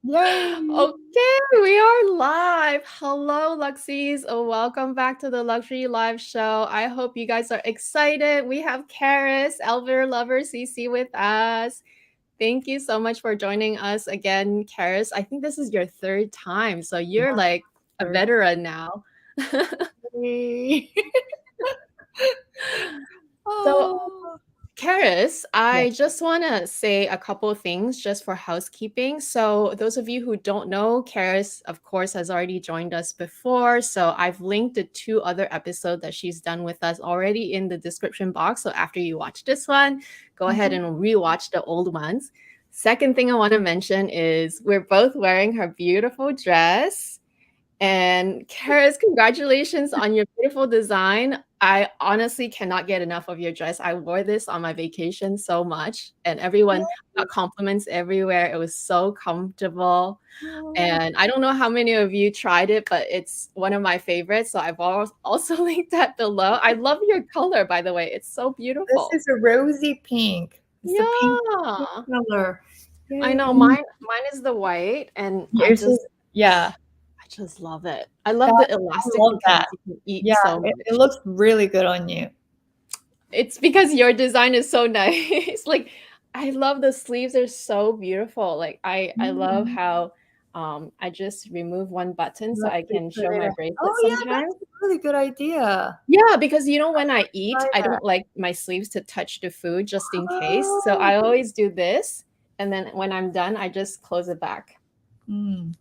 Yay! Okay, we are live. Hello, Luxees. Welcome back to the Luxury Live Show. I hope you guys are excited. We have Karis, LVLoverCC with us. Thank you so much for joining us again, Karis. I think this is your third time, so you're like a Yay. veteran now. So, Oh, Karis, yeah. I just want to say a couple of things just for housekeeping. So, those of you who don't know, Karis, of course, has already joined us before. So, I've linked the two other episodes that she's done with us already in the description box. So, after you watch this one, go ahead Mhm. and rewatch the old ones. Second thing I want to mention is we're both wearing her beautiful dress. And Karis, congratulations on your beautiful design. I honestly cannot get enough of your dress. I wore this on my vacation so much, and everyone got compliments everywhere. It was so comfortable. Oh, And I don't know how many of you tried it, but it's one of my favorites. So I've also linked that below. I love your color, by the way. It's so this beautiful. is a rosy pink. It's a pink Yeah. color. I know Yay. mine is the white, and Yours is, yeah. I just love it. I love That, the I elastic love because that. you can eat Yeah, so it much. looks really good on you. It's because your design is so nice. Like I love the sleeves are so beautiful. Like I love Mm. how I just remove one button so Let I me can put show it my on. bracelet Oh, yeah, sometimes. that's a really good idea. Yeah, because you know when I eat, Try I that. don't like my sleeves to touch the food just in case. So Oh. I always do this, and then when I'm done, I just close it back. Mm.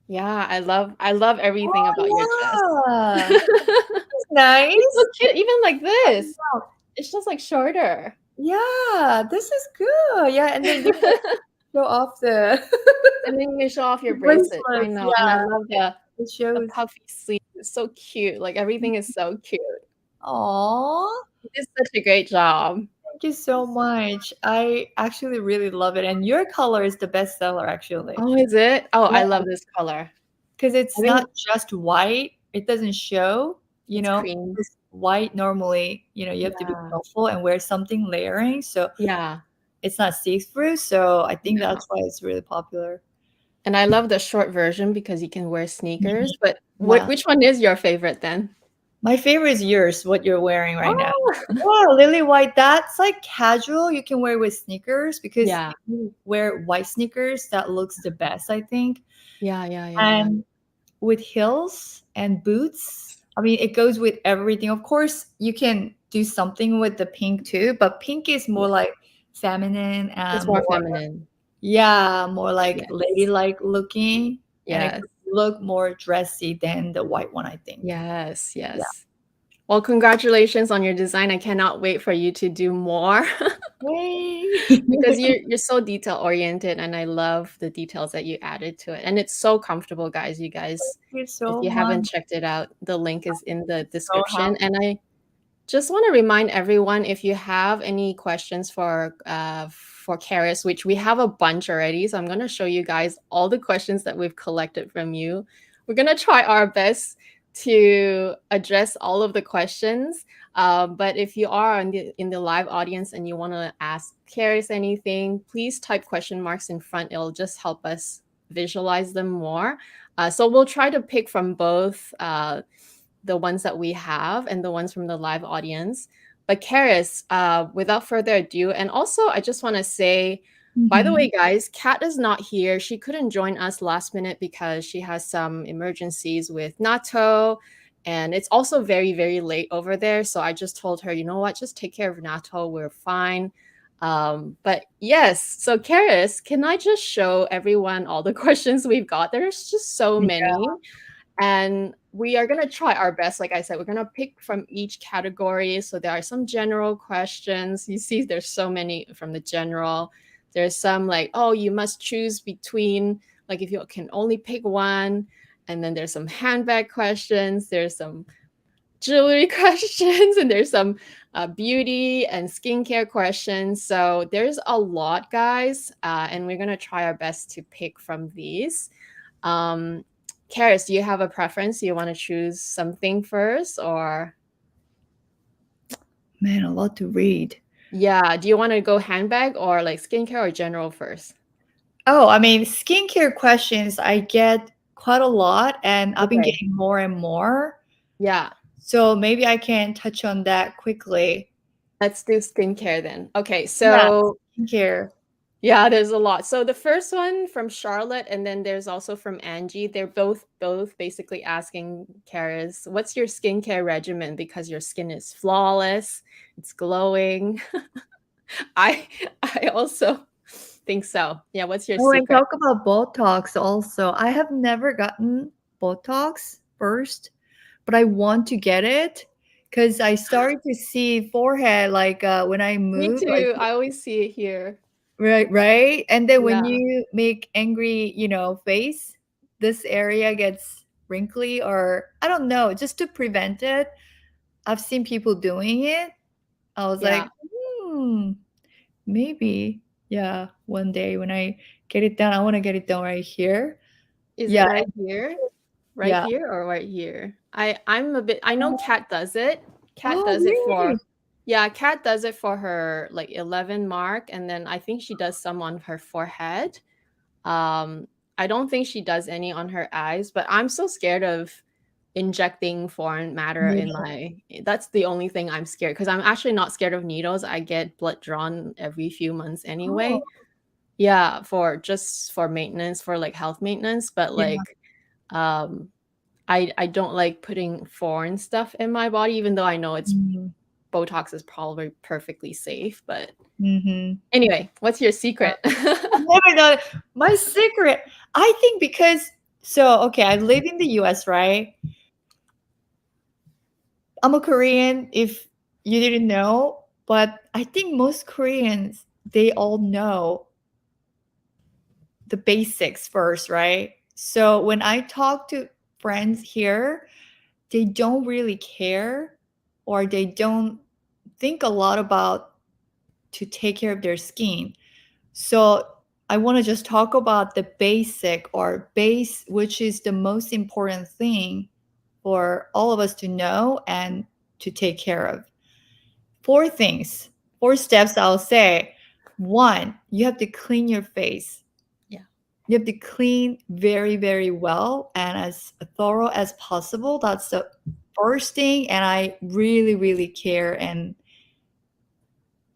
Yeah, I love everything about your dress. Oh, yeah. It's It's so nice. cute, even like this. Wow. It's just like shorter. Yeah, this is good. Yeah, and then you can show off the And then you show off the your bracelet. I bracelets. know, and I Yeah, love it the shows. puffy sleeve. It's so cute. Like everything is so cute. Aw, You did such a great job. thank you so much. I actually really love it. And your color is the best seller, actually. Oh, is it? Oh, Yeah, I love this color. because I it's think not just white. It doesn't show, you it's know, cream. because white normally, you have to be Yeah. careful and wear something layering. So Yeah. it's not see-through. So I think Yeah. that's why it's really popular. And I love the short version because you can wear Mhm. sneakers. But Yeah. which one is your favorite then? My favorite is yours, what you're wearing right now. Oh, Yeah, lily white. That's like casual. You can wear with sneakers because yeah. if you wear white sneakers, that looks the best, I think. Yeah, yeah, yeah, yeah. And with heels and boots, I mean, it goes with everything. Of course, you can do something with the pink too, but pink is more Yeah. like feminine It's and more more, feminine. yeah, more like Yes. ladylike looking. And it Yes. could look more dressy than the white one, I think. Yes, Yeah. yes. Well, congratulations on your design. I cannot wait for you to do more Yay! because you're so detail oriented and I love the details that you added to it. And it's so comfortable, guys. You guys, Thank you if so you much. haven't checked it out, the link is in the So description. happy. And I just want to remind everyone if you have any questions for Karis, which we have a bunch already. So I'm going to show you guys all the questions that we've collected from you. We're going to try our best to address all of the questions. But if you are in the live audience and you want to ask Karis anything, please type question marks in front. It'll just help us visualize them more. So we'll try to pick from both the ones that we have and the ones from the live audience. But Karis, without further ado, and also I just want to say, by the Mhm. way, guys, Kat is not here. She couldn't join us last minute because she has some emergencies with Nato. And it's also very, very late over there. So I just told her, you know what, just take care of Nato. We're fine. But yes, so Karis, can I just show everyone all the questions we've got? There's just so Yeah. many. And we are going to try our best. Like I said, we're going to pick from each category. So there are some general questions. You see, there's so many from the general. There's some like, oh, you must choose between, like, if you can only pick one. And then there's some handbag questions. There's some jewelry questions. And there's some beauty and skincare questions. So there's a lot, guys. And we're going to try our best to pick from these. Um, Karis, do you have a preference? Do you want to choose something first or Man, a lot to read. yeah, do you want to go handbag or like skincare or general first? Oh, I mean, skincare questions I get quite a lot, and I've been Okay. getting more and more. Yeah. So maybe I can touch on that quickly. Let's do skincare then. Okay, Yeah, so skincare. yeah, there's a lot. So the first one from Charlotte, and then there's also from Angie. They're both basically asking Karis, what's your skincare regimen? Because your skin is flawless, it's glowing. I I also think so. Yeah, what's your Oh, and secret? talk about Botox also. I have never gotten Botox first, but I want to get it because I started to see forehead like when I Me move, like too. I always see it here. right, and then when Yeah. you make angry, face, this area gets wrinkly, or I don't know, just to prevent it. I've seen people doing it. I was Yeah. like, maybe, yeah, one day when I get it done, I want to get it done right here. Is it Yeah, right here? Right yeah. here or right here? I'm a bit I know Kat does it. Kat Oh, does it really? for Yeah, Kat does it for her like 11 mark, and then I think she does some on her forehead. Um I don't think she does any on her eyes, but I'm so scared of injecting foreign matter in Needle. my That's the only thing I'm scared, because I'm actually not scared of needles. I get blood drawn every few months Oh, anyway. Yeah, for just for maintenance, for like health maintenance, but yeah. like um I don't like putting foreign stuff in my body, even though I know it's Mhm. Botox is probably perfectly safe. But Mhm. anyway, what's your Yeah. secret? I never know my secret. I think because okay, I live in the US, right? I'm a Korean, if you didn't know, but I think most Koreans, they all know the basics first, right? So when I talk to friends here, they don't really care, or they don't think a lot about to take care of their skin. So I want to just talk about the basic or base, which is the most important thing for all of us to know and to take care of. Four things, four steps I'll say. One, you have to clean your face. Yeah. You have to clean very, very well and as thorough as possible. That's the first thing. And I really, really care. And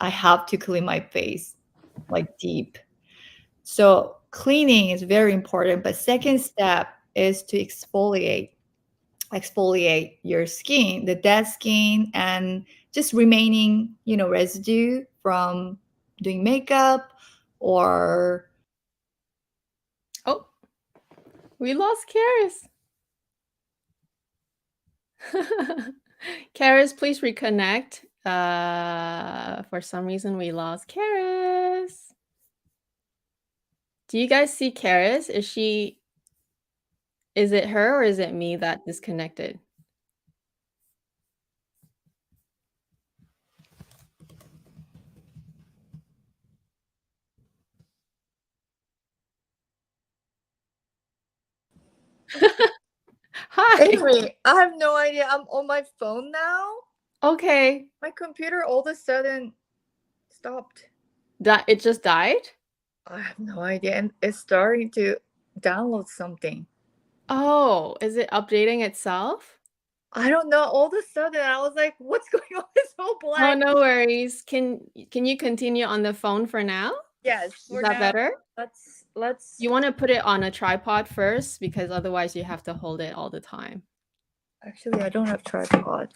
I have to clean my face like deep. So cleaning is very important. But second step is to exfoliate your skin, the dead skin, and just remaining, residue from doing makeup or Oh, we lost Karis. Karis, please reconnect. For some reason we lost Karis. Do you guys see Karis? Is it her or is it me that disconnected? Hi. anyway, I have no idea. I'm on my phone now. Okay. My computer all of a sudden stopped. It just died? I have no idea. And it's starting to download something. Oh, is it updating itself? I don't know. All of a sudden, I was like, what's going on? It's so Oh, black. no worries. Can you continue on the phone for now? Yes, Is for that now. better? Let's. You want to put it on a tripod first, because otherwise you have to hold it all the time. Actually, I don't have tripod.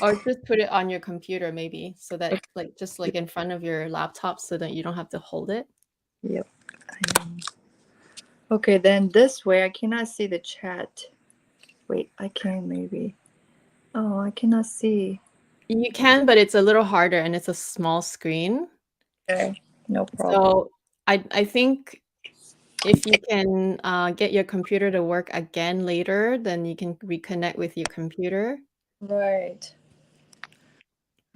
Or just put it on your computer maybe, so that just like in front of your laptop, so that you don't have to hold it. Yep. Okay, then this way I cannot see the chat. Wait, I can maybe. Oh, I cannot see. You can, but it's a little harder and it's a small screen. Okay, no problem. So I think if you can get your computer to work again later, then you can reconnect with your computer. Right.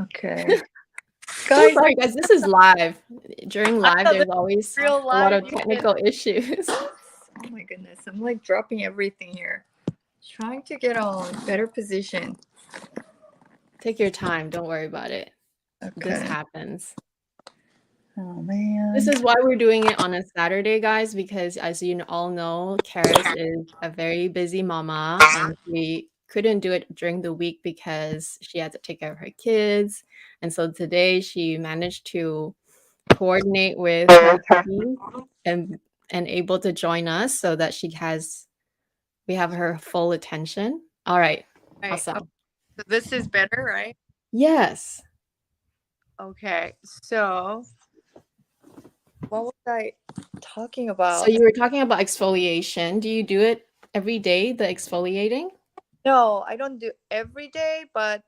Okay. So Guys, sorry, guys. This is live. During I live, know this there's is always real a lot life. of You can. technical issues. Oh my goodness, I'm like dropping everything here. Trying to get on better position. Take your time. Don't worry about it. This Okay. happens. Oh man. This is why we're doing it on a Saturday, guys, because as you all know, Karis is a very busy mama and we couldn't do it during the week because she had to take care of her kids. And so today she managed to coordinate with her hubby and able to join us so that we have her full attention. All right. Right. Awesome. So this is better, right? Yes. Okay. So what was I talking So about? you were talking about exfoliation. Do you do it every day, the exfoliating? No, I don't do every day, but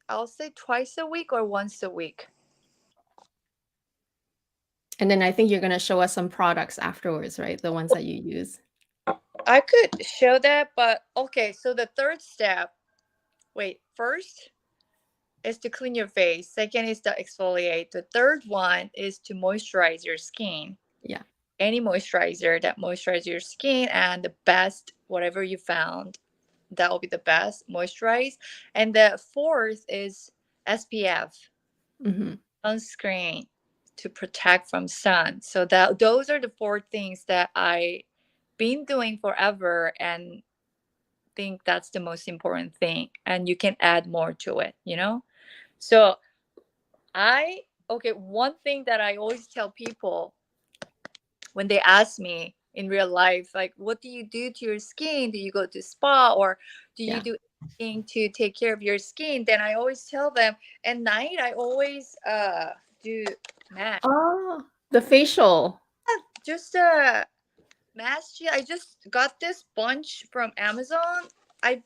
I'll say twice a week or once a week. And then I think you're gonna show us some products afterwards, right? The ones that you use. I could show that, but okay. So the third step, wait, first is to clean your face. Second is to exfoliate. The third one is to moisturize your skin. Yeah. Any moisturizer that moisturizes your skin, and the best, whatever you found, that will be the best moisturize. And the fourth is SPF, Mm-hmm. sunscreen to protect from sun. So that those are the four things that I been doing forever and think that's the most important thing, and you can add more to it, you know. So I okay, one thing that I always tell people when they ask me in real life, like, what do you do to your skin? Do you go to spa, or do you Yeah. do anything to take care of your skin? Then I always tell them at night I always do mask. Oh, the facial. Just mask. I just got this bunch from Amazon. I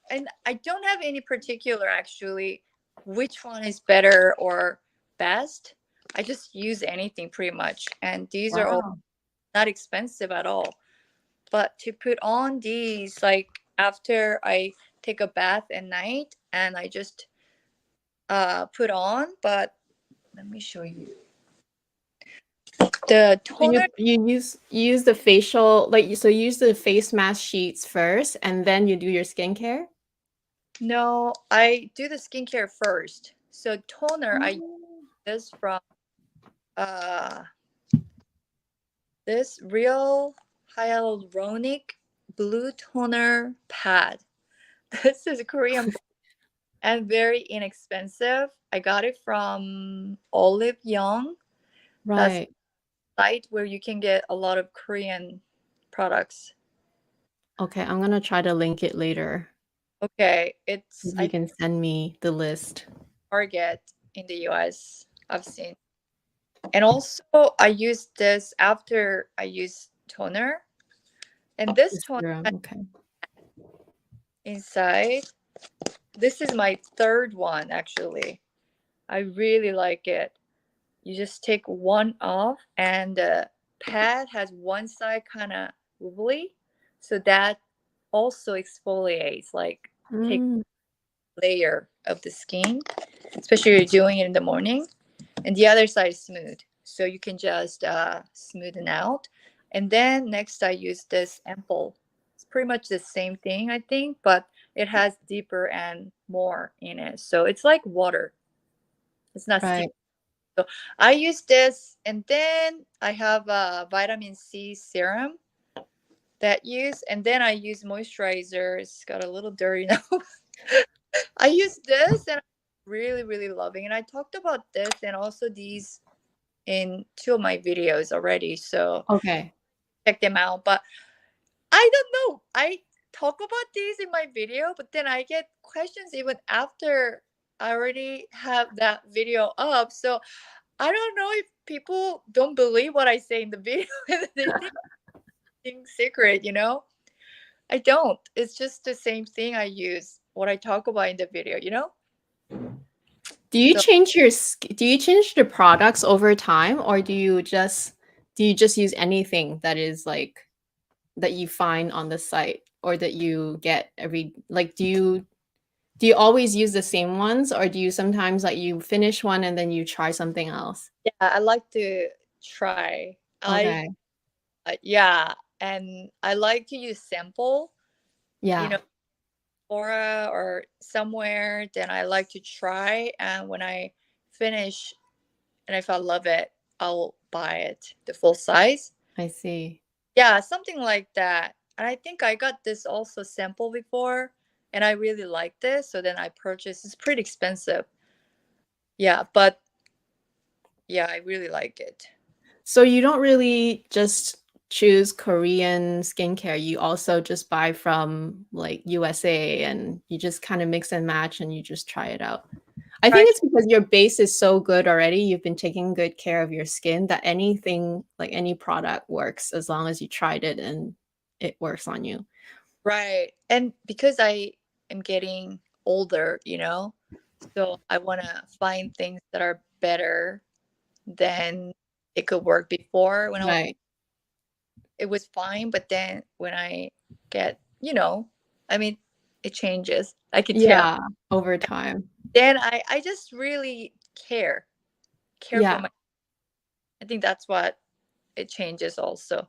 and I don't have any particular actually which one is better or best. I just use anything pretty much, and these are all Wow. not expensive at all. But to put on these, like after I take a bath at night, and I just put on. But let me show you the So you toner. you use the facial so you use the face mask sheets first and then you do your skincare? No, I do the skincare first. So toner, I use Oh. this from uh this real hyaluronic blue toner pad. This is Korean and very inexpensive. I got it from Olive Young. That's Right. a site where you can get a lot of Korean products. Okay, I'm gonna try to link it later. Okay, it's If I you think can send me the list. Target in the US. I've seen. And also I use this after I use toner. And this The toner serum, okay. inside, this is my third one actually. I really like it. You just take one off, and the pad has one side kind of wobbly, so that also exfoliates, like take Mm, layer of the skin, especially if you're doing it in the morning. And the other side is smooth, so you can just smoothen out. And then next I use this ample. It's pretty much the same thing I think, but it has deeper and more in it, so it's like water. It's not sticky. right. So I use this, and then I have a vitamin C serum that use, and then I use moisturizer. It's got a little dirty now. I use this, and I'm really, really loving it. I talked about this and also these in two of my videos already, so Okay. check them out. But I don't know. I talk about these in my video, but then I get questions even after I already have that video up. So I don't know if people don't believe what I say in the video and they think it's secret, you know? I don't. It's just the same thing I use, what I talk about in the video, you know? So Do you change the products over time or do you just use anything that is like that you find on the site or that you get every like do you always use the same ones or do you sometimes like you finish one and then you try something else? yeah, I like to try. Okay. Yeah, and I like to use sample, you Yeah. know, Aura or somewhere. Then I like to try, and when I finish and if I love it, I'll buy it, the full size. I see. Yeah, something like that. And I think I got this also sample before, and I really like this. So then I purchased. It's pretty expensive. Yeah, but yeah, I really like it. So you don't really just choose Korean skincare. You also just buy from like USA and you just kind of mix and match and you just try it out. I think it's because your base is so good already. You've been taking good care of your skin that anything, like any product works as long as you tried it and it works on you. Right. And because I am getting older, so I want to find things that are better than it could work before. Right. It was fine, but then when I get, I mean, it changes. I can tell. Yeah, over time. Then I just really care for Yeah. my. I think that's what it changes also.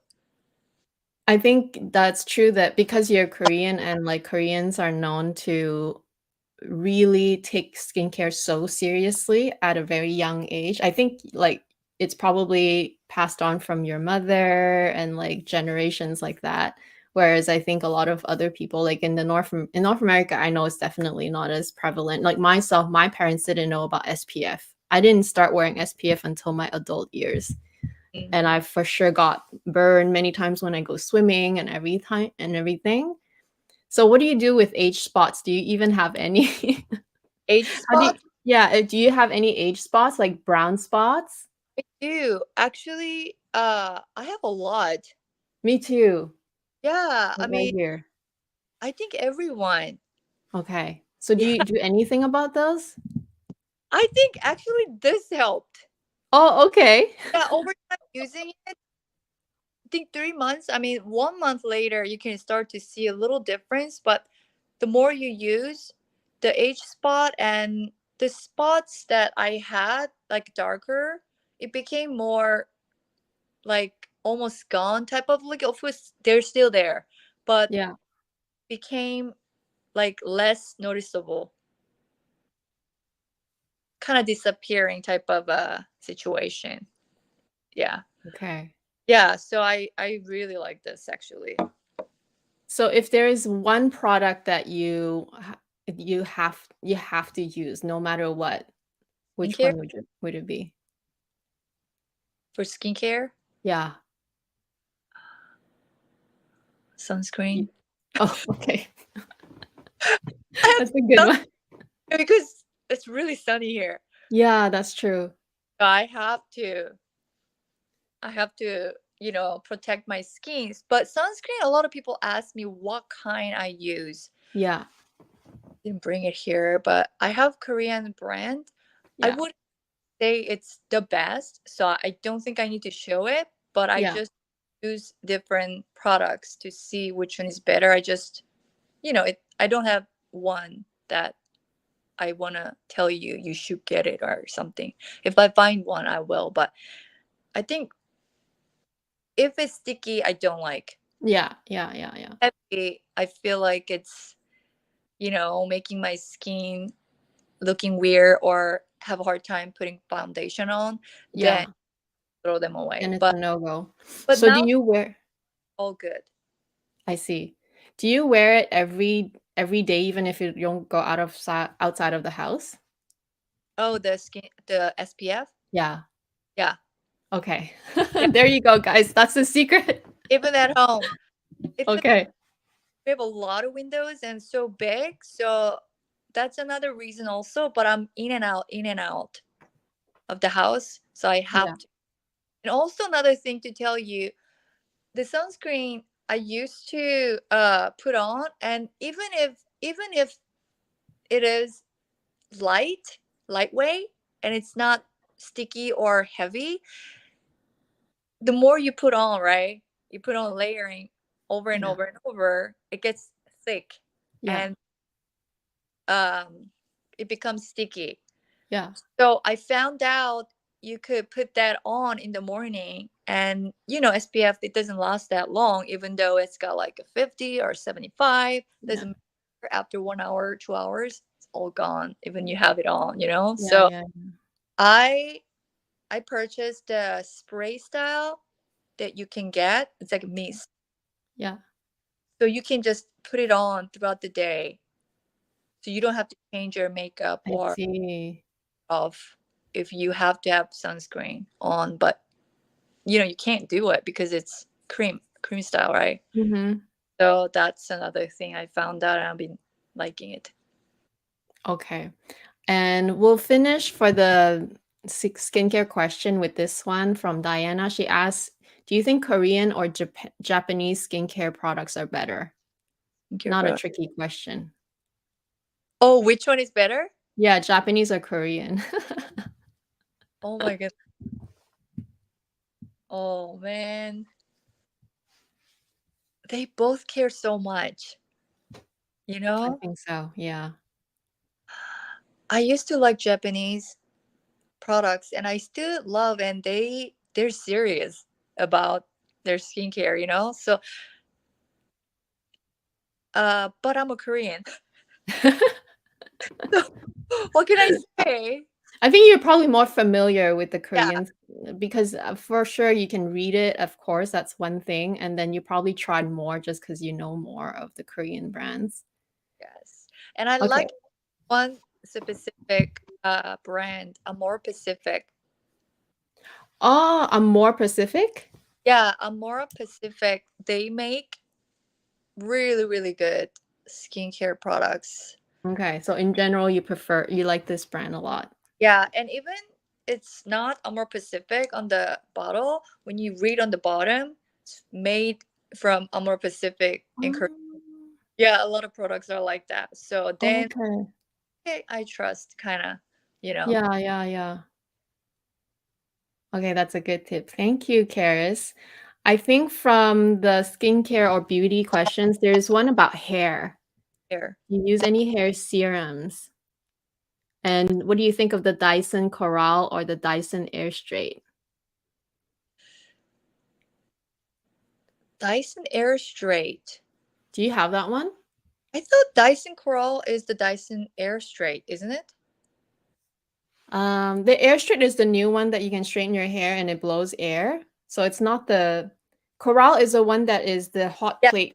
I think that's true that because you're Korean and like Koreans are known to really take skincare so seriously at a very young age. I think like it's probably passed on from your mother and like generations like that. Whereas I think a lot of other people, like in North America, I know it's definitely not as prevalent. Like myself, my parents didn't know about SPF. I didn't start wearing SPF until my adult years. Mm. And I for sure got burned many times when I go swimming and everything. So what do you do with age spots? Do you even have any? Age How do you, spots? yeah, do you have any age spots like brown spots? I do. Actually, I have a lot. Me too. Yeah, I Like right mean, here. I think everyone. Okay. So do Yeah, you do anything about those? I think actually this helped. Oh, okay. Yeah, over time using it, I think 3 months. I mean, 1 month later, you can start to see a little difference. But the more you use the age spot and the spots that I had, like darker, it became more like almost gone type of look. Of course, they're still there, but Yeah. became like less noticeable, kind of disappearing type of a situation. Yeah. Okay. Yeah, so I really like this actually. So if there is one product that you have to use no matter what, which Skincare one would it be? for skincare, Yeah. sunscreen. Y- Oh, okay. I have That's a good one. sunscreen because it's really sunny here. Yeah, that's true. I have to. I have to, protect my skins. But sunscreen, a lot of people ask me what kind I use. Yeah. Didn't bring it here, but I have Korean brand. I Yeah. would say it's the best, so I don't think I need to show it, but I Yeah. just use different products to see which one is better. I just, I don't have one that I want to tell you should get it or something. If I find one, I will, but I think if it's sticky, I don't like. Yeah. Yeah. Yeah. Yeah. Heavy, I feel like it's, making my skin looking weird or have a hard time putting foundation on, then Yeah. throw them away. Then it's But a no-go. but So do now you wear all good. I see. Do you wear it every day even if you don't go outside of the house? Oh, the SPF? Yeah. Yeah. Okay. Yeah. There you go, guys. That's the secret. Even at home. It's just Okay. we have a lot of windows and so big. So that's another reason also. But I'm in and out of the house. So I Yeah. have to. And also another thing to tell you, the sunscreen I used to put on, and even if it is lightweight, and it's not sticky or heavy, the more you put on, right? You put on layering over and Yeah. over and over, it gets thick, Yeah. and it becomes sticky. Yeah. So I found out you could put that on in the morning, and SPF, it doesn't last that long, even though it's got like a 50 or 75. Yeah. Doesn't matter. After 1 hour, 2 hours, it's all gone, even you have it on. Yeah. So Yeah. I I purchased the spray style that you can get. It's like a mist. Yeah. So you can just put it on throughout the day. So you don't have to change your makeup I or see. off if you have to have sunscreen on. But you can't do it because it's cream style, right? Mm-hmm. So that's another thing I found out, and I've been liking it. Okay. And we'll finish for the skincare question with this one from Diana. She asks, do you think Korean or Japanese skincare products are better? Skincare Not a product. tricky question. Oh, which one is better? Yeah, Japanese or Korean? Oh my god. Oh man. They both care so much. You I know? think so. Yeah. I used to like Japanese products and I still love, and they're serious about their skincare. So but I'm a Korean. So what can I say? I think you're probably more familiar with the Yeah, Koreans because for sure you can read it. Of course, that's one thing. And then you probably tried more just because you know more of the Korean brands. yes. And I Okay. like one specific brand, Amore Pacific. Oh, I'm more Pacific. Yeah, Amore Pacific, they make really, really good skincare products. Okay. So in general, you like this brand a lot. Yeah, and even it's not Amore Pacific on the bottle. When you read on the bottom, it's made from Amore Pacific in Korea. Oh, Yeah, a lot of products are like that. So then, okay. okay, I trust, kind of. Yeah, yeah, yeah. Okay, that's a good tip. Thank you, Karis. I think from the skincare or beauty questions, there's one about hair. Here. You use any hair serums? And what do you think of the Dyson Coral or the Dyson Air Straight? Dyson Air Straight. Do you have that one? I thought Dyson Coral is the Dyson Air Straight, isn't it? The Air Straight is the new one that you can straighten your hair and it blows air. So it's not the Coral is the one that is the hot Yeah, plate.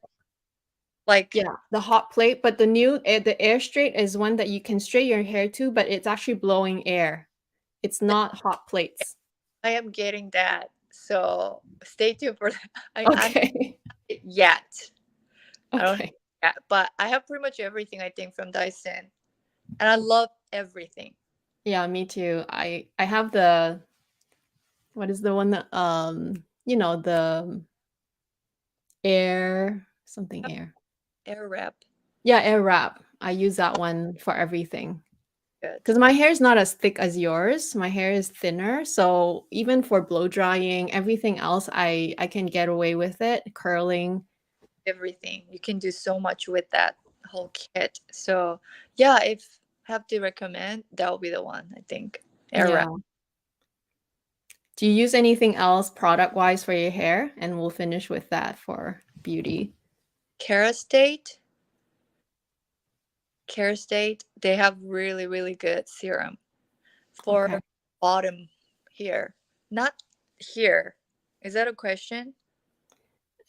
like Yeah, the hot plate. But the Air Straight is one that you can straighten your hair to, but it's actually blowing air. It's not hot plates. I am getting that. So stay tuned for that. I'm Okay. not yet. I don't have Okay. it yet, but I have pretty much everything I think from Dyson, and I love everything. Yeah, me too. I have the what is the one that the air something air. Air wrap, Yeah, air wrap. I use that one for everything. good. Because my hair is not as thick as yours. My hair is thinner. So even for blow drying, everything else I can get away with it. Curling. Everything you can do so much with that whole kit. So yeah, if have to recommend, that will be the one I think. Air wrap. Yeah. Do you use anything else product wise for your hair? And we'll finish with that for beauty. Kerastate. Kerastate. They have really, really good serum Okay. for bottom here, not here. Is that a question?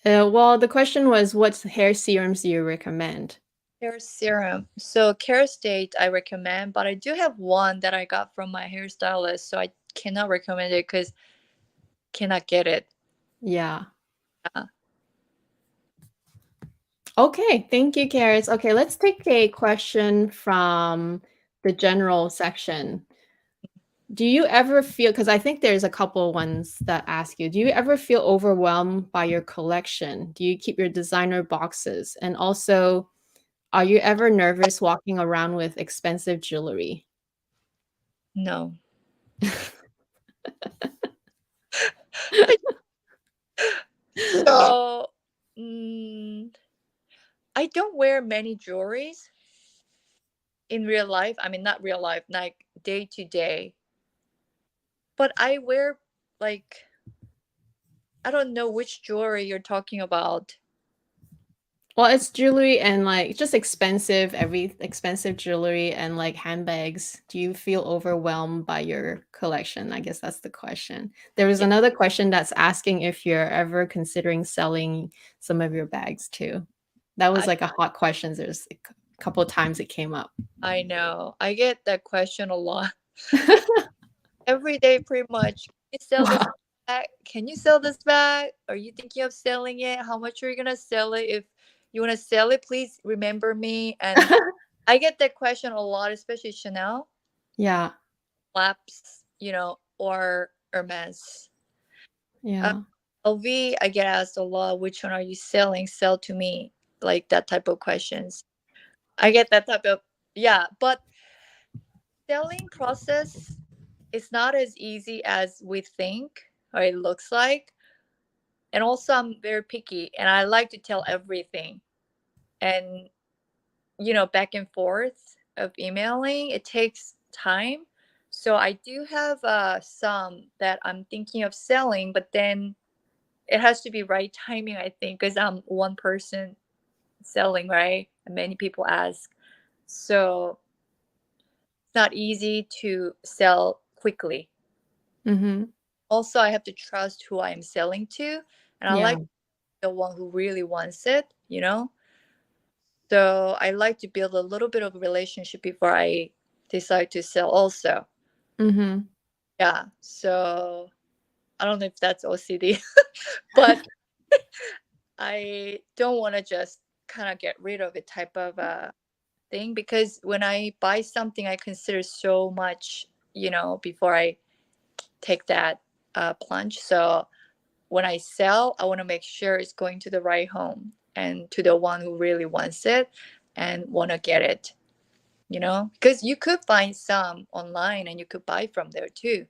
Well, the question was, what hair serums do you recommend? Hair serum. So Kerastate I recommend, but I do have one that I got from my hairstylist, so I cannot recommend it because cannot get it. Yeah. Uh, Okay. Thank you, Karis. Okay, let's take a question from the general section. Do you ever feel, because I think there's a couple ones that ask you, do you ever feel overwhelmed by your collection? Do you keep your designer boxes? And also, are you ever nervous walking around with expensive jewelry? no. So I don't wear many jewelries in real life. I mean, not real life, like day to day. But I wear like I don't know which jewelry you're talking about. Well, it's jewelry and like just expensive jewelry and like handbags. Do you feel overwhelmed by your collection? I guess that's the question. There was Yeah, another question that's asking if you're ever considering selling some of your bags too. That was I like a hot question. There's a couple of times it came up. I know. I get that question a lot. Every day pretty much. Can you sell this Wow. bag? Can you sell this bag? Are you thinking of selling it? How much are you gonna sell it? If you wanna sell it, please remember me. And I get that question a lot, especially Chanel, Yeah. Laps, or Hermes. Uh, Yeah. LV, I get asked a lot, which one are you selling? Sell to me. Like that type of questions. I get that type of, yeah, but selling process is not as easy as we think or it looks like. And also I'm very picky and I like to tell everything. And back and forth of emailing, it takes time. So I do have some that I'm thinking of selling, but then it has to be right timing, I think, because I'm one person selling, right? And many people ask. So it's not easy to sell quickly. Mm-hmm. Also, I have to trust who I'm selling to. And I Yeah. like the one who really wants it. So I like to build a little bit of a relationship before I decide to sell also. Mm-hmm. Yeah. So I don't know if that's OCD, but I don't want to just kind of get rid of it type of thing because when I buy something, I consider so much, before I take that plunge. So when I sell, I want to make sure it's going to the right home and to the one who really wants it and want to get it. Because you could find some online and you could buy from there too.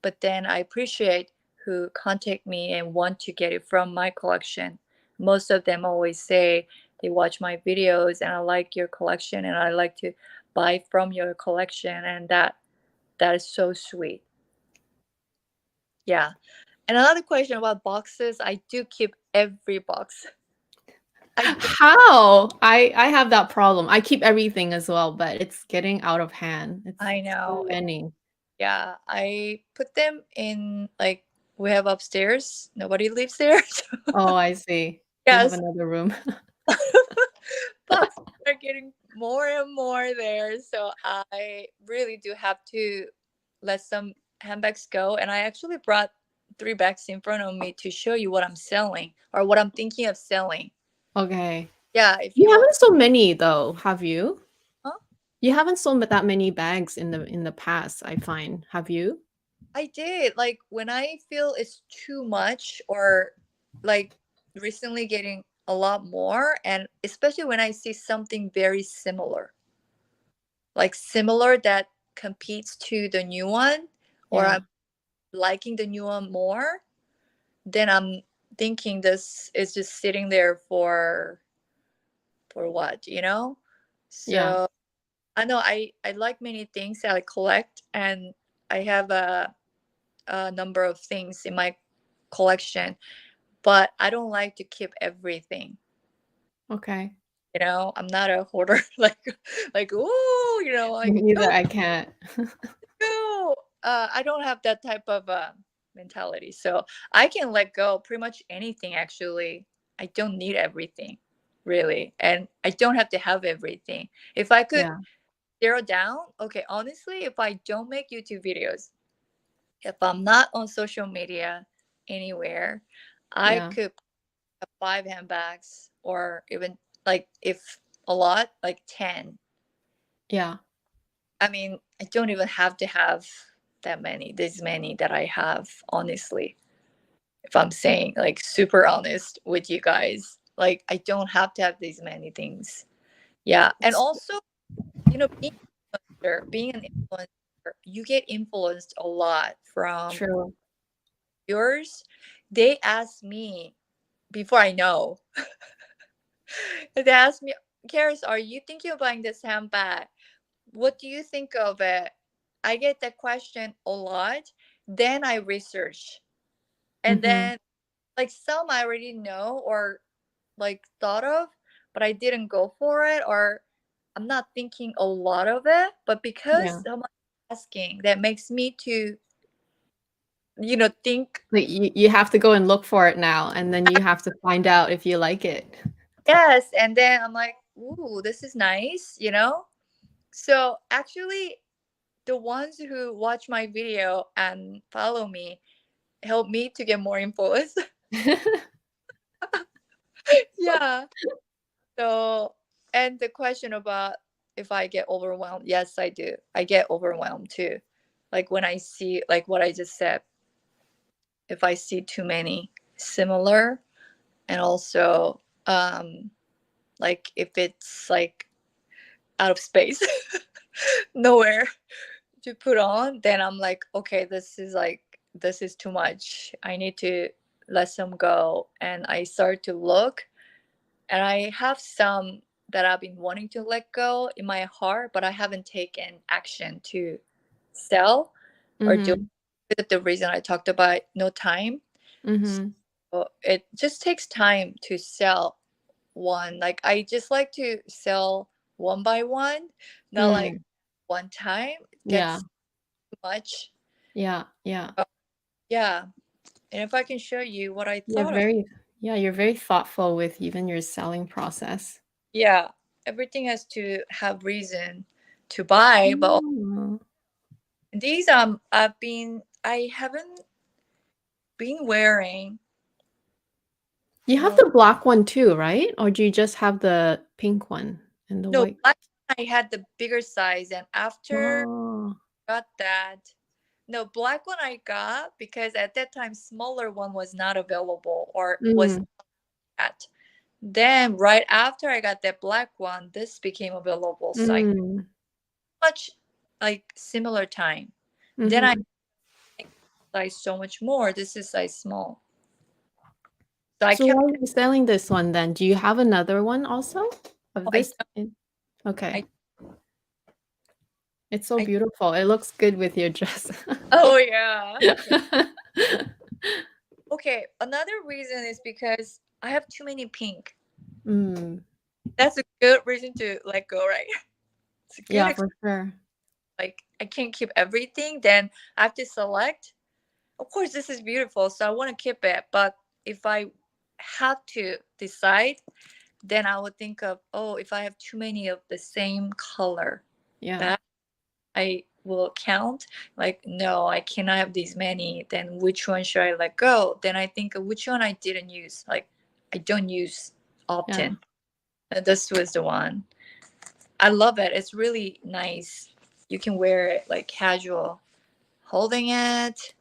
But then I appreciate who contact me and want to get it from my collection. Most of them always say they watch my videos and I like your collection and I like to buy from your collection, and that is so sweet. Yeah. And another question about boxes, I do keep every box. I do. How? I have that problem. I keep everything as well, but it's getting out of hand. It's I so know. many. Yeah, I put them in, like, we have upstairs. Nobody lives there. Oh, I see. You have Yes. another room. Boxes are getting more and more there. So I really do have to let some handbags go. And I actually brought 3 bags in front of me to show you what I'm selling or what I'm thinking of selling. Okay. Yeah, if You you want. haven't sold many though, have you? Huh? You haven't sold that many bags in the past, I find. Have you? I did. Like when I feel it's too much or like recently getting a lot more, and especially when I see something very similar, like similar that competes to the new one, or Yeah. I'm liking the new one more, then I'm thinking this is just sitting there for what? Yeah. So I know I like many things that I collect, and I have a number of things in my collection, but I don't like to keep everything. Okay. I'm not a hoarder like oh, Me like neither, oh, I can't. no. I don't have that type of mentality. So I can let go pretty much anything actually. I don't need everything really. And I don't have to have everything. If I could Yeah. zero down, okay, honestly, if I don't make YouTube videos, if I'm not on social media anywhere, I Yeah. could have 5 handbags or even like if a lot, like 10. Yeah. I mean, I don't even have to have this many that I have, honestly. If I'm saying like super honest with you guys, like I don't have to have these many things. Yeah. And It's also, being an influencer, you get influenced a lot from true. yours. They ask me before I know. They ask me, Karis, are you thinking of buying this handbag? What do you think of it? I get that question a lot. Then I research. And Mhm. then, like, some I already know or like thought of, but I didn't go for it, or I'm not thinking a lot of it. But because Yeah. someone asking, that makes me to, think. Like you have to go and look for it now, and then you have to find out if you like it. Yes, and then I'm like, ooh, this is nice. So actually, the ones who watch my video and follow me help me to get more influence. Yeah. So, and the question about if I get overwhelmed, yes, I do. I get overwhelmed too. Like when I see, like what I just said, if I see too many similar, and also, like if it's like out of space, nowhere to put on, then I'm like, okay, this is too much. I need to let some go. And I start to look, and I have some that I've been wanting to let go in my heart, but I haven't taken action to sell or do Mm-hmm. it. The reason I talked about no time. Mm-hmm. So it just takes time to sell one. Like I just like to sell one by one, not like Mm. one time. It Yeah. gets too much. Yeah. Yeah. Yeah. And if I can show you what I You're thought of, very yeah, you're very thoughtful with even your selling process. yeah, everything has to have reason to buy. But Mm. these I haven't been wearing. You have No, the black one too, right? Or do you just have the pink one and the no, white? black. I had the bigger size, and after Oh. I got that, no, black one I got because at that time smaller one was not available or was Mm. at. Then right after I got that black one, this became available. So I Mm. much like similar time. Then I Mm-hmm. size so much more. This is size small. So I So why kept are you selling this one then? Do you have another one also of I this? Okay. I It's so I beautiful. It looks good with your dress. oh yeah. Okay, another reason is because I have too many pink. Mm. That's a good reason to let go, right? It's a good Yeah, for sure. like I can't keep everything, then I have to select. Of course this is beautiful, so I want to keep it, but if I have to decide, then I would think of, oh, if I have too many of the same color, Yeah. that I will count. Like, no, I cannot have these many. Then which one should I let go? Then I think of which one I didn't use. Like, I don't use Yeah. often. And this was the one. I love it. It's really nice. You can wear it like casual, holding it.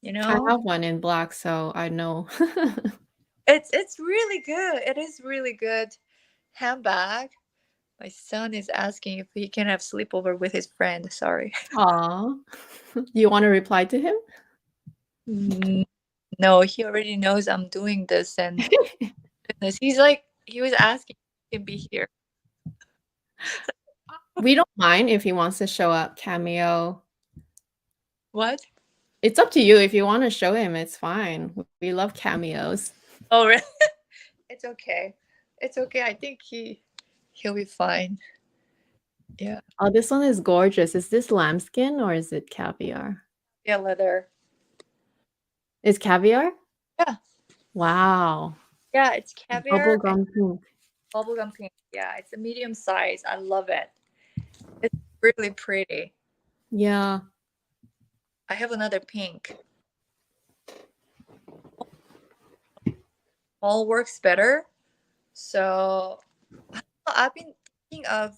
You I know, have one in black, so I know. it's really good. It is really good handbag. My son is asking if he can have sleepover with his friend. Sorry. Aw. You want to reply to him? Mm, no, he already knows I'm doing this, and goodness, he's like, he was asking if he can be here. We don't mind if he wants to show up cameo. What? It's up to you. If you want to show him, it's fine. We love cameos. Oh, really? It's okay. It's okay. I think he'll be fine. Yeah. Oh, this one is gorgeous. Is this lambskin or is it caviar? Yeah, leather. Is caviar? Yeah. Wow. Yeah, it's caviar and Bubblegum pink. bubblegum pink. Yeah, it's a medium size. I love it. It's really pretty. Yeah. I have another pink. All works better. So I've been thinking of,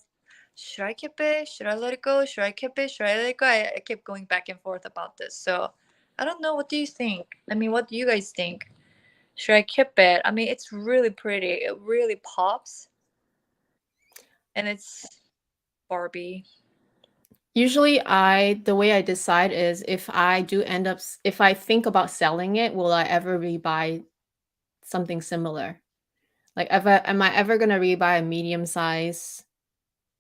should I keep it? Should I let it go? Should I keep it? Should I let it go? I keep going back and forth about this. So I don't know. What do you think? I mean, what do you guys think? Should I keep it? I mean, it's really pretty. It really pops. And it's Barbie. Usually the way I decide is if I do end up if I think about selling it, will I ever rebuy something similar? Like ever am I ever gonna rebuy a medium size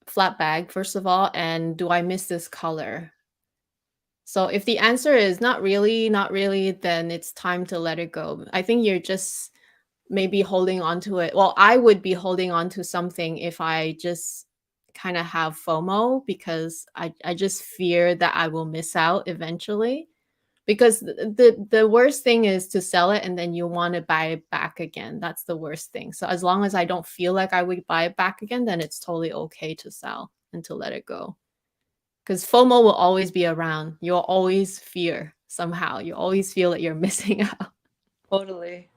flat bag, first of all, and do I miss this color? So if the answer is not really, not really, then it's time to let it go. I think you're just maybe holding on to it. Well, I would be holding on to something if I just kind of have FOMO, because I just fear that I will miss out eventually. Because the worst thing is to sell it and then you want to buy it back again. That's the worst thing. So as long as I don't feel like I would buy it back again, then it's totally okay to sell and to let it go. Because FOMO will always be around. You'll always fear somehow. You always feel that you're missing out. Totally.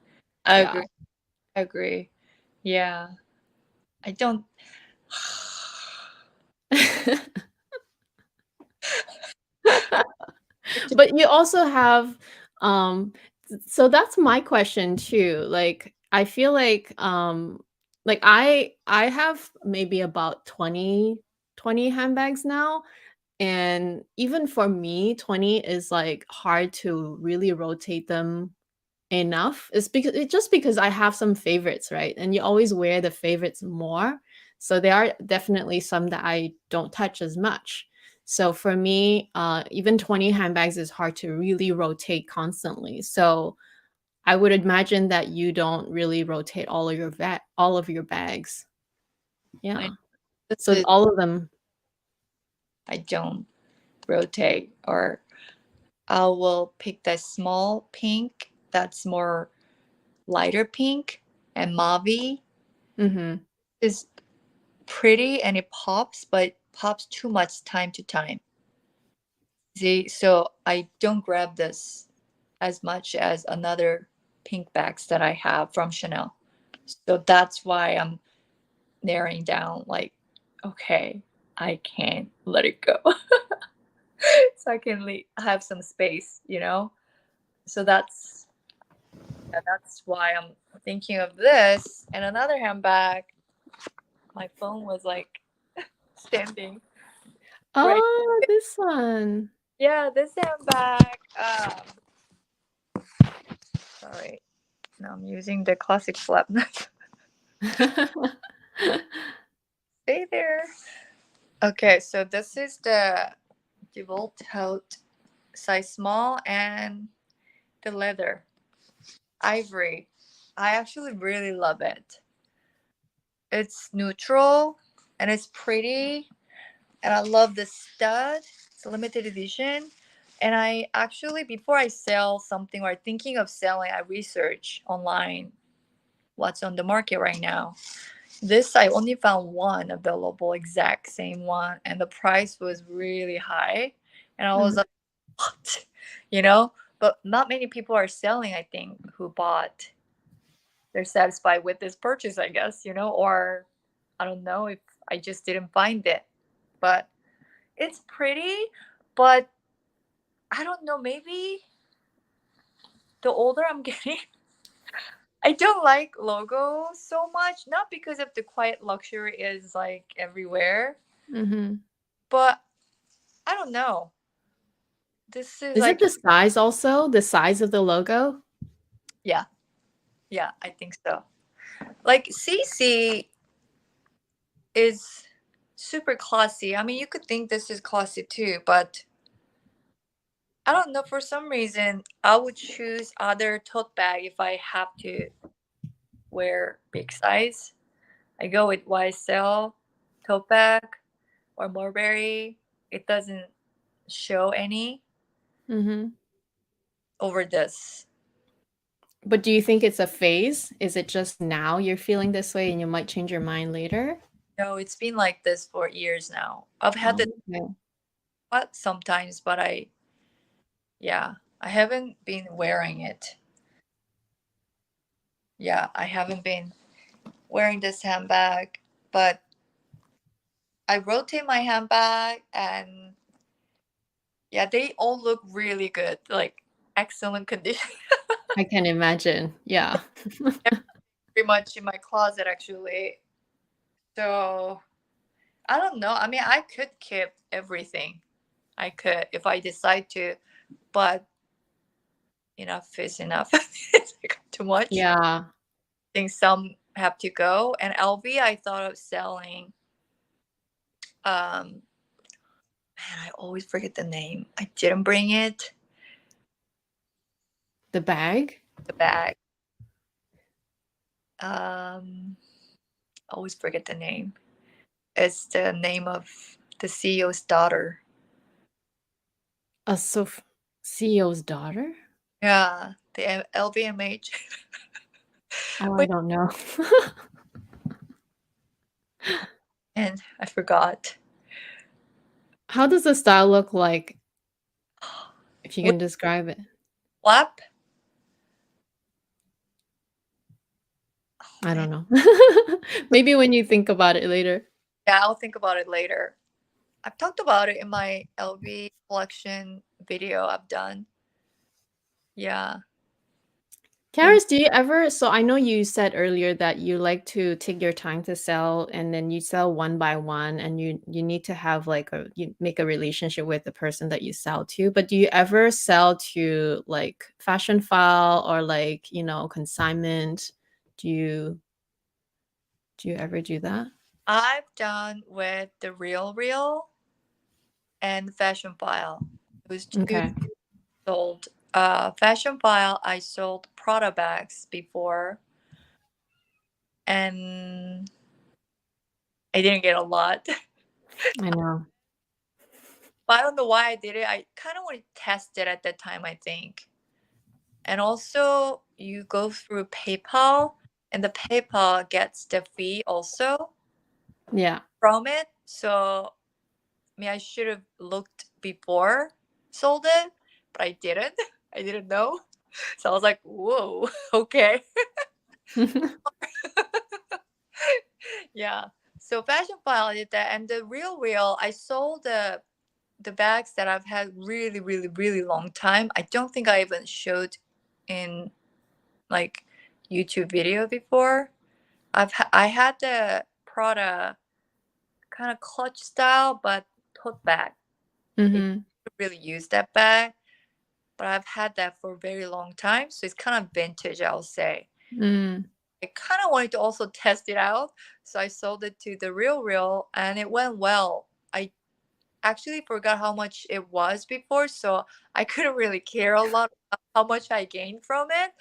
I Yeah. agree. I agree. Yeah. I don't. But you also have so that's my question too. Like I feel like I have maybe about 20 handbags now, and even for me 20 is like hard to really rotate them enough. It's just because I have some favorites, right? And you always wear the favorites more. So there are definitely some that I don't touch as much. So for me, even 20 handbags is hard to really rotate constantly. So I would imagine that you don't really rotate all of your bags. Yeah. This So is, all of them. I don't rotate, or I will pick the small pink that's more lighter pink, and mauve Mhm. is pretty and it pops, but pops too much time to time. See, so I don't grab this as much as another pink bags that I have from Chanel. So that's why I'm narrowing down, like, okay, I can't let it go. So I can have some space, you know? So that's, yeah, that's why I'm thinking of this. And another handbag, my phone was like standing right. Oh, this one. Yeah, this handbag. Sorry. Now I'm using the classic flap knife. Stay there. Okay, so this is the DeWalt tote, size small, and the leather. Ivory. I actually really love it. It's neutral and it's pretty, and I love the stud. It's a limited edition. And I actually, before I sell something or thinking of selling, I research online what's on the market right now. This, I only found one available, exact same one, and the price was really high. And I was Mhm. like, what? You know? But not many people are selling, I think, who bought. They're satisfied with this purchase, I guess, you know? Or I don't know if I just didn't find it. But it's pretty, but I don't know, maybe the older I'm getting, I don't like logos so much. Not because of the quiet luxury is like everywhere, Mhm. but I don't know. This is Is it like, the size also? The size of the logo? yeah, yeah, I think so. Like CC is super classy. I mean, you could think this is classy too, but I don't know. For some reason, I would choose other tote bag if I have to wear big size. I go with YSL tote bag or Mulberry. It doesn't show any Mhm. over this. But do you think it's a phase? Is it just now you're feeling this way and you might change your mind later? No, it's been like this for years now. I've had Oh, this okay. sometimes, but yeah, I haven't been wearing it. Yeah, I haven't been wearing this handbag, but I rotate my handbag, and yeah, they all look really good, like excellent condition. I can imagine. Yeah. Pretty much in my closet actually. So I don't know. I mean, I could keep everything. I could if I decide to, but enough is enough. It's like too much. Yeah. I think some have to go. And LV, I thought of selling. Man, I always forget the name. I didn't bring it. The bag? The bag. Always forget the name. It's the name of the CEO's daughter. A CEO's daughter? Yeah, the LVMH. Oh, I Wait, don't know. and I forgot. How does the style look like, if you Wait, can describe it? flap? Oh, I man. don't know. Maybe when you think about it later. Yeah, I'll think about it later. I've talked about it in my LV collection video I've done. Yeah. And Karis, do you ever, so I know you said earlier that you like to take your time to sell and then you sell one by one and you need to have like you make a relationship with the person that you sell to, but do you ever sell to like fashion file or like, consignment? Do you ever do that? I've done with the Real and Fashion File. It was two Okay. sold. Fashion File, I sold Prada bags before, and I didn't get a lot. I know. But I don't know why I did it. I kind of wanted to test it at that time, I think. And also, you go through PayPal, and the PayPal gets the fee also Yeah. from it. So, I mean, I should have looked before sold it, but I didn't. I didn't know. So I was like, whoa, okay. Yeah. So Fashion File did that. And the Real, I sold the bags that I've had really, really, really long time. I don't think I even showed in like YouTube video before. I had the Prada kind of clutch style, but tote bag. It Hmm. really use that bag, but I've had that for a very long time, so it's kind of vintage, I'll say. Mm. I kind of wanted to also test it out, so I sold it to the Real, and it went well. I actually forgot how much it was before, so I couldn't really care a lot about how much I gained from it.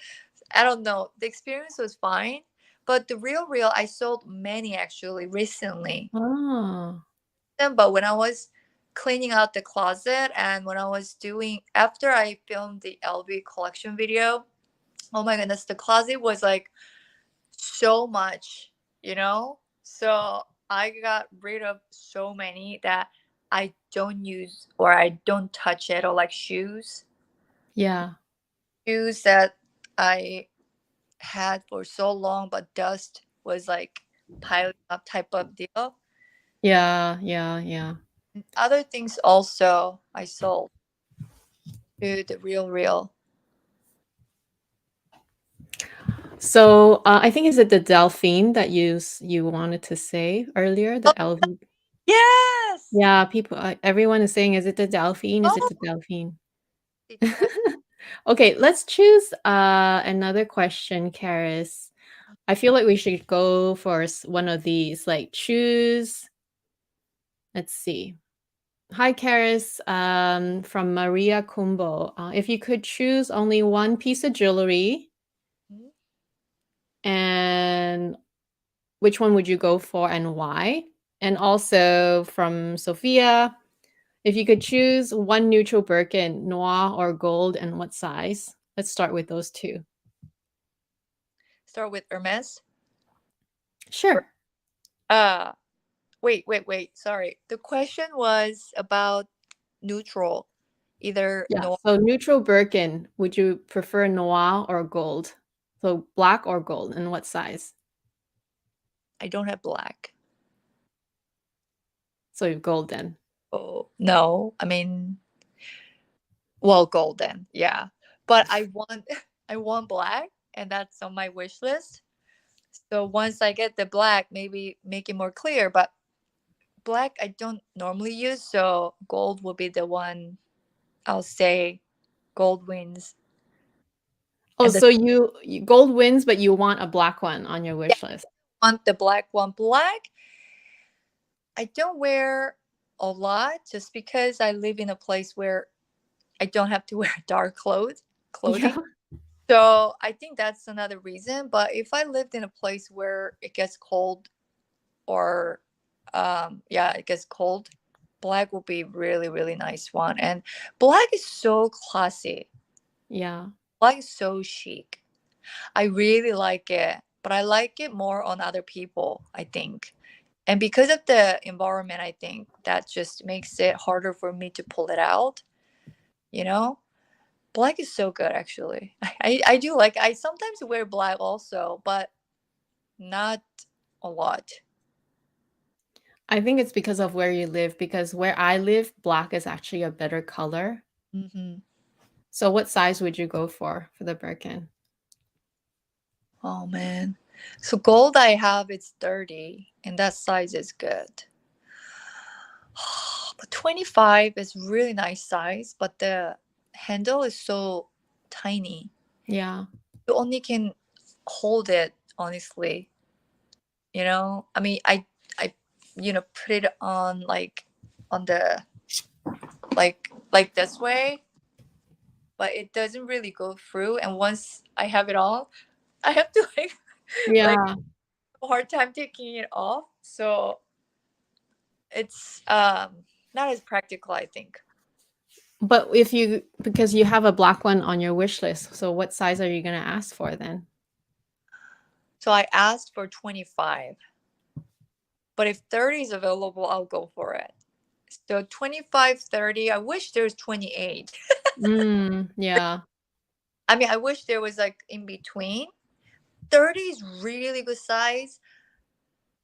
I don't know. The experience was fine, but the Real, I sold many actually recently. Oh. But when I was cleaning out the closet and when I was doing after I filmed the LV collection video, oh my goodness, the closet was like so much, you know? So I got rid of so many that I don't use or I don't touch it, or like shoes. Yeah. Shoes that I had for so long but dust was like piling up type of deal. Yeah. Yeah. Yeah. And other things also I sold to the Real. So I think is it the Delphine that you wanted to say earlier? Oh, The LV. yes. Yeah, people. Everyone is saying, is it the Delphine? Is it Oh, the Delphine? it's the Okay, let's choose another question, Karis. I feel like we should go for one of these. Like choose. Let's see. Hi, Karis. From Maria Kumbo. If you could choose only one piece of jewelry, and which one would you go for and why? And also from Sophia, if you could choose one neutral Birkin, noir or gold, and what size? Let's start with those two. start with Hermes. Sure. Uh, wait. Sorry. The question was about neutral, either Yeah. no. So neutral Birkin, would you prefer noir or gold? So black or gold, and what size? I don't have black. So gold then. Oh no. I mean, well, golden. Yeah, but I want I want black, and that's on my wish list. So once I get the black, maybe make it more clear. But black I don't normally use, so gold will be the one. I'll say gold wins. Oh, And the so you gold wins, but you want a black one on your yeah, wish list. want the black one. Black, I don't wear a lot just because I live in a place where I don't have to wear dark clothing. Yeah. So I think that's another reason. But if I lived in a place where it gets cold, or yeah, it gets cold, black will be really, really nice one. And black is so classy. Yeah. Black is so chic. I really like it, but I like it more on other people, I think. And because of the environment, I think that just makes it harder for me to pull it out, you know? Black is so good, actually. I do like, I sometimes wear black also, but not a lot. I think it's because of where you live, because where I live, black is actually a better color. Hmm. So what size would you go for the Birkin? Oh, man. So gold I have, it's 30, and that size is good. But 25 is really nice size, but the handle is so tiny. Yeah. You only can hold it, honestly. I mean, I put it on, like, on the, like this way, but it doesn't really go through. And once I have it on, I have to like Yeah. a hard time taking it off. So it's not as practical, I think. But because you have a black one on your wish list, so what size are you going to ask for then? So I asked for 25, but if 30 is available, I'll go for it. So 25, 30. I wish there's 28. Yeah. I mean, I wish there was like in between. 30 is really good size,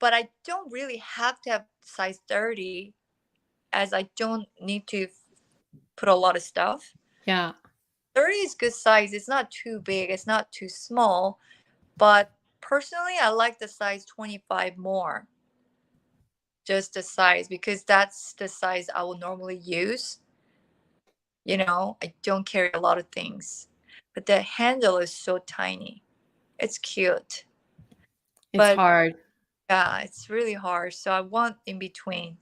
but I don't really have to have size 30, as I don't need to put a lot of stuff. Yeah. 30 is good size. It's not too big, it's not too small, but personally I like the size 25 more. Just the size, because that's the size I will normally use. I don't carry a lot of things. But the handle is so tiny. It's cute. It's But hard. yeah, it's really hard. So I want in between.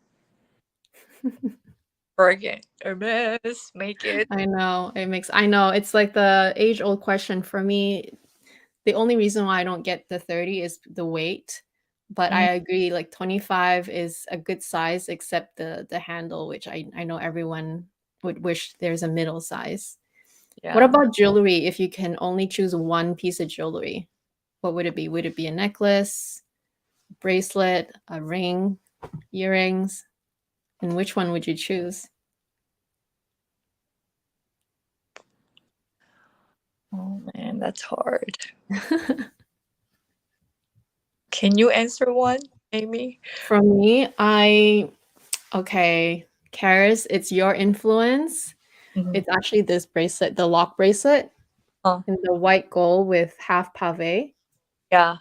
Bargain. Hermes, make it. I know. I know. It's like the age-old question for me. The only reason why I don't get the 30 is the weight. But I Mm, agree, like 25 is a good size, except the handle, which I know everyone would wish there's a middle size. What yeah. about jewelry? If you can only choose one piece of jewelry, what would it be? Would it be a necklace, bracelet, a ring, earrings? And which one would you choose? Oh man, that's hard. Can you answer one, Amy? For me, okay, Karis, it's your influence. Mhm. It's actually this bracelet, the lock bracelet Oh, in the white gold with half pave. yeah.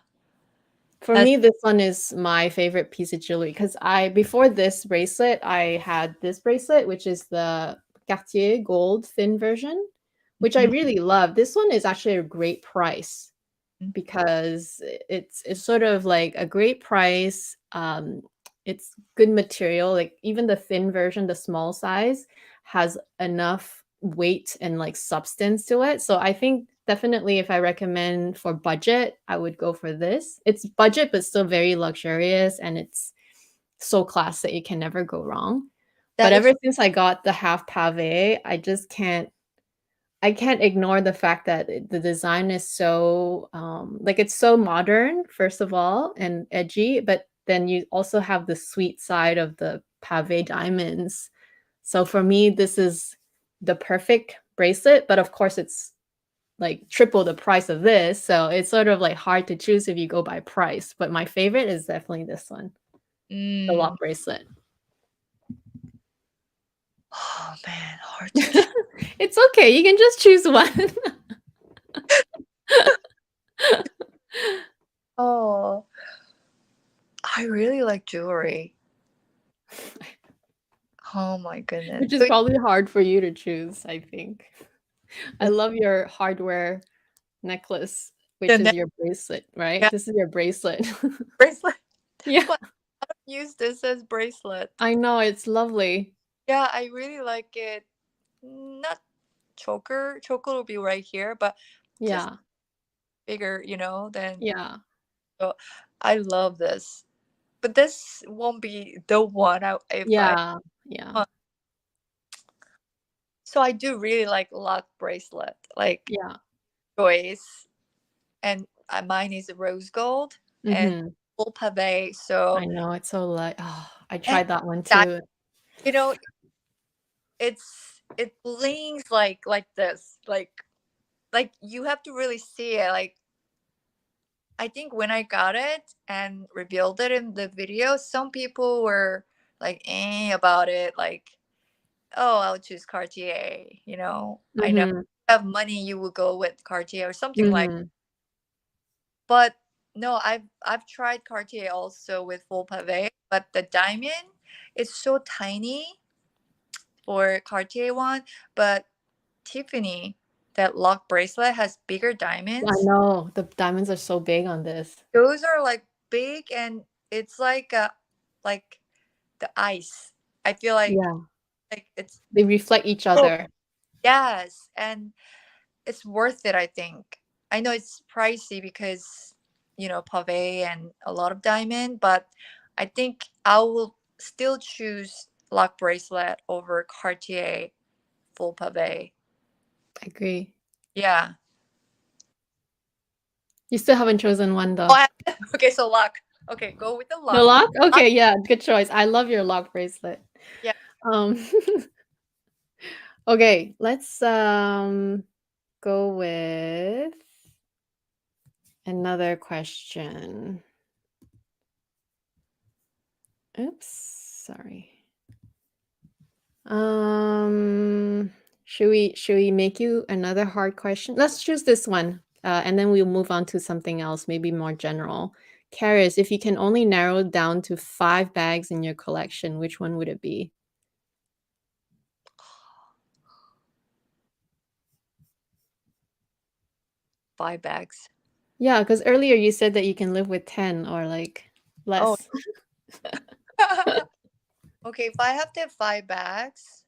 For That's me, this one is my favorite piece of jewelry because before this bracelet, I had this bracelet, which is the Cartier gold thin version, which I mhm. really love. This one is actually a great price because it's sort of like a great price. It's good material. Like even the thin version, the small size, has enough weight and like substance to it. So I think definitely if I recommend for budget, I would go for this. It's budget but still very luxurious, and it's so class that you can never go wrong. But That is ever since I got the half pave, I can't ignore the fact that the design is so like it's so modern, first of all, and edgy, but then you also have the sweet side of the pave diamonds. So for me, this is the perfect bracelet, but of course it's like triple the price of this. So it's sort of like hard to choose if you go by price. But my favorite is definitely this one, the mm. lock bracelet. Oh man, hard to choose. It's okay. You can just choose one. Oh, I really like jewelry. Oh my goodness. Which is So probably hard for you to choose, I think. I love your hardware necklace, the which is neck, your bracelet, right? yeah, This is your bracelet. bracelet. Yeah, But I don't use this as bracelet. I know, it's lovely. Yeah, I really like it. Not choker. Choker will be right here, but just Yeah. bigger, than. Yeah. So I love this, but this won't be the one if I Yeah. Yeah. want. So I do really like lock bracelet, like Yeah. choice, and mine is rose gold and Mm-hmm. full pave. So I know it's so light. Oh, I and tried that one that too. you know it blinks like this, like you have to really see it. Like I think when I got it and revealed it in the video, some people were like about it, like, oh, I'll choose Cartier. I know Mm-hmm. if you have money, you will go with Cartier or something like. Mm-hmm. But no, I've tried Cartier also with full pave, but the diamond is so tiny for Cartier one, but Tiffany, that lock bracelet has bigger I diamonds. know the diamonds are so big on this. Those are like big, and it's like the ice. I feel Yeah. like it's. They reflect each Oh, other. yes, and it's worth it, I think. I know it's pricey because, pave and a lot of diamond, but I think I will still choose lock bracelet over Cartier full pave. I agree. Yeah. You still haven't chosen one though. Oh, okay, so lock. Okay, go with the The lock. lock? Lock. Okay, yeah, good choice. I love your lock bracelet. Yeah. Um okay, let's go with another question. Oops, sorry. Should we make you another hard question? Let's choose this one. And then we'll move on to something else, maybe more general. Karis, if you can only narrow it down to 5 bags in your collection, which one would it be? 5 bags. Yeah, because earlier you said that you can live with 10 or like Oh. less. Okay, if I have to have 5 bags,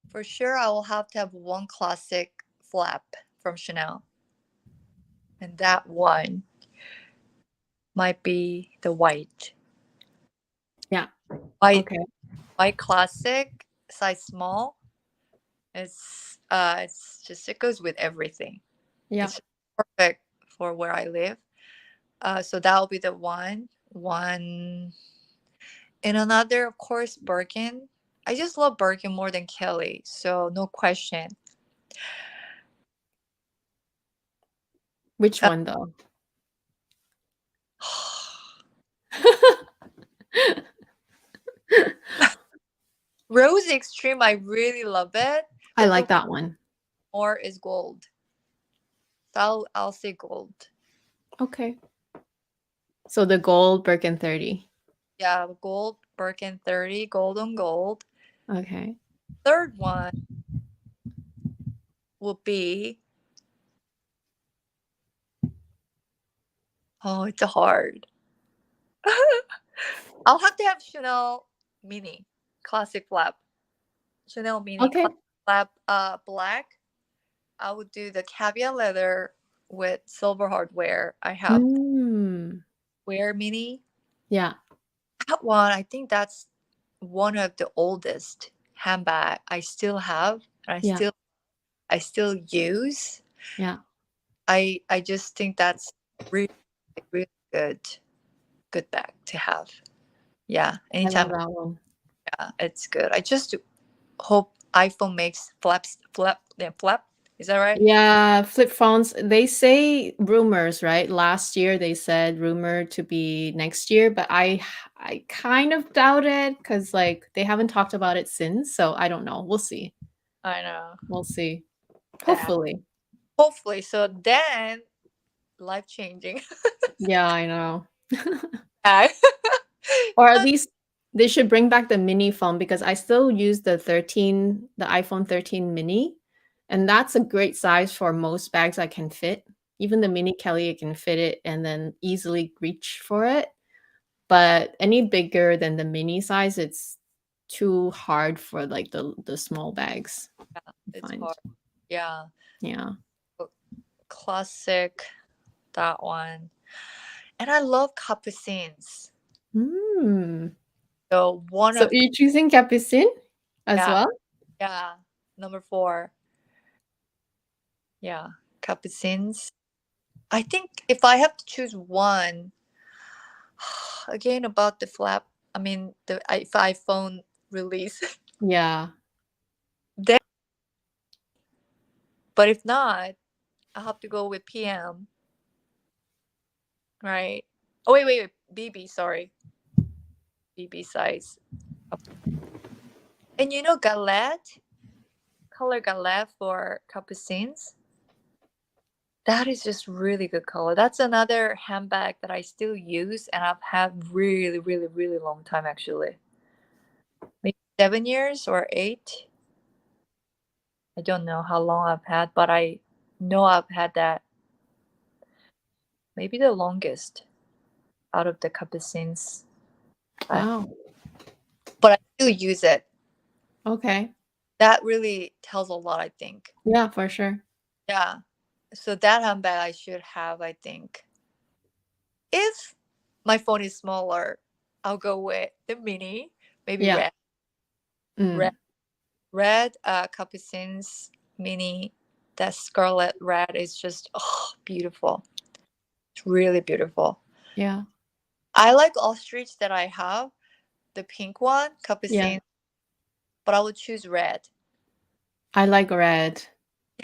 for sure I will have to have one classic flap from Chanel. And that one might be the white. Yeah. White Okay. white classic, size small. It's just, it goes with everything. Yeah. It's perfect for where I live. So that'll be the one. And another, of course, Birkin. I just love Birkin more than Kelly, so no question. Which Uh, one though? Rose Extreme, I really love it, I but the like that one. more is gold. So I'll say gold. Okay. So the gold Birkin 30. Yeah, gold Birkin 30, gold on gold. Okay. Third one will be, oh, it's hard. I'll have to have Chanel Mini classic flap. Chanel Mini Okay. classic flap, black. I would do the caviar leather with silver hardware. I have Mm. Wear Mini. Yeah. That one, I think that's one of the oldest handbag I still have, and Yeah. I still use. Yeah. I just think that's really, really good bag to have. Yeah, I love anytime. that one. Yeah, it's good. I just hope iPhone makes flap. Is that right? Yeah, flip phones, they say rumors, right? Last year they said rumor to be next year, but I kind of doubt it because like they haven't talked about it since, so I don't know. We'll see. I know We'll see. that. Hopefully. Hopefully, so then life changing. Yeah, I know. Yeah. Or at least they should bring back the mini phone because I still use the iPhone 13 mini, and that's a great size for most bags I can fit. Even the mini Kelly, I can fit it and then easily reach for it. But any bigger than the mini size, it's too hard for like the small bags, I It's find. hard. Yeah. Yeah. classic, that one. And I love Capucines. Hmm. So one So of you're choosing Capucine as yeah, well? yeah, number 4. Yeah, Capucines. I think if I have to choose one, again about the flap, I mean if iPhone release, Yeah. then, but if not, I have to go with PM, right? Oh wait, BB, sorry, BB size. And galette, color galette for Capucines. That is just really good color. That's another handbag that I still use and I've had really, really, really long time actually. Maybe 7 years or 8. I don't know how long I've had, but I know I've had that maybe the longest out of the Capucines. Wow. But I still use it. Okay. That really tells a lot, I think. Yeah, for sure. Yeah. So that handbag I should have, I think. If my phone is smaller, I'll go with the mini, maybe Yeah. red. Red, Mm. red Capucines mini. That scarlet red is just beautiful. It's really beautiful. Yeah. I like ostrich that I have, the pink one, Yeah. Capucine, but I would choose red. I like red.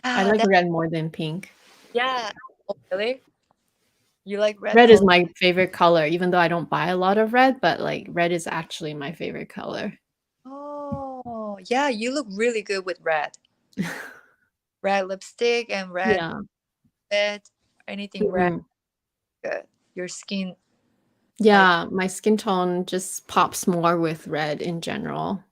I Yeah, like red more than pink. yeah. Oh, really? You like red Red is color? my favorite color, even though I don't buy a lot of red, but like red is actually my favorite color. Oh, yeah. You look really good with red. Red lipstick and red Yeah. lid, anything red, Mhm. good. Your skin, like, Yeah, my skin tone just pops more with red in general,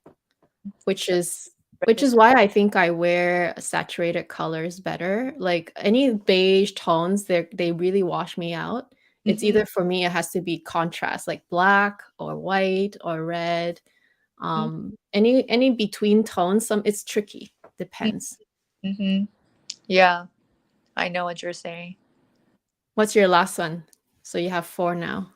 which so is red which is is why I think I wear saturated colors better. Like any beige tones, they really wash me out. It's mm-hmm, either for me, it has to be contrast, like black or white or red. Any between tones, it's tricky. Depends. mm-hmm. Yeah, I know what you're saying. What's your last one? So you have 4 now.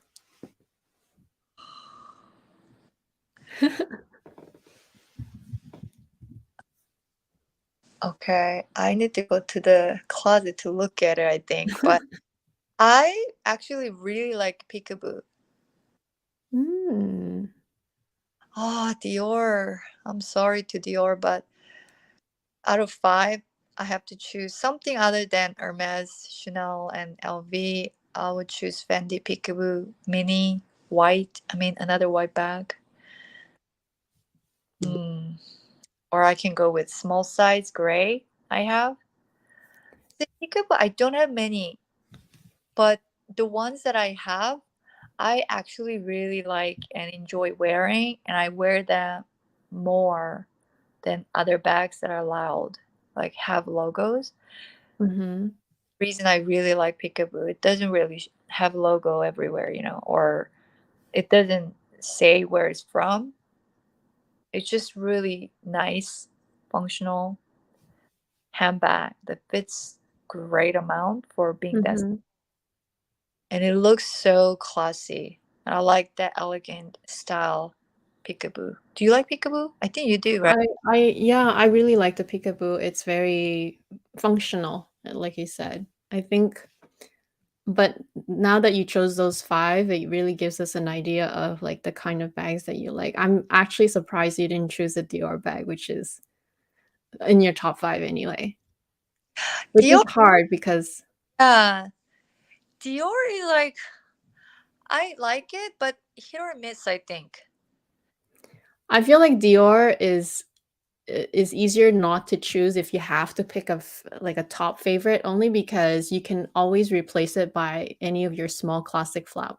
Okay, I need to go to the closet to look at it, I think. But I actually really like Peekaboo. Mm. Oh, Dior. I'm sorry to Dior, but out of 5, I have to choose something other than Hermes, Chanel, and LV. I would choose Fendi Peekaboo Mini white. I mean, another white bag. Hmm. Or I can go with small size gray. I have the Peekaboo. I don't have many, but the ones that I have, I actually really like and enjoy wearing, and I wear them more than other bags that are loud, like have logos. Mhm. Reason I really like Peekaboo, it doesn't really have logo everywhere, or it doesn't say where it's from. It's just really nice, functional handbag that fits great amount for being that, Mhm. and it looks so classy. And I like that elegant style Peekaboo. Do you like Peekaboo? I think you do, right? Yeah, I really like the Peekaboo. It's very functional, like you said. I think, but now that you chose those 5, it really gives us an idea of like the kind of bags that you like. I'm actually surprised you didn't choose a Dior bag, which is in your top 5 anyway. Which is Dior, hard because uh, Dior is like, I like it, but hit or miss, I think. I feel like Dior is easier not to choose if you have to pick like a top favorite, only because you can always replace it by any of your small classic flap.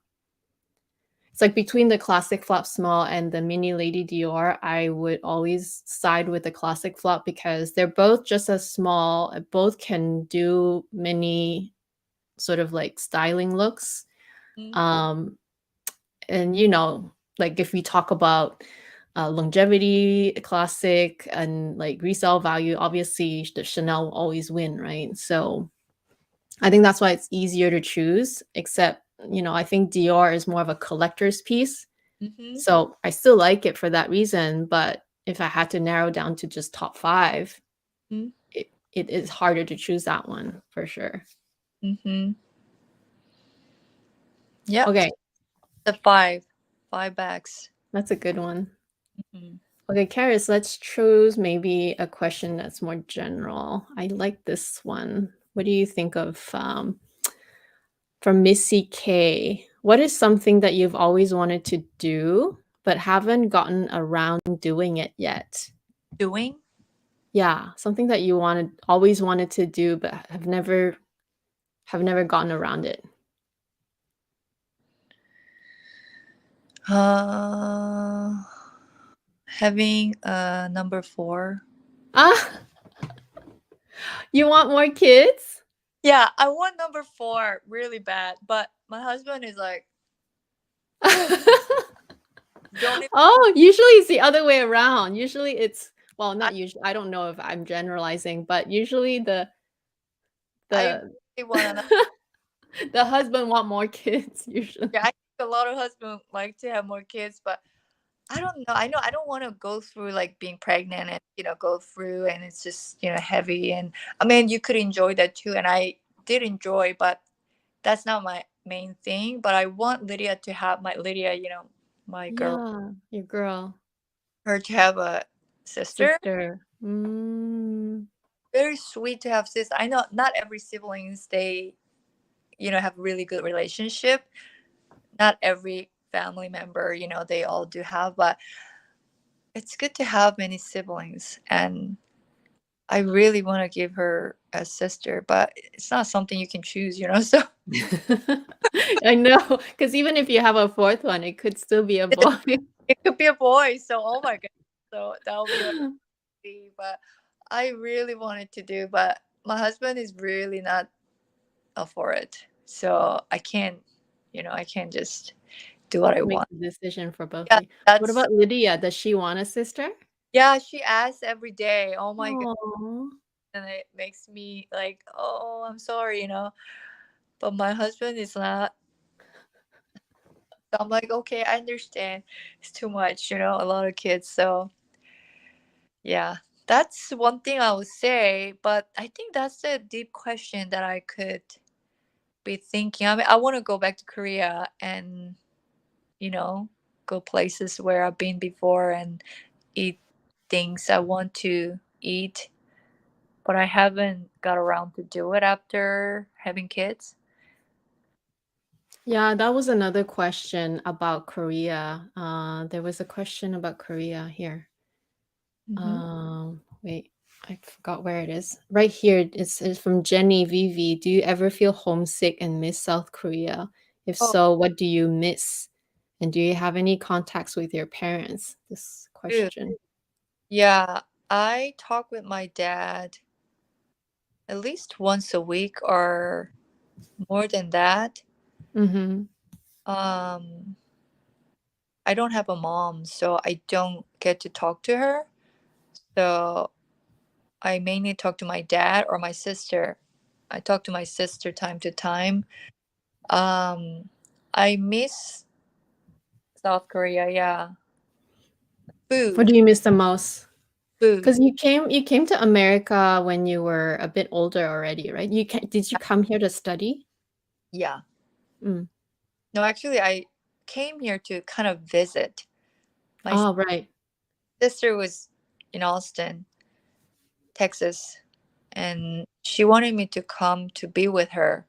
It's like between the classic flap small and the mini Lady Dior, I would always side with the classic flap because they're both just as small. Both can do many sort of like styling looks. Mm. Um, and like if we talk about longevity, classic, and like resale value, obviously the Chanel will always win, right? So I think that's why it's easier to choose, except, I think Dior is more of a collector's piece. Mm-hmm. So I still like it for that reason. But if I had to narrow down to just top five, Mm-hmm. it is harder to choose that one for sure. Mm-hmm. Yep. Okay, The five bags. that's a good one. Mm-hmm. Okay, Karis, let's choose maybe a question that's more general. I like this one. What do you think of from Missy K? What is something that you've always wanted to do but haven't gotten around doing it yet? Doing? Yeah, something that you always wanted to do but have never gotten around it. Having number 4. Ah, you want more kids? Yeah, I want number 4 really bad, but my husband is like, don't even. Oh, usually it's the other way around. Usually it's, well, I, not usually. I don't know if I'm generalizing, but usually the I the really want to. the husband want more kids usually. Yeah, I think a lot of husbands like to have more kids, but I don't know. I know I don't want to go through like being pregnant and go through and it's just heavy, and I mean you could enjoy that too, and I did enjoy, but that's not my main thing. But I want Lydia to have my girl, Yeah, your girl, her to have a sister. sister. Mm, Very sweet to have sister. I know not every siblings they have really good relationship. Not every family member they all do have, but it's good to have many siblings, and I really want to give her a sister, but it's not something you can choose, so I know, because even if you have a fourth one, it could still be a boy. it could be a boy. So oh my god, so that'll be amazing. But I really wanted to do, but my husband is really not up for it, so I can't just do what I Make want. the decision for both of Yeah, you. What that's about Lydia? Does she want a sister? yeah. She asks every day. Oh my god, Oh, and it makes me like, oh, I'm sorry, But my husband is not. So I'm like, okay, I understand. It's too much, a lot of kids. So yeah, that's one thing I would say. But I think that's a deep question that I could be thinking. I mean, I want to go back to Korea and, you know, go places where I've been before and eat things I want to eat. But I haven't got around to do it after having kids. yeah, that was another question about Korea. There was a question about Korea here. Mm-hmm. Wait, I forgot where it is. Right here, it's from Jenny Vivi. Do you ever feel homesick and miss South Korea? If Oh, so, what do you miss? And do you have any contacts with your parents? This dude. question. Yeah, I talk with my dad at least once a week or more than that. Mm-hmm. Um, I don't have a mom, so I don't get to talk to her. So I mainly talk to my dad or my sister. I talk to my sister time to time. Um, I miss South Korea. Yeah, What food, do you miss the most? food. Because you came to America when you were a bit older already, right? Did you come here to study? Yeah. Mm. No, actually, I came here to kind of visit. My Oh, right. sister was in Austin, Texas, and she wanted me to come to be with her.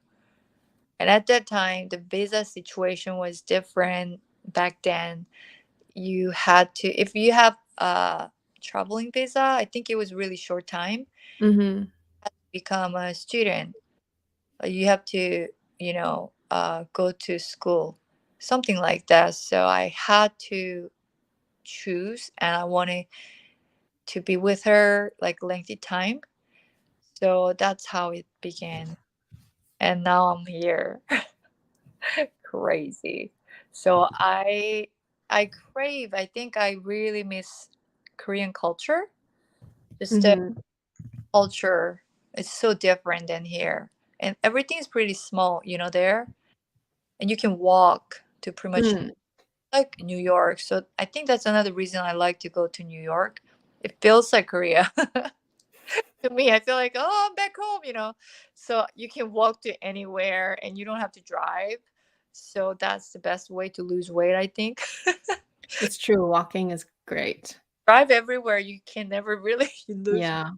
And at that time, the visa situation was different back then. You had to, if you have a traveling visa, I think it was really short time, Mm-hmm. become a student. You have to, go to school, something like that. So I had to choose, and I wanted to be with her like lengthy time. So that's how it began. And now I'm here. Crazy. So I crave, I think I really miss Korean culture. Just the Mm-hmm. culture is so different than here. and everything is pretty small, there, and you can walk to pretty much Mm. like New York. So I think that's another reason I like to go to New York. It feels like Korea. To me, I feel like, oh, I'm back home. So you can walk to anywhere and you don't have to drive. So that's the best way to lose weight, I think. It's true. Walking is great. Drive everywhere, you can never really lose Yeah.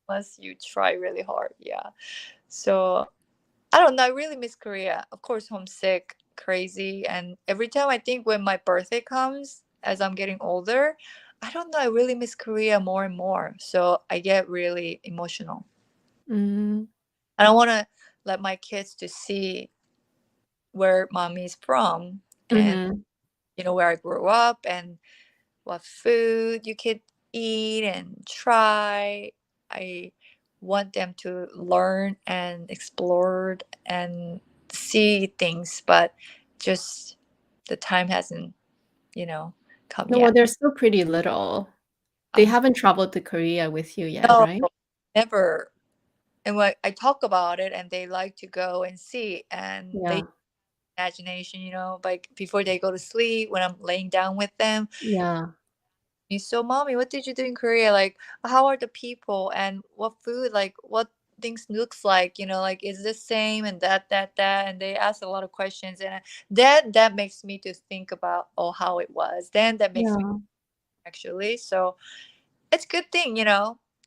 unless you try really hard. Yeah. So I don't know. I really miss Korea. Of course, homesick, crazy. And every time I think when my birthday comes, as I'm getting older, I don't know. I really miss Korea more and more. So I get really emotional. Mm. I don't want to let my kids to see where mommy's from and, Mhm. where I grew up and what food you could eat and try. I want them to learn and explore and see things, but just the time hasn't, come No, well, yet. they're still pretty little. They Um, haven't traveled to Korea with you yet, no, right? never. And when I talk about it, and they like to go and see, and they Yeah. imagination, like before they go to sleep, when I'm laying down with them, Yeah. so mommy, what did you do in Korea? Like, how are the people and what food, like what things looks like, like is this same and that, and they ask a lot of questions, and that makes me to think about, oh, how it was then. That makes me Yeah. actually, so it's a good thing,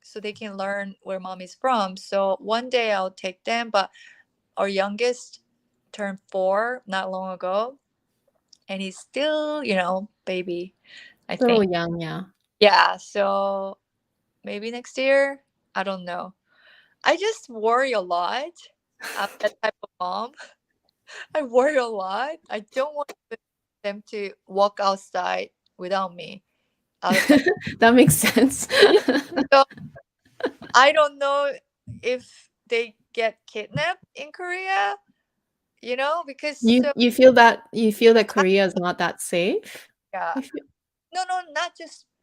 so they can learn where mommy's from. So one day I'll take them, but our youngest turned 4 not long ago, and he's still, baby, I Still think. young, yeah. Yeah, so maybe next year. I don't know. I just worry a lot. I'm that type of mom. I worry a lot. I don't want them to walk outside without me out of the. That makes sense. Yeah. So I don't know if they get kidnapped in Korea, because You feel that I, Korea is not that safe? yeah. I feel No, no,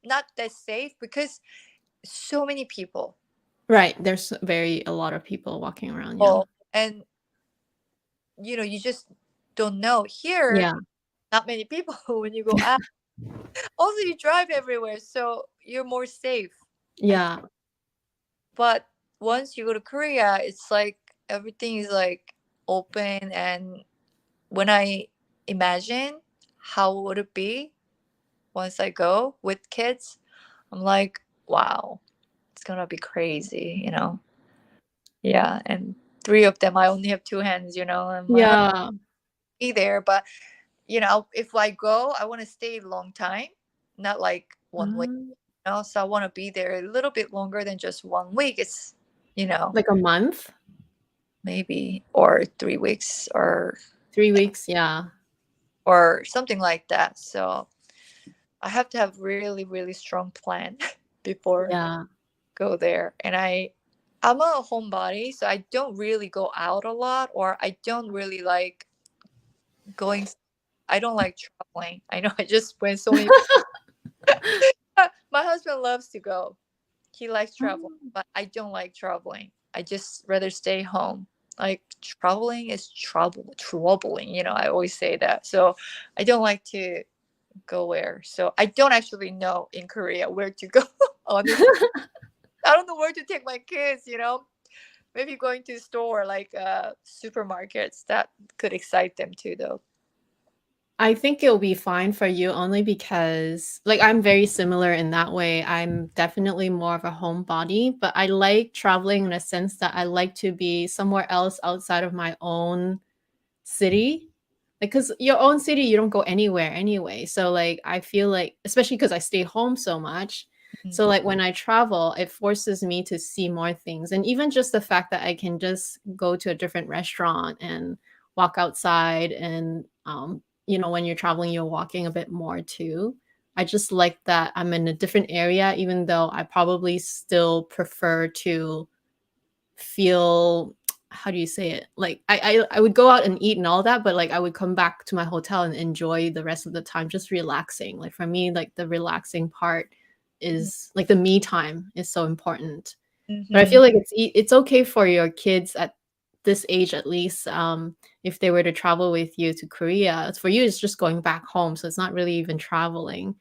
not that safe, because so many people. Right, there's a lot of people walking around, yeah. Oh, and you just don't know. Here, Yeah. not many people when you go out. Also, you drive everywhere, so you're more safe, I think. Yeah. But once you go to Korea, it's like everything is like open, and when I imagine how would it be once I go with kids, I'm like, wow, it's gonna be crazy. Yeah, and 3 of them, I only have 2 hands, and my husband Yeah. be there, but if I go, I want to stay a long time, not like one week. Ah, So I want to be there a little bit longer than just one week. It's, like a month? maybe, or 3 weeks, or 3 weeks, yeah. something like that. So I have to have really, really strong plan before Yeah. go there. And I'm a homebody, so I don't really go out a lot, or I don't really like going. I don't like traveling. I know I just went so many. My husband loves to go. He likes traveling, but I don't like traveling. I just rather stay home. Like traveling is troubling. I always say that. So I don't like to go where. So I don't actually know in Korea where to go. Honestly, I don't know where to take my kids. Maybe going to store like supermarkets, that could excite them too, though. I think it'll be fine for you only because, like, I'm very similar in that way. I'm definitely more of a homebody, but I like traveling in a sense that I like to be somewhere else outside of my own city. Like, because your own city, you don't go anywhere anyway. So, like, I feel like, especially because I stay home so much. Mhm. So, like, when I travel, it forces me to see more things. And even just the fact that I can just go to a different restaurant and walk outside and, when you're traveling, you're walking a bit more too. I just like that I'm in a different area, even though I probably still prefer to feel, how do you say it? Like I would go out and eat and all that, but like I would come back to my hotel and enjoy the rest of the time just relaxing. Like for me, like the relaxing part is like the me time is so important. But I Mhm. feel like it's okay for your kids at this age at least, if they were to travel with you to Korea, for you it's just going back home, so it's not really even traveling.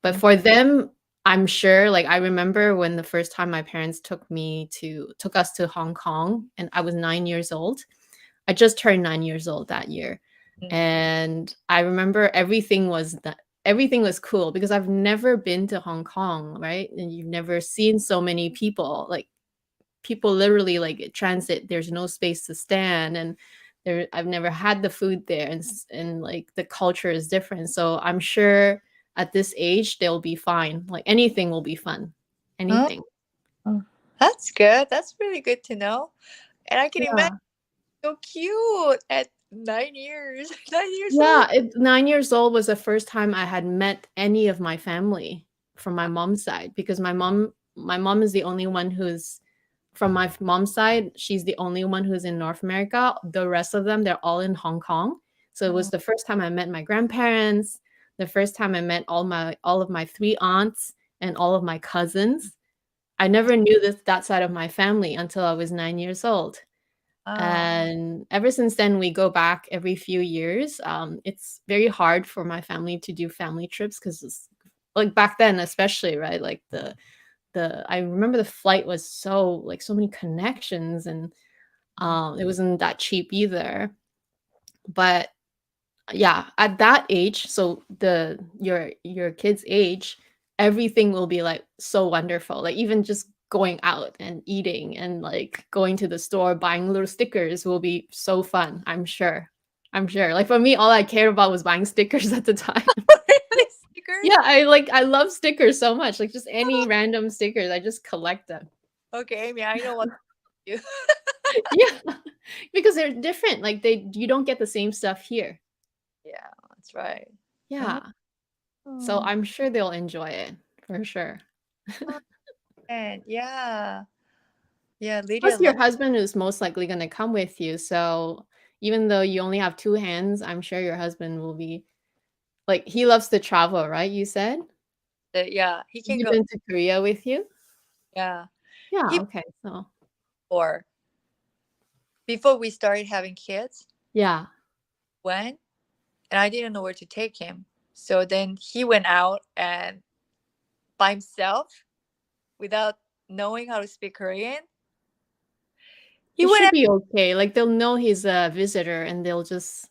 But for them, I'm sure, like I remember when the first time my parents took us to Hong Kong, and I was 9 years old. I just turned 9 years old that year. And I remember everything was cool because I've never been to Hong Kong, right? And you've never seen so many people, like people literally like transit, there's no space to stand, and I've never had the food there, and like the culture is different. So I'm sure at this age they'll be fine. Like anything will be fun. Anything. Oh, that's good. That's really good to know. And I can Yeah. imagine so cute at 9 years. 9 years Yeah, old. 9 years old was the first time I had met any of my family from my mom's side, because my mom is the only one who's from my mom's side. She's the only one who's in North America. The rest of them, they're all in Hong Kong. So it was the first time I met my grandparents, the first time I met all of my 3 aunts and all of my cousins. I never knew that side of my family until I was 9 years old. And ever since then, we go back every few years. It's very hard for my family to do family trips because, like back then, especially, right? Like I remember the flight was so many connections, and it wasn't that cheap either. But yeah, at that age, so your kid's age, everything will be like so wonderful. Like even just going out and eating and like going to the store buying little stickers will be so fun. I'm sure. Like for me, all I cared about was buying stickers at the time. Really? Stickers? Yeah, I love stickers so much. Like just any random stickers, I just collect them. Okay, Amy, I know what you. Yeah, because they're different. Like you don't get the same stuff here. Yeah, that's right. Yeah. So I'm sure they'll enjoy it for sure. And yeah. Yeah, Lydia Plus, your loves. husband is most likely going to come with you. So even though you only have 2 hands, I'm sure your husband will be like, he loves to travel, right? You said Yeah, he can you've go. been to Korea with you. Yeah, Yeah. he Okay. So or before we started having kids, yeah. went and I didn't know where to take him. So then he went out and by himself without knowing how to speak Korean. He It went should out. be okay. Like they'll know he's a visitor, and they'll just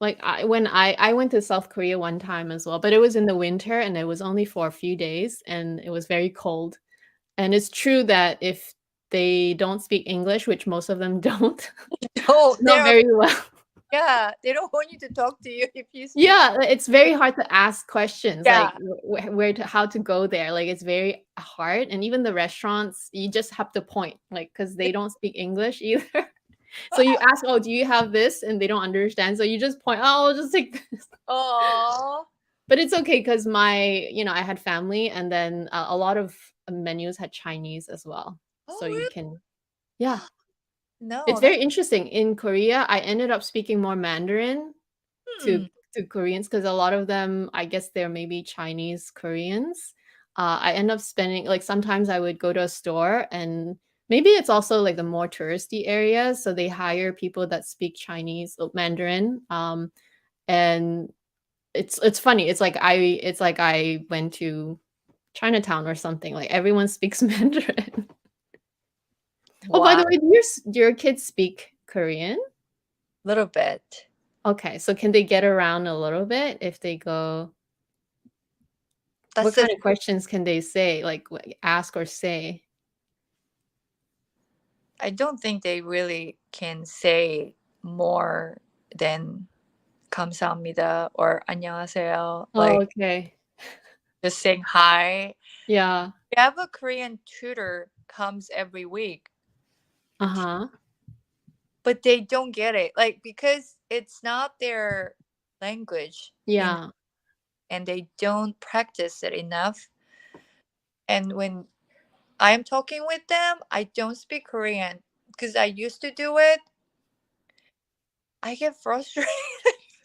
like when I went to South Korea one time as well, but it was in the winter and it was only for a few days and it was very cold. And it's true that if they don't speak English, which most of them don't, Oh, not very well. yeah, they don't want you to talk to you if you speak. Yeah, it's very hard to ask questions, like Yeah. how to go there. Like it's very hard, and even the restaurants, you just have to point, like because they don't speak English either. So you ask, "Oh, do you have this?" And they don't understand, so you just point, "Oh, I'll just take this." Oh. But it's okay because I had family, and then a lot of menus had Chinese as well, Oh, so you really? can, yeah. No, It's that's very interesting. In Korea, I ended up speaking more Mandarin to hmm. to Koreans because a lot of them, I guess they're maybe Chinese Koreans. I end up spending like sometimes I would go to a store, and maybe it's also like the more touristy areas, so they hire people that speak Chinese Mandarin. And it's funny. It's like I went to Chinatown or something. Like everyone speaks Mandarin. Oh, by Wow, the way, do your kids speak Korean? little bit. Okay, so can they get around a little bit if they go? What That's kind the. of questions can they say, like, ask or say? I don't think they really can say more than 감사합니다 or 안녕하세요. Oh, Like okay. just saying hi. Yeah. We have a Korean tutor comes every week, Uh-huh. but they don't get it. Like because it's not their language in Yeah. and they don't practice it enough. And when I'm talking with them, I don't speak Korean because I used to do it. I get frustrated.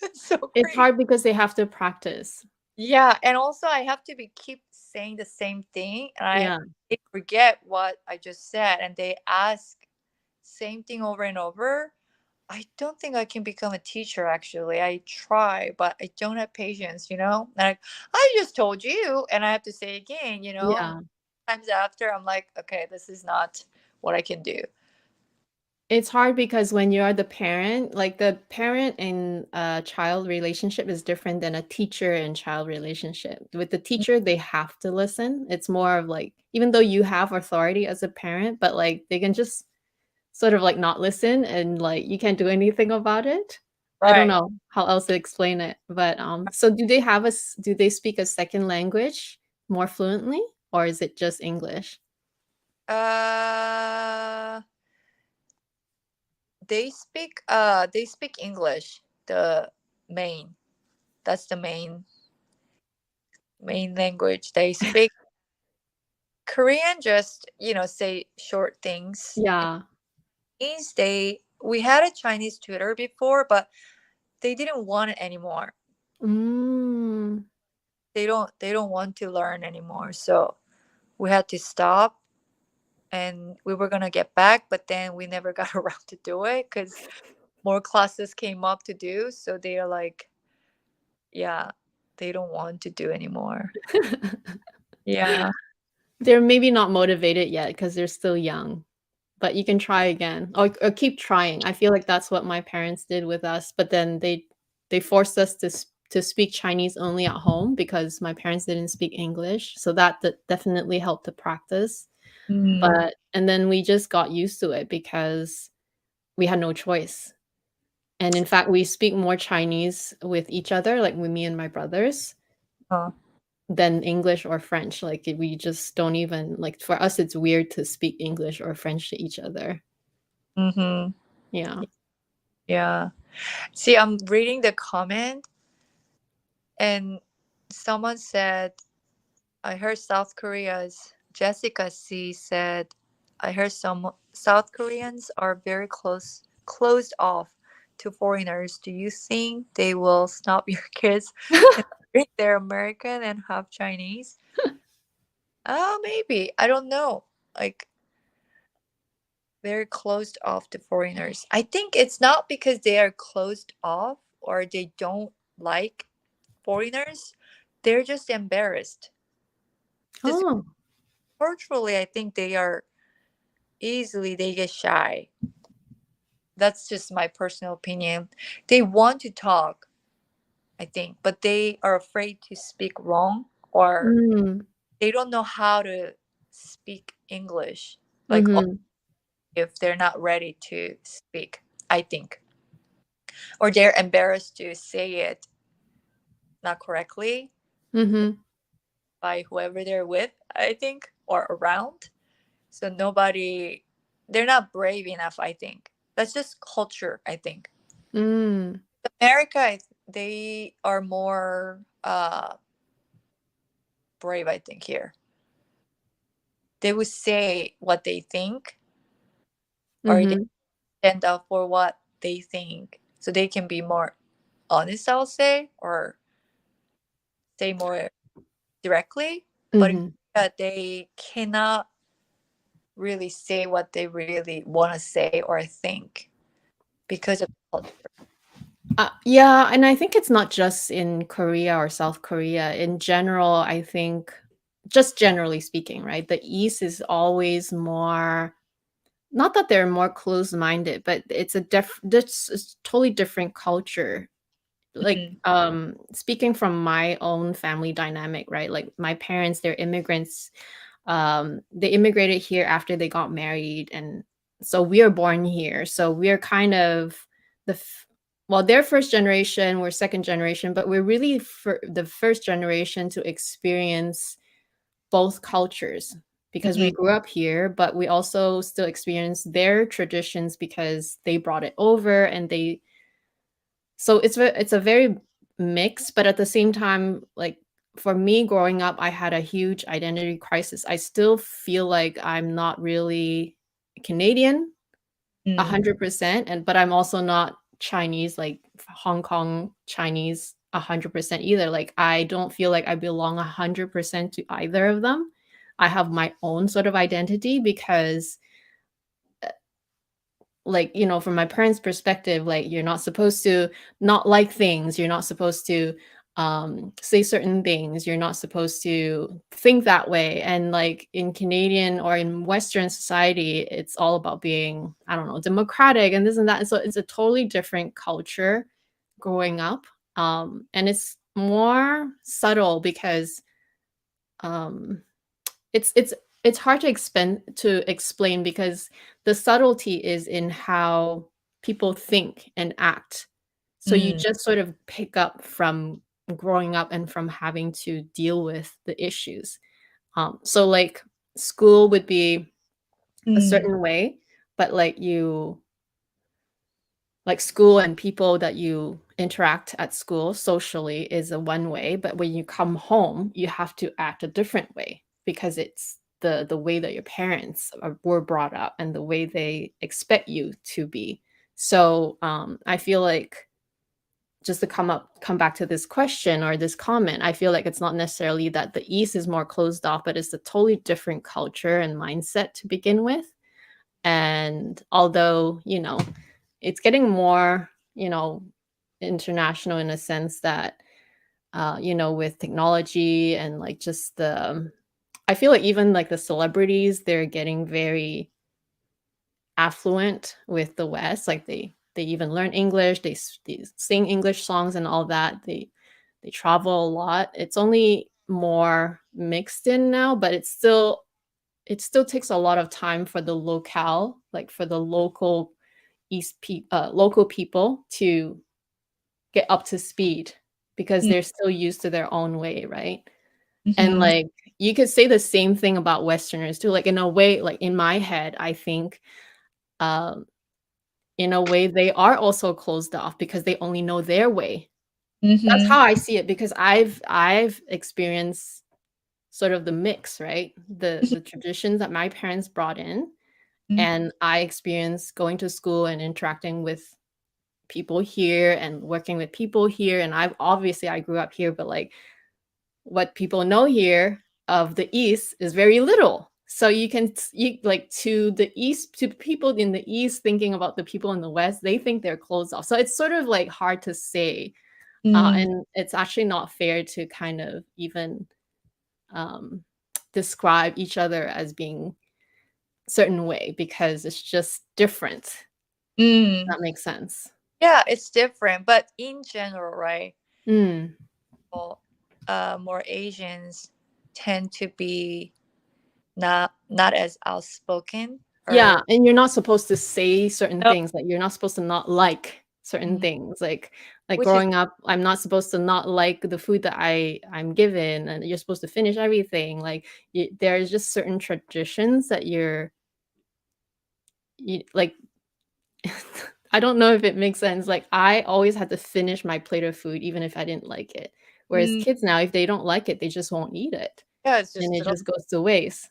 It's so It's crazy. hard because they have to practice. Yeah, and also I have to be keep saying the same thing, and Yeah. they forget what I just said, and they ask same thing over and over, I don't think I can become a teacher actually. I try, but I don't have patience, you know? Like I just told you and I have to say again, you know? Yeah. Times after I'm like, okay, this is not what I can do. It's hard because when you are the parent, like the parent and child relationship is different than a teacher and child relationship. With the teacher, they have to listen. It's more of like, even though you have authority as a parent, but like they can just sort of like not listen and like you can't do anything about it. I don't Right. know how else to explain it. But so do they have do they speak a second language more fluently or is it just English? Uh they speak English, the main. That's the main language they speak. Korean just, you know, say short things. Yeah. Chinese, we had a Chinese tutor before, but they didn't want it anymore. Mm. They don't want to learn anymore. So we had to stop and we were gonna get back, but then we never got around to do it because more classes came up to do. So they are like, yeah, they don't want to do anymore. Yeah. They're maybe not motivated yet because they're still young, but you can try again or keep trying. I feel like that's what my parents did with us, but then they forced us to speak Chinese only at home because my parents didn't speak English. So that definitely helped to practice. Mm. But and then we just got used to it because we had no choice. And in fact, we speak more Chinese with each other, like with me and my brothers, Uh, than English or French. Like we just don't even like for us it's weird to speak English or French to each other. mm-hmm. Yeah. Yeah. See, I'm reading the comment and someone said, I heard South Korea's Jessica C said, I heard some South Koreans are very closed off to foreigners. Do you think they will stop your kids and think they're American and half Chinese? Oh, maybe. I don't know. Like very closed off to foreigners. I think it's not because they are closed off or they don't like foreigners. They're just embarrassed. Just Oh. culturally, I think they get shy. That's just my personal opinion. They want to talk, I think, but they are afraid to speak wrong or Mm. they don't know how to speak English. Like Mhm. if they're not ready to speak, I think. Or they're embarrassed to say it not correctly Mhm. by whoever they're with, I think, or around. So they're not brave enough, I think. That's just culture, I think. Mm. America, they are more brave, I think, here. They would say what they think or they Mhm. stand up for what they think. So they can be more honest, I'll say, or say more directly. But in Mhm. Korea, they cannot really say what they really want to say or think because of culture. Yeah, and I think it's not just in Korea or South Korea. In general, I think just generally speaking, right? The East is always more not that they're more closed-minded, but it's this is totally different culture. Like Mhm. speaking from my own family dynamic, right? Like my parents, they're immigrants. They immigrated here after they got married and so we are born here. So we're kind of the well, they're first generation, we're second generation, but we're really the first generation to experience both cultures because we Mhm. grew up here, but we also still experience their traditions because they brought it over and they so it's a very mix, but at the same time, like for me growing up, I had a huge identity crisis. I still feel like I'm not really Canadian Mm. 100%, and but I'm also not Chinese, like Hong Kong Chinese 100% either. Like I don't feel like I belong 100% to either of them. I have my own sort of identity because like, you know, from my parents' perspective, like you're not supposed to not like things, you're not supposed to say certain things, you're not supposed to think that way. And like in Canadian or in Western society, it's all about being, I don't know, democratic and this and that. And so it's a totally different culture growing up. And it's more subtle because um it's hard to explain because the subtlety is in how people think and act. So you Mm, just sort of pick up from growing up and from having to deal with the issues. So like school would be a mm, certain way, but like school and people that you interact at school socially is a one way, but when you come home you have to act a different way because it's the way that your parents were brought up and the way they expect you to be. So I feel like, just to come back to this question or this comment, I feel like it's not necessarily that the East is more closed off, but it's a totally different culture and mindset to begin with. And although, you know, it's getting more, you know, international in a sense that, you know, with technology and like just I feel like even like the celebrities, they're getting very affluent with the West. Like they even learn English, they sing English songs and all that. They travel a lot. It's only more mixed in now, but it still takes a lot of time for the locale, like for the local people to get up to speed because mm, they're still used to their own way, right? And mhm, like you could say the same thing about Westerners too. Like in a way, like in my head, I think um in a way they are also closed off because they only know their way. That's mhm, how I see it because I've experienced sort of the mix, right? The traditions that my parents brought in, mhm, and I experienced going to school and interacting with people here and working with people here. And I've obviously I grew up here, but like what people know here of the East is very little. So you like to the East, to people in the East thinking about the people in the West, they think they're closed off. So it's sort of like hard to say. mm, And it's actually not fair to kind of even um, describe each other as being certain way because it's just different. mm. That makes sense. Yeah, it's different, but in general, right? Mm. Well, more Asians tend to be not as outspoken Yeah, or and you're not supposed to say certain no, things, like, you're not supposed to not like certain mm, things, like which is growing up, I'm not supposed to not like the food that I'm given, and you're supposed to finish everything, like, there's just certain traditions that you like I don't know if it makes sense, like, I always had to finish my plate of food even if I didn't like it, whereas mm, kids now, if they don't like it, they just won't eat it, yeah, it's and just it throw just goes to waste.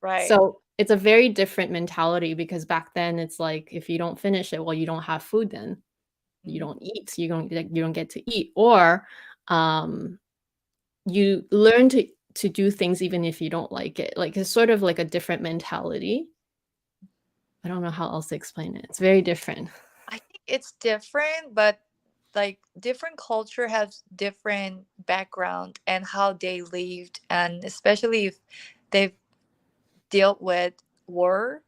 right. So, it's a very different mentality because back then it's like, if you don't finish it, well, you don't have food then. You Mm, don't eat, you don't get to eat, or, um, you learn to do things even if you don't like it. Like, it's sort of like a different mentality. I don't know how else to explain it. It's very different. I think it's different, but like different culture has different background and how they lived, and especially if they've dealt with war,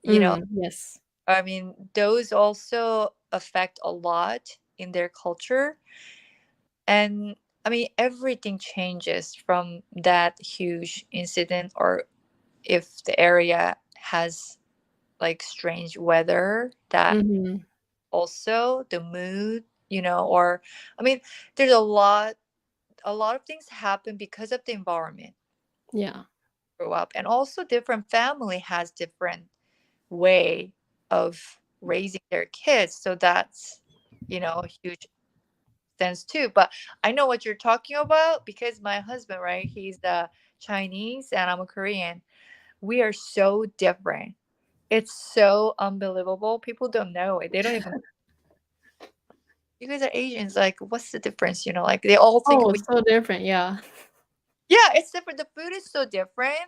you know, Yes. I mean, those also affect a lot in their culture. And I mean, everything changes from that huge incident, or if the area has like strange weather, that Mhm. also the mood, or I mean, there's a lot of things happen because of the environment Yeah. grow up, and also different family has different way of raising their kids, so that's a huge sense too. But I know what you're talking about because my husband, right, he's Chinese and I'm a Korean. We are so different. It's so unbelievable. People don't know it. They don't even, you guys are Asians, like what's the difference, like they all think Oh, we, it's so different, yeah. yeah, it's different. The food is so different.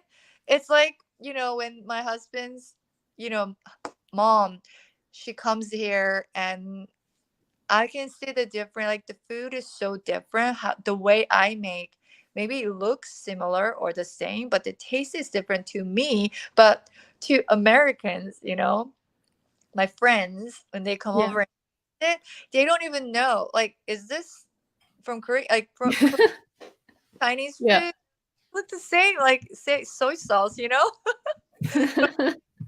It's like, when my husband's, you know mom, she comes here and I can see the different, like the food is so different. How the way I make, maybe it looks similar or the same, but the taste is different to me. But to Americans, my friends, when they come Yeah. over and eat it, they don't even know. Like, is this from Korea? Like Chinese Yeah. food? Look the same, like say soy sauce, No,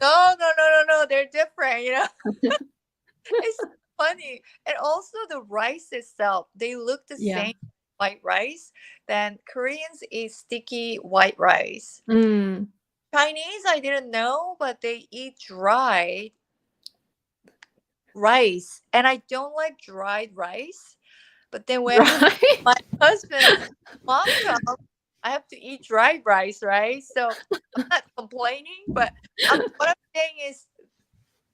no, no, no, no. They're different. It's funny. And also the rice itself, they look the Yeah. same white rice. Then Koreans eat sticky white rice. Mm. Chinese, I didn't know, but they eat dried rice. And I don't like dried rice. But then when Right? my husband's mom comes, I have to eat dried rice, right? So I'm not complaining, but what I'm saying is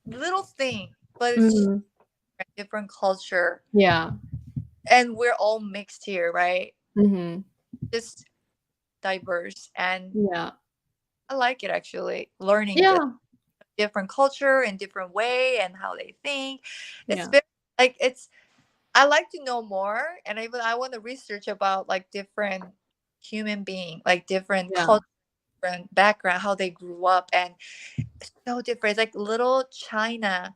little thing, but it's just Mm. a different culture. Yeah. And we're all mixed here, right? Hmm. Just diverse. And Yeah. I like it actually, learning the Yeah. different culture and different way and how they think. It's Yeah. very like it's I like to know more, and even I want to research about like different human being, like different Yeah. culture, different background, how they grew up, and it's so different. It's like little China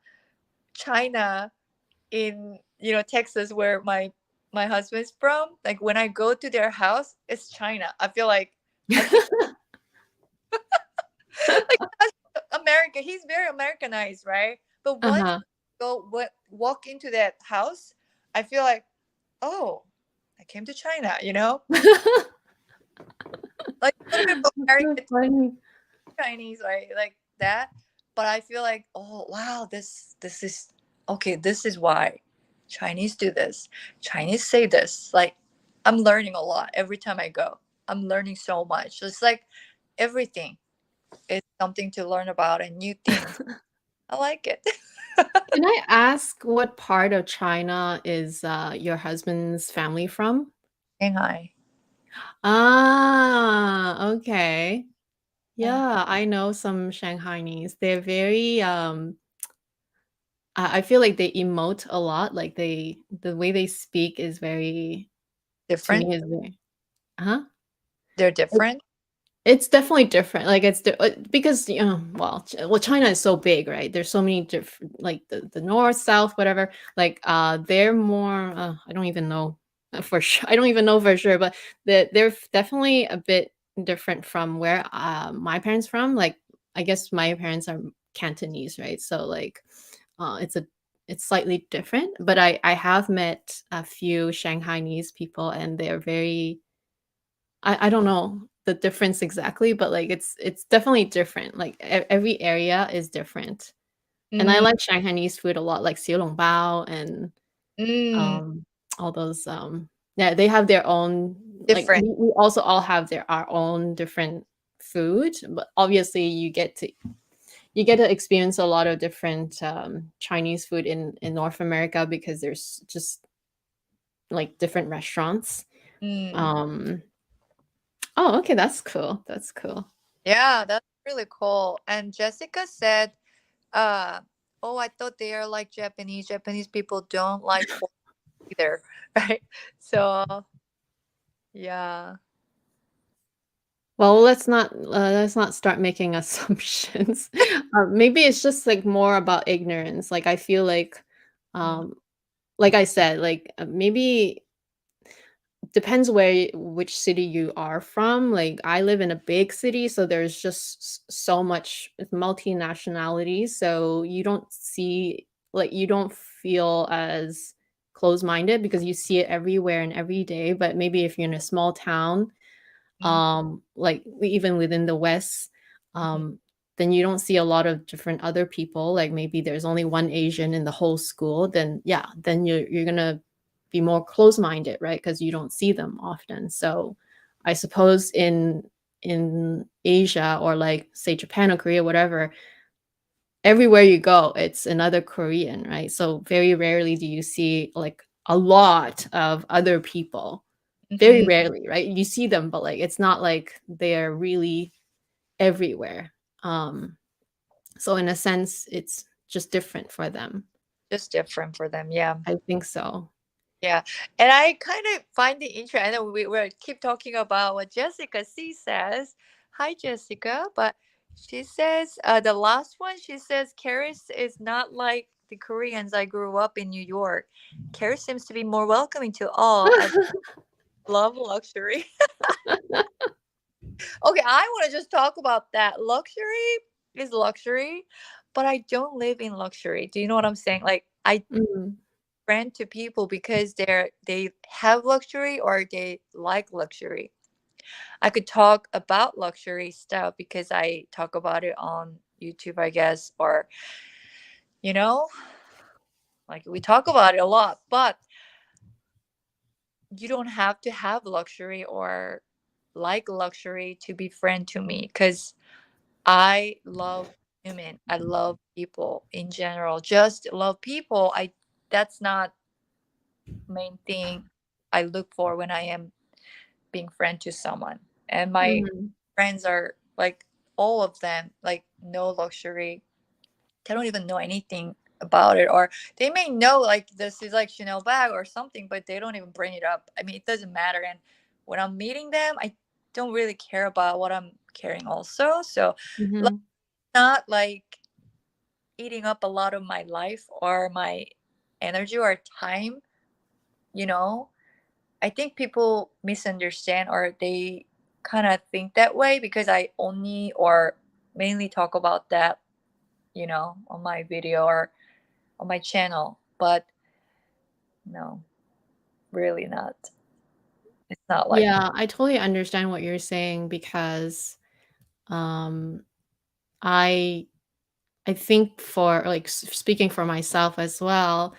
in Texas, where my husband's from. Like when I go to their house, it's China. I feel like I can like that's America. He's very Americanized, right? But once Uh-huh. walk into that house, I feel like, oh, I came to China. Like a little bit of So American funny. Chinese, right? Like that. But I feel like, oh wow, this is okay. This is why Chinese do this. Chinese say this. Like I'm learning a lot every time I go. I'm learning so much. It's like everything is something to learn about and new things. I like it. Can I ask what part of China is your husband's family from? Shanghai. Ah, okay. Yeah. Yeah, I know some Shanghainese. They're very I feel like they emote a lot. Like the way they speak is very to Different. me is very huh? They're different. It's definitely different. Like because China is so big, right? There's so many different like the north, south, whatever. Like they're more I don't even know for sure. I don't even know for sure, but they're definitely a bit different from where my parents from. Like I guess my parents are Cantonese, right? So like it's slightly different, but I have met a few Shanghainese people and they're very I don't know the difference exactly, but, like, it's definitely different, like, every area is different, and I Mm, like Shanghainese food a lot, like xiaolongbao and, mm, um, all those, yeah, they have their own like, different. we also all have our own different food, but obviously you get to experience a lot of different, Chinese food in North America because there's just, like, different restaurants, Mm. um Oh, okay, that's cool, that's cool. Yeah, that's really cool. And Jessica said, uh, "Oh, I thought they are like Japanese. Japanese people don't like pork either, right?" So yeah. Well, let's not start making assumptions. Maybe it's just like more about ignorance. Like I feel Mm, like I said, like maybe depends which city you are from. Like I live in a big city, so there's just so much multinationality. So you don't see you don't feel as close-minded because you see it everywhere and every day. But maybe if you're in a small town mm, like even within the west mhm, um then you don't see a lot of different other people like maybe there's only one Asian in the whole school then yeah then you're gonna be more close-minded right because you don't see them often so I suppose in Asia or like say Japan or Korea whatever everywhere you go it's another Korean right so very rarely do you see like a lot of other people very mhm. rarely, right? You see them, but, like, it's not like they're really everywhere. So in a sense, it's just different for them. Just different for them. Yeah. I think so. Yeah. And I kind of find it interesting. I know we keep talking about what Jessica C says. Hi, Jessica. But she says, the last one, she says, Karis is not like the Koreans I grew up in New York. Karis seems to be more welcoming to all. I love luxury. Okay, I want to just talk about that. Luxury is luxury, but I don't live in luxury. Do you know what I'm saying? Like, I Mm. friend to people because they have luxury or they like luxury. I could talk about luxury stuff because I talk about it on YouTube, I guess, or you know, like we talk about it a lot, but you don't have to have luxury or like luxury to be friend to me because I love women. I love people in general. Just love people. I That's not main thing I look for when I am being friend to someone. And my Mhm. friends are like all of them like no luxury. They don't even know anything about it, or they may know like this is like Chanel bag or something, but they don't even bring it up. I mean, it doesn't matter. And when I'm meeting them, I don't really care about what I'm carrying also. So like, Mhm. not like eating up a lot of my life or my energy or time, you know. I think people misunderstand or they kind of think that way because I only or mainly talk about that, on my video or on my channel. But no, really not. It's not like Yeah, I totally understand what you're saying because um I I think for like speaking for myself as well,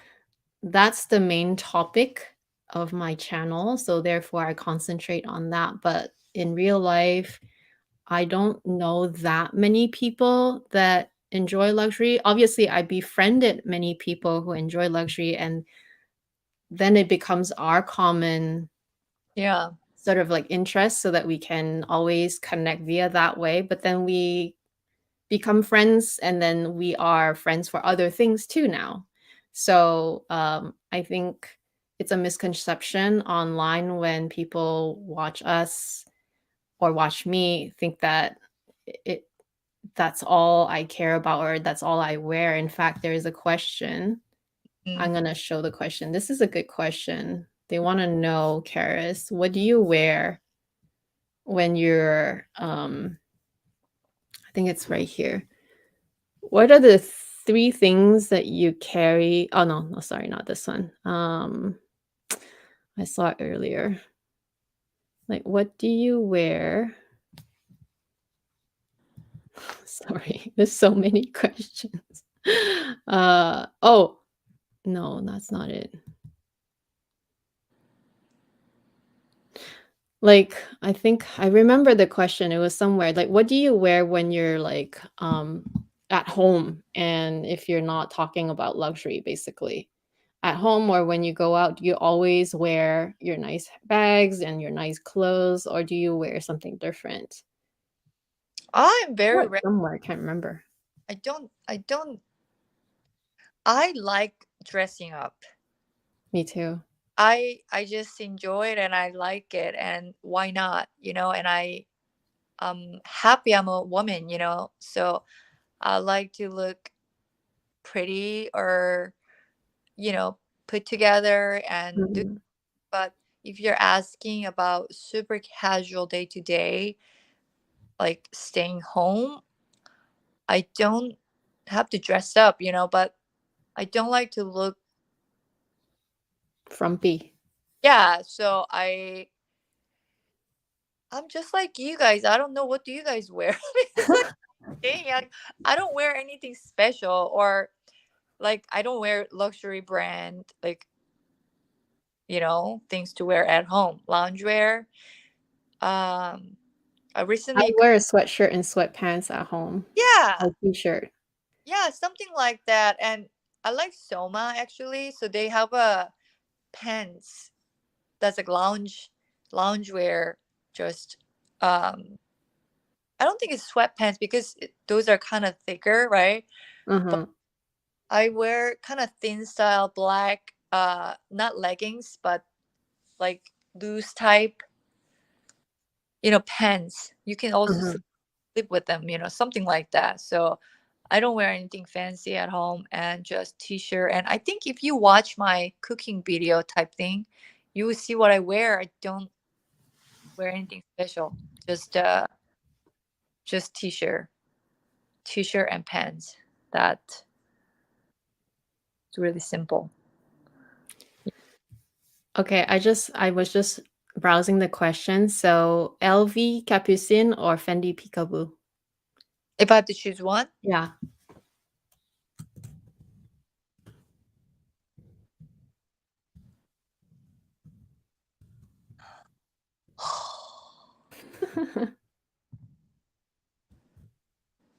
that's the main topic of my channel, so therefore I concentrate on that. But in real life, I don't know that many people that enjoy luxury. Obviously, I befriended many people who enjoy luxury, and then it becomes our common yeah. sort of like interest so that we can always connect via that way. But then we become friends, and then we are friends for other things too now. So I think it's a misconception online when people watch us or watch me think that it that's all I care about or that's all I wear. In fact, there is a question. Mm. I'm gonna show the question. This is a good question. They want to know, Karis, what do you wear when you're I think it's right here. What are the 3 things that you carry? Oh, no, no, sorry, not this one. I saw it earlier. Like, what do you wear? Sorry, there's so many questions. Oh, no, that's not it. Like, I think I remember the question. It was somewhere like, what do you wear when you're like at home and if you're not talking about luxury, basically? At home or when you go out, do you always wear your nice bags and your nice clothes, or do you wear something different? I'm very What somewhere, I can't remember. I don't I like dressing up. Me too. I just enjoy it and I like it, and why not, and I'm happy I'm a woman, so I like to look pretty or put together and do. Mhm. But if you're asking about super casual day to day, like staying home, I don't have to dress up, but I don't like to look. Frumpy. Yeah, so I'm just like you guys. I don't know, what do you guys wear. It's like, dang, like, I don't wear anything special, or like I don't wear luxury brand, like, things to wear at home, loungewear. I I recently, wear a sweatshirt and sweatpants at home. yeah, A t-shirt. yeah, something like that. And I like Soma actually. So they have a pants that's like loungewear. Just I don't think it's sweatpants because those are kind of thicker, right? But Uh-huh. I wear kind of thin style black, not leggings, but like loose type, pants. You can also Mhm. sleep with them, something like that. So I don't wear anything fancy at home and just t-shirt. And I think if you watch my cooking video type thing, you will see what I wear. I don't wear anything special. Just t-shirt and pants. That's really simple. Okay, I was just browsing the questions. So LV Capucine or Fendi Peekaboo? If I have to choose one, Yeah.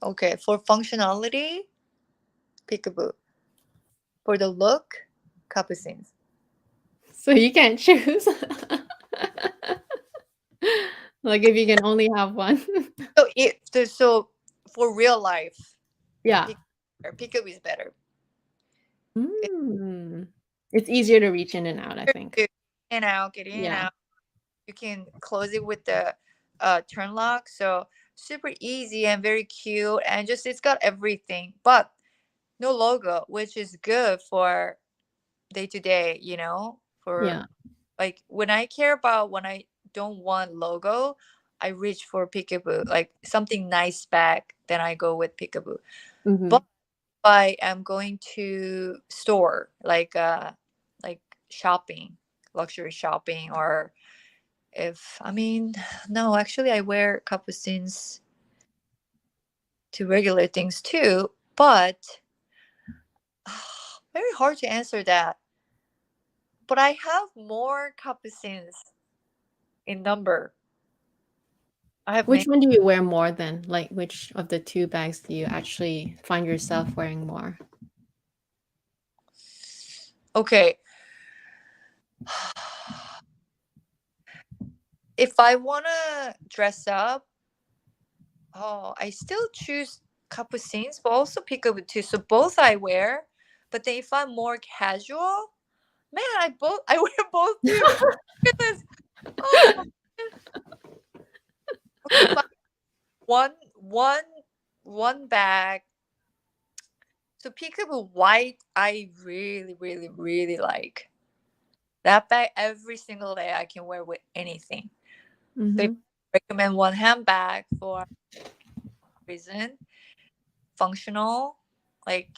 okay, for functionality, Peekaboo. For the look, Capucines. So you can't choose. Like if you can only have one. So for real life, Yeah. Peekaboo is better. Mm. It's easier to reach in and out, I think. Get in and Yeah. out. You can close it with the turn lock. So super easy and very cute, and just it's got everything, but no logo, which is good for day to day. For Yeah. like when I don't want logo, I reach for Peekaboo, like something nice back. Then I go with Peekaboo. But Mhm. if I am going to store like shopping, luxury shopping, or if I mean no, actually I wear capucines to regular things too, but very hard to answer that. But I have more capucines in number. I have Which many. one do you wear more then? Like which of the two bags do you actually find yourself wearing more? Okay. If I want to dress up, I still choose capucines, but also peekaboo too. So both I wear. But then if I'm more casual, man, I wear both too. Goodness. Oh, okay, fine. One one one bag. So peekaboo white, I really, really, really like that bag. Every single day, I can wear with anything. So if Mhm. I recommend one handbag for reason, functional, like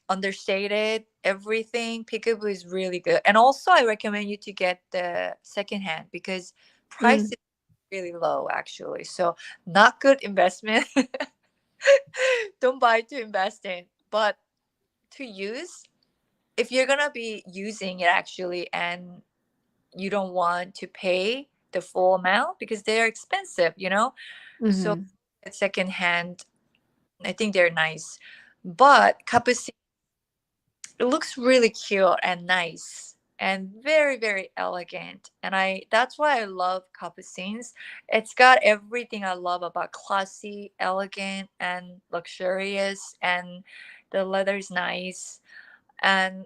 understated, everything. Peekaboo is really good, and also I recommend you to get the second hand because price Mm. is really low actually. So not good investment. Don't buy to invest in, but to use if you're gonna be using it actually, and you don't want to pay the full amount because they're expensive. So Mhm. at second hand, I think they're nice, but Capucine, it looks really cute and nice and very, very elegant, and I that's why I love Capucines. It's got everything I love about classy, elegant, and luxurious, and the leather is nice, and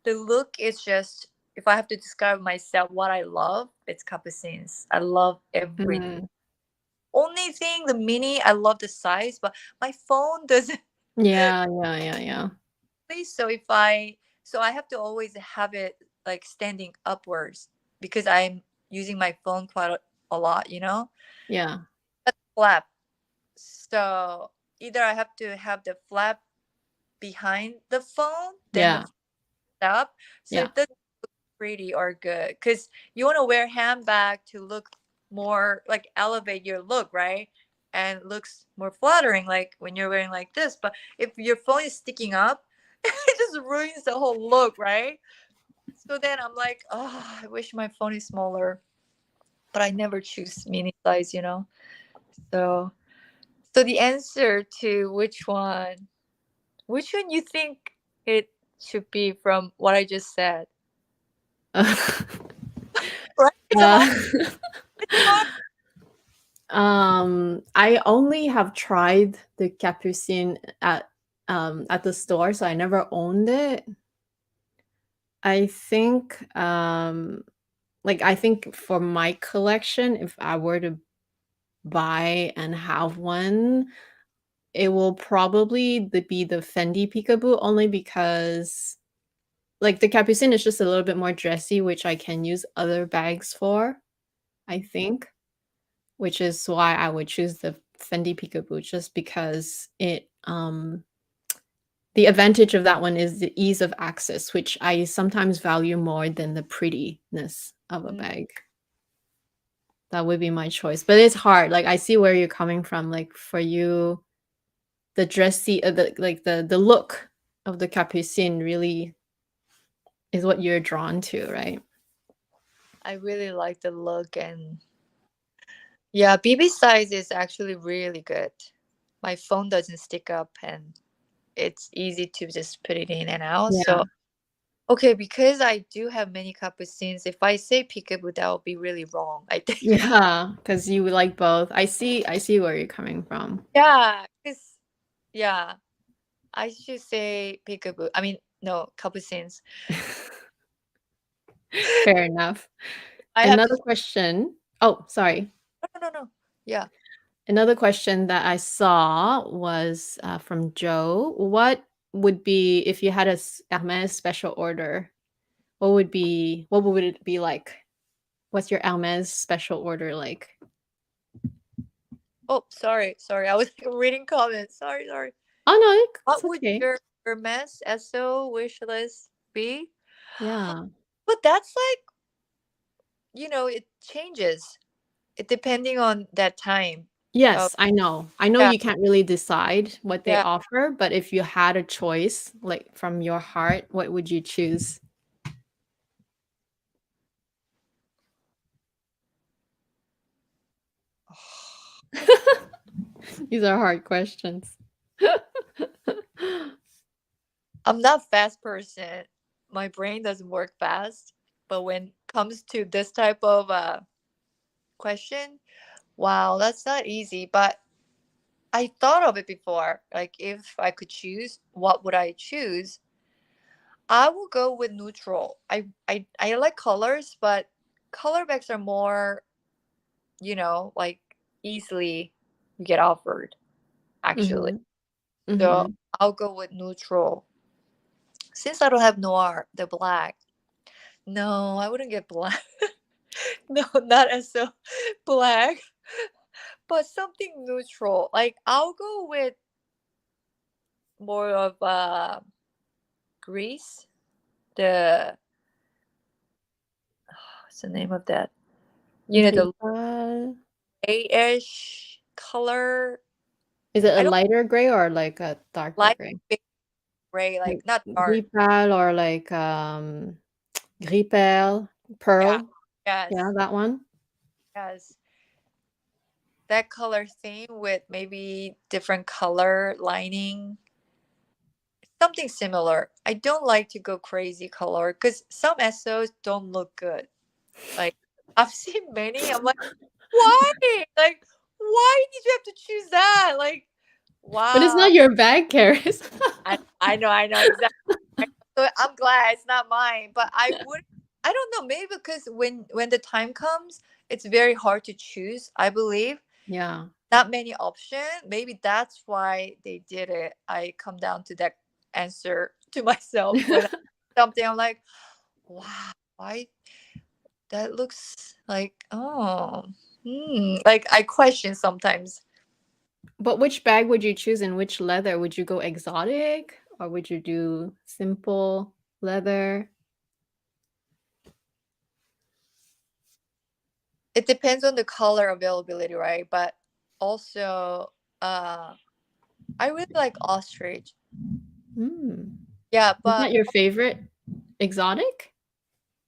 the look is just, if I have to describe myself what I love, it's capucines. I love everything. Mm. Only thing, the mini, I love the size, but my phone doesn't Yeah, yeah, yeah, yeah. play. So I have to always have it like standing upwards because I'm using my phone quite a lot. Yeah. But flap. So either I have to have the flap behind the phone, then the Yeah. flap up. So Yeah. it doesn't pretty or good because you want to wear handbag to look more like elevate your look, right? And looks more flattering like when you're wearing like this. But if your phone is sticking up, it just ruins the whole look, right? So then I'm like, oh, I wish my phone is smaller, but I never choose mini size. So the answer to which one you think it should be from what I just said, right? It's Uh, hard. It's hard. I only have tried the Capucine at at the store, so I never owned it. I think I think for my collection, if I were to buy and have one, it will probably be the Fendi Peekaboo, only because like the Capucine is just a little bit more dressy, which I can use other bags for, I think, which is why I would choose the Fendi Peekaboo, just because the advantage of that one is the ease of access, which I sometimes value more than the prettiness of a bag. That would be my choice, but it's hard. Like, I see where you're coming from. Like, for you, the dressy, the look of the Capucine really is what you're drawn to, right? I really like the look, and yeah, BB size is actually really good. My phone doesn't stick up, and it's easy to just put it in and out. Yeah. So okay, because I do have many Capucines, if I say Peekaboo, that would be really wrong, I think. Yeah, because you like both. I see where you're coming from. Yeah, because yeah, I should say Peekaboo. I mean, no, Capucines. Fair enough. I have to. Another question. Oh, sorry. No. Yeah. Another question that I saw was from Joe. What would be if you had a Hermes special order? What would it be like? What's your Hermes special order like? Oh, sorry. I was reading comments. Sorry. Oh no, it's What would okay. your Hermes SO wish list be? Yeah. But that's like, it changes. It depending on that time. Yes, I know. I know Yeah, you can't really decide what they yeah. offer, but if you had a choice, like from your heart, what would you choose? These are hard questions. I'm not a fast person. My brain doesn't work fast. But when it comes to this type of question, wow, that's not easy. But I thought of it before. Like, if I could choose, what would I choose? I will go with neutral. I like colors, but color bags are more, like easily get offered, actually. Mhm. So Mhm. I'll go with neutral. Since I don't have noir, the black. No, I wouldn't get black. No, not as so black, but something neutral. Like, I'll go with more of grease. The what's the name of that? The Green. grayish color. Is it a I don't lighter gray or like a darker like gray? big gray, Like like not dark. gris pâle or like gris pearl, Yeah. pearl? Yeah, Yes. that one? Yes. That color theme with maybe different color lining. Something similar. I don't like to go crazy color because some SOs don't look good. Like, I've seen many. I'm like, why? Like, why did you have to choose that? Like, But it's wow. not your bag, Karis. I know exactly. So I'm glad it's not mine. But I don't know, maybe because when the time comes, it's very hard to choose, I believe. Yeah. Not many options. Maybe that's why they did it. I come down to that answer to myself when something I'm like, wow, why that looks like like I question sometimes. But which bag would you choose and which leather? Would you go exotic or would you do simple leather? It depends on the color availability, right? But also, I really like ostrich. Mm. Yeah, Is that but your favorite exotic?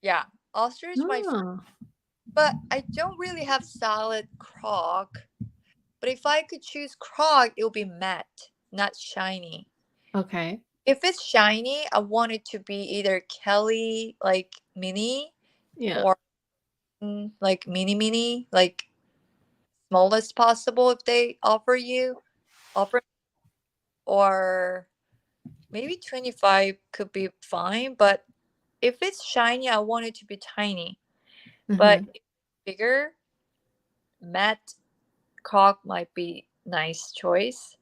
yeah, ostrich Oh, but I don't really have solid croc. But if I could choose croc, it would be matte, not shiny. okay. If it's shiny, I want it to be either Kelly like mini Yeah. or like mini, like smallest possible if they offer, or maybe 25 could be fine, but if it's shiny, I want it to be tiny. But Mm-hmm. if it's bigger, matte cock might be nice choice.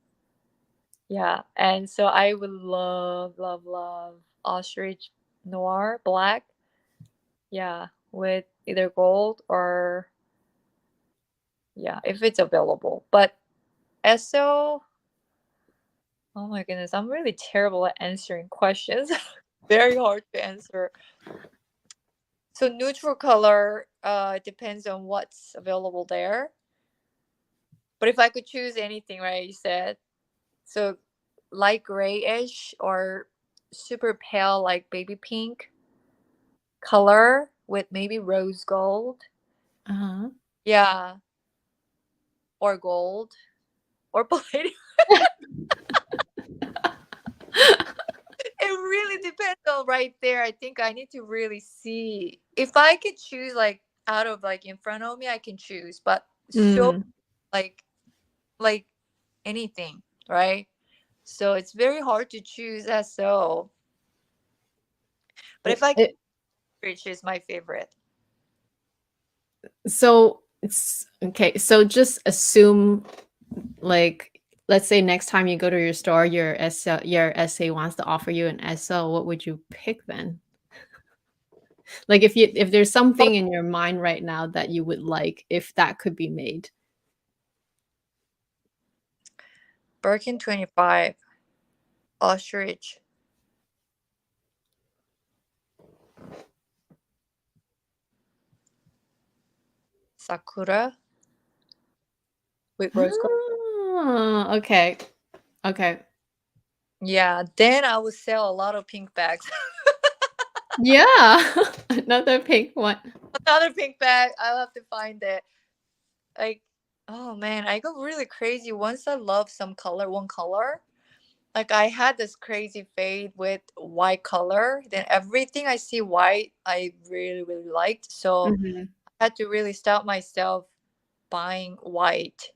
Yeah, and so I would love, love, love ostrich noir black. Yeah, with either gold or yeah, if it's available. But SO, oh my goodness, I'm really terrible at answering questions. Very hard to answer. So neutral color depends on what's available there. But if I could choose anything, right, you said so light grayish or super pale like baby pink color with maybe rose gold. Uh-huh. Yeah, or gold or palladium. It really depends on right there. I think I need to really see if I could choose like out of like in front of me, I can choose, but so Mm. like like anything, right? So it's very hard to choose SO. But if I could, It, which is my favorite. so it's okay. So just assume, like, let's say next time you go to your store, your SA wants to offer you an SO. What would you pick then? Like, if there's something in your mind right now that you would like, if that could be made. Birkin 25, ostrich, sakura with rose gold. Ah, okay. Okay. Yeah, then I would sell a lot of pink bags. Yeah. Another pink one. Another pink bag. I'll have to find it. Like, oh man, I go really crazy once I love some color, one color. Like I had this crazy fade with white color. Then everything I see white, I really, really liked. So Mhm. I had to really stop myself buying white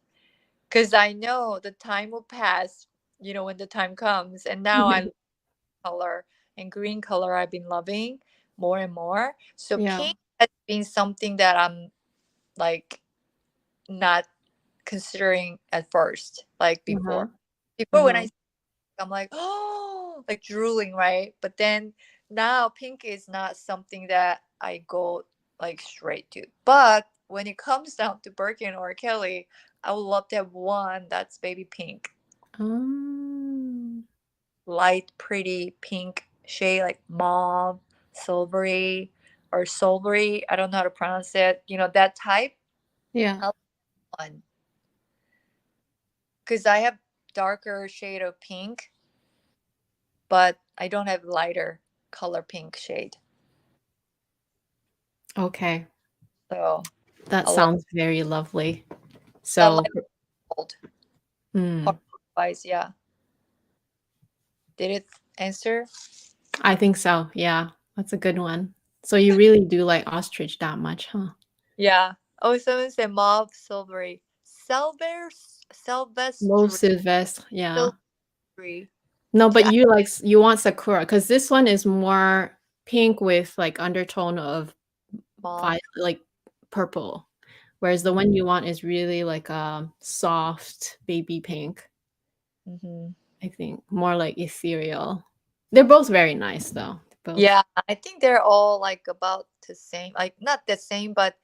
because I know the time will pass. When the time comes, and now I love color and green color. I've been loving more and more. So Yeah. pink has been something that I'm like not considering at first, like Uh-huh. before. Before when Uh-huh. I I'm like, oh, like drooling, right? But then now pink is not something that I go like straight to. But when it comes down to Birkin or Kelly, I would love to have one that's baby pink, Um, light, pretty pink shade, like mauve, silvery, or silvery. I don't know how to pronounce it. That type. yeah. I want one because I have darker shade of pink, but I don't have lighter color pink shade. Okay. So That I love sounds very lovely. that So, light gold. Hard mm, advice, yeah. Did it answer? I think so. Yeah. That's a good one. So you really do like ostrich that much, huh? Yeah. Oh, someone said mauve silvery. Low Silvestri. Sylvester. Yeah. Silvery. No, but Yeah. you want sakura because this one is more pink with like undertone of Mauve. like purple, whereas the one you want is really like a soft baby pink. Hmm. I think more like ethereal. They're both very nice though. Both. Yeah. I think they're all like about the same. Like not the same, but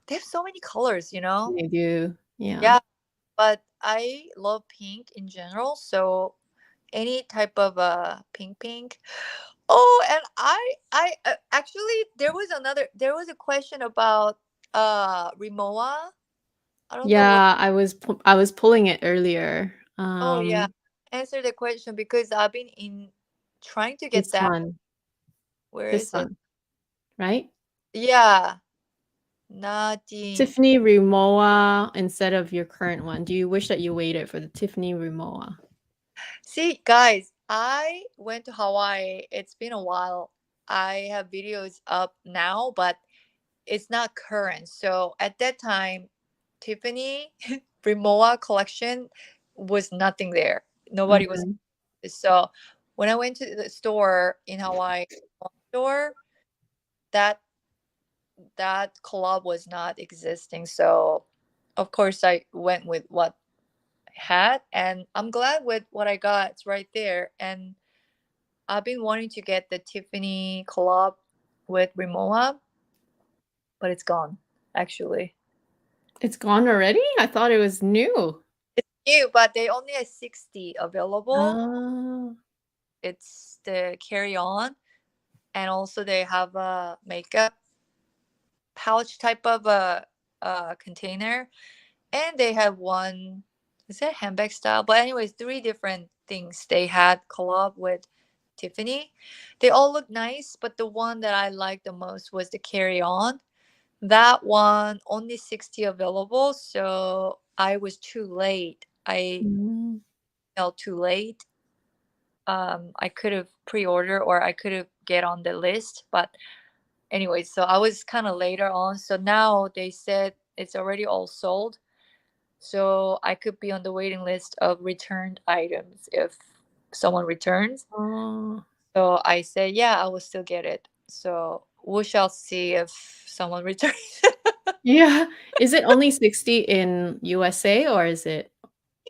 they have so many colors. They do. Yeah. Yeah. But I love pink in general. So any type of pink. Oh, and I actually there was a question about Rimowa. I don't know what. Yeah, I was pulling it earlier. Oh yeah, answer the question because I've been in trying to get This that. one. Where This is it? one, right? Yeah, Nadine. Tiffany Rimowa instead of your current one. Do you wish that you waited for the Tiffany Rimowa? See, guys, I went to Hawaii. It's been a while. I have videos up now, but it's not current. So at that time, Tiffany Rimowa collection was nothing there. Nobody was. Mhm. So when I went to the store in Hawaii, store, that collab was not existing. So of course I went with what I had, and I'm glad with what I got. It's right there. And I've been wanting to get the Tiffany collab with Rimowa, but it's gone actually. It's gone already? I thought it was new. It's new, but they only have 60 available. Oh. It's the carry on, and also they have a makeup pouch type of a container, and they have one, is it handbag style? But anyways, three different things they had collab with Tiffany. They all look nice, but the one that I liked the most was the carry on. That one only 60 available, so I was too late. I Mm. felt too late. I could have pre-order, or I could have get on the list, but anyway, so I was kind of later on. So now they said it's already all sold. So I could be on the waiting list of returned items if someone returns. Oh. So I said, yeah, I will still get it. So we shall see if someone returns. Yeah. Is it only 60 in USA or is it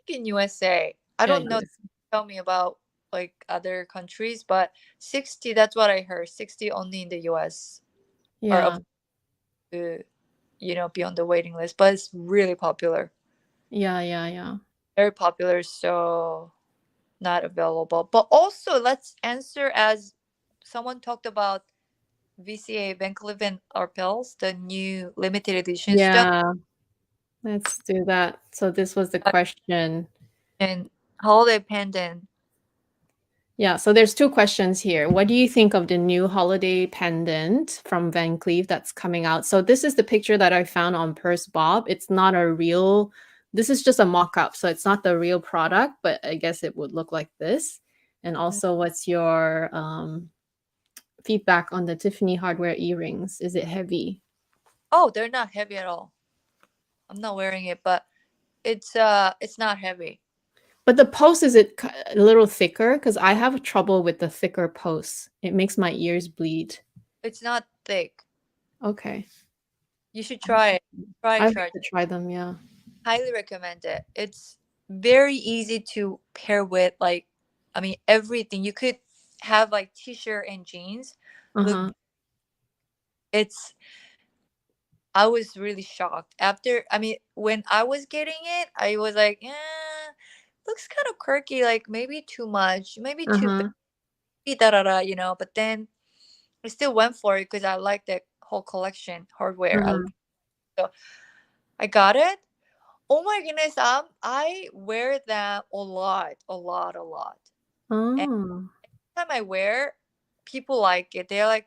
In USA. I yeah, don't know. US? Tell me about like other countries, but 60, that's what I heard. 60 only in the US are Yeah. of to, be on the waiting list, but it's really popular. Yeah, yeah, yeah. Very popular, so not available. But also, let's answer as someone talked about VCA Van Cleef and Arpels, the new limited edition stuff, Yeah. Let's do that. So this was the question. and holiday pendant. Yeah, so there's two questions here. What do you think of the new holiday pendant from Van Cleef that's coming out? So this is the picture that I found on Purse Bob. It's not a real, this is just a mock-up, so it's not the real product, but I guess it would look like this. And also, what's your feedback on the Tiffany hardware earrings? Is it heavy? Oh, they're not heavy at all. I'm not wearing it, but it's not heavy. But the post, is it a little thicker? Because I have trouble with the thicker posts. It makes my ears bleed. It's not thick. Okay. You should try it. I have Try. to try them, yeah. Highly recommend it. It's very easy to pair with, like, I mean, everything. You could have like t-shirt and jeans. Look, Uh-huh. it's I was really shocked after. I mean, when I was getting it, I was like, looks kind of quirky, like maybe too much, maybe too Uh-huh. big, da da da, But then I still went for it because I like the whole collection hardware. Uh-huh. So I got it. Oh my goodness, I wear that a lot, a lot, a lot. And Oh. every time I wear, people like it. They're like,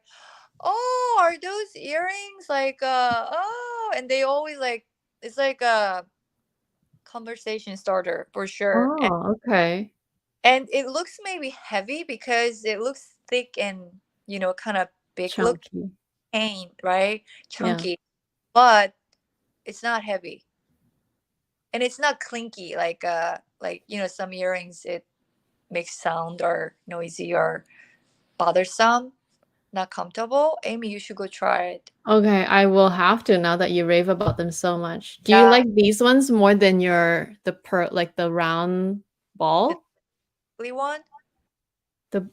"Oh, are those earrings like oh?" And they always like, it's like a conversation starter for sure. And Oh, okay. it looks maybe heavy because it looks thick and kind of big look, Chunky. paint, right? Yeah. Chunky, but it's not heavy. And it's not clinky like some earrings, it makes sound or noisy or bothersome, not comfortable. Amy, you should go try it. Okay, I will have to now that you rave about them so much. Do you Yeah, like these ones more than like the round the ball? ugly one,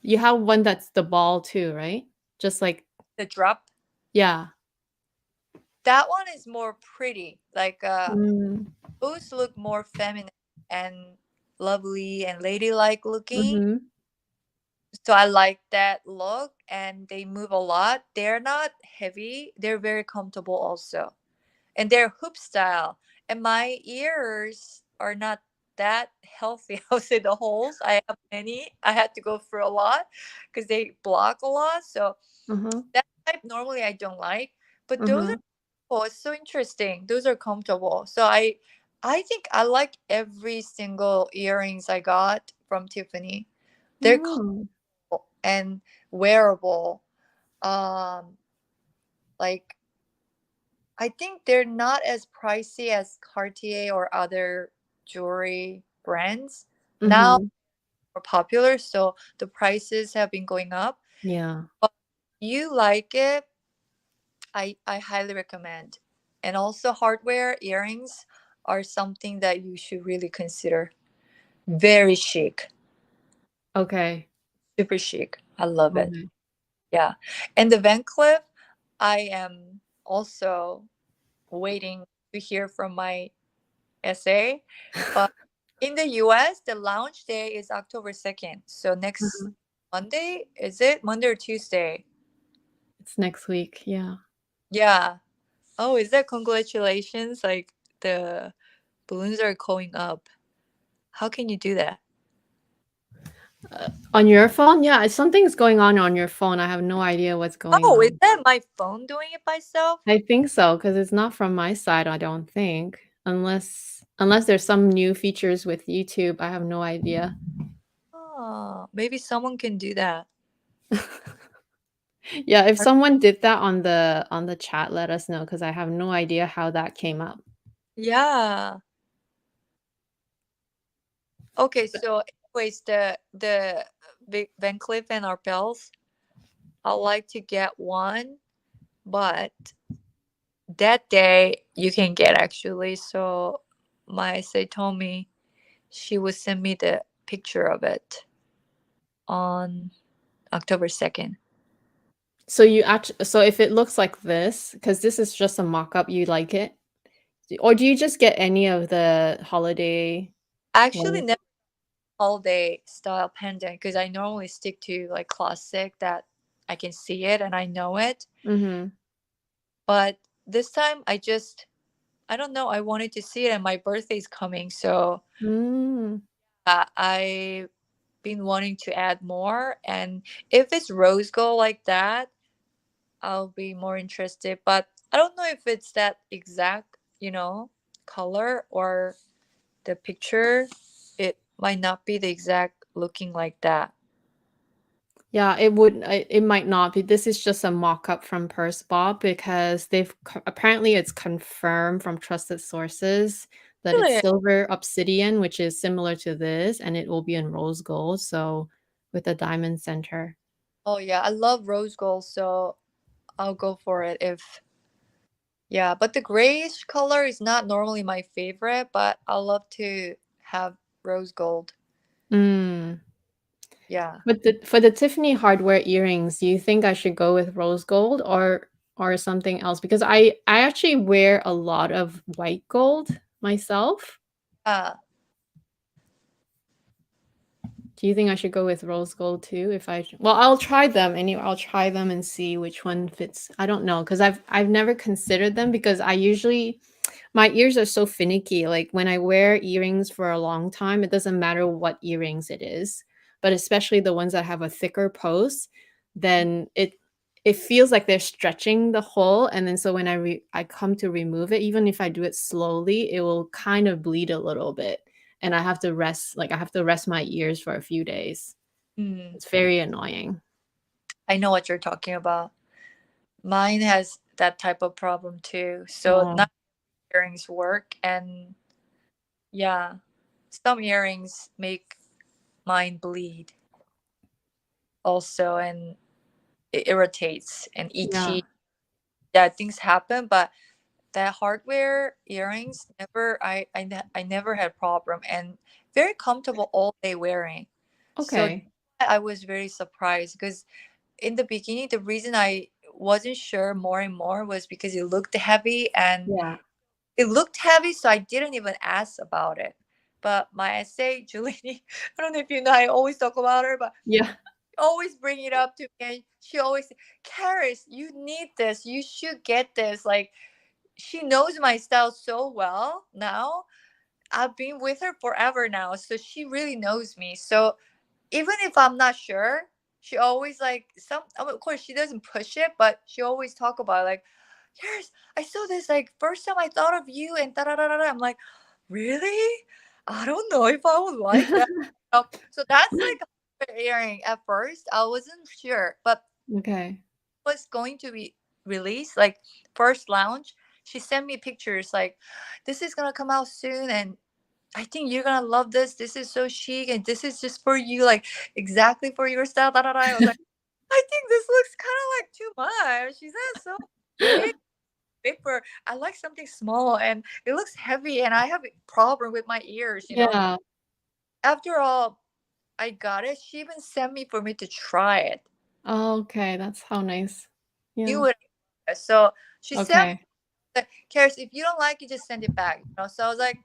You have one that's the ball too, right? Just like the drop, yeah. that one is more pretty, like Mm. those look more feminine and lovely and ladylike looking. Mhm. So I like that look, and they move a lot. They're not heavy, they're very comfortable also, and they're hoop style. And my ears are not that healthy. I'll say the holes. I have many. I had to go through a lot because they block a lot. So Uh-huh. that type normally I don't like. But those are Uh-huh. oh, it's so interesting. Those are comfortable. So I think I like every single earrings I got from Tiffany. They're Oh. comfortable and wearable. Um, like I think they're not as pricey as Cartier or other jewelry brands. Now Mhm. more popular, so the prices have been going up. Yeah. But you like it, I highly recommend. And also hardware earrings are something that you should really consider. Very chic, Okay. super chic. I love it. Okay. Yeah. And the Van Cleef, I am also waiting to hear from my essay. But in the US, the launch day is October 2nd. So next Mhm. Monday, is it? Monday or Tuesday? It's next week. Yeah. Yeah. Oh, is that congratulations? Like the balloons are going up. How can you do that? On your phone? Yeah, something's going on your phone. I have no idea what's going Oh, is on. that my phone doing it by itself? I think so because it's not from my side, I don't think. Unless there's some new features with YouTube, I have no idea. Oh, maybe someone can do that. Yeah, if someone did that on the chat, let us know because I have no idea how that came up. Yeah. Okay, so anyways, the big Van Cleef and Arpels, I'd like to get one, but that day you can get actually. So my essay told me she would send me the picture of it on October 2nd. So you actually, so if it looks like this, because this is just a mock-up, you like it? Or do you just get any of the holiday Actually, ones? never holiday style pendant because I normally stick to like classic that I can see it and I know it. Mhm. But this time I don't know, I wanted to see it and my birthday's coming. So Mm. I've been wanting to add more. And if it's rose gold like that, I'll be more interested. But I don't know if it's that exact, color or the picture. It might not be the exact looking like that. Yeah, it might not be. This is just a mock-up from Purse Bob because apparently it's confirmed from trusted sources that it's Really? silver obsidian, which is similar to this, and it will be in rose gold, so with a diamond center. Oh yeah, I love rose gold, so I'll go for it if yeah, but the grayish color is not normally my favorite, but I love to have rose gold. Mm. Yeah. But for the Tiffany hardware earrings, do you think I should go with rose gold or something else? Because I actually wear a lot of white gold myself. Uh, Do you think I should go with rose gold too? If I well, I'll try them anyway. I'll try them and see which one fits. I don't know because I've never considered them because I usually my ears are so finicky. Like when I wear earrings for a long time, it doesn't matter what earrings it is, but especially the ones that have a thicker post, then it feels like they're stretching the hole, and then so when I come to remove it, even if I do it slowly, it will kind of bleed a little bit, and I have to rest my ears for a few days. mm, It's very annoying. I know what you're talking about. Mine has that type of problem too. So Oh, not earrings work, and yeah, some earrings make mine bleed also, and it irritates and yeah. itchy. Yeah, things happen, but that hardware earrings I never had problem and very comfortable all day wearing. So Okay. I was very surprised because in the beginning the reason I wasn't sure more and more was because it looked heavy and Yeah. it looked heavy, so I didn't even ask about it. But my essay, Julie, I don't know if you know, I always talk about her, but Yeah. always bring it up to me and she always say, Karis, you need this, you should get this. Like she knows my style so well now. I've been with her forever now, so she really knows me. So even if I'm not sure, she always like some. Of course, she doesn't push it, but she always talk about it, like, yes, I saw this. Like first time I thought of you, and da da da da. I'm like, really? I don't know if I would like that. So that's like a earring. At first, I wasn't sure, but Okay. was going to be released, like first launch, she sent me pictures like this is gonna come out soon and I think you're gonna love this. This is so chic, and this is just for you, like exactly for your style. Da, da, da. I was like, I think this looks kind of like too much. She said so big paper. I like something small, and it looks heavy, and I have a problem with my ears. Yeah. After all, I got it. She even sent me for me to try it. Oh, okay, that's how nice. Yeah. Do it. So she said, Okay. Karis, if you don't like it, just send it back. So I was like,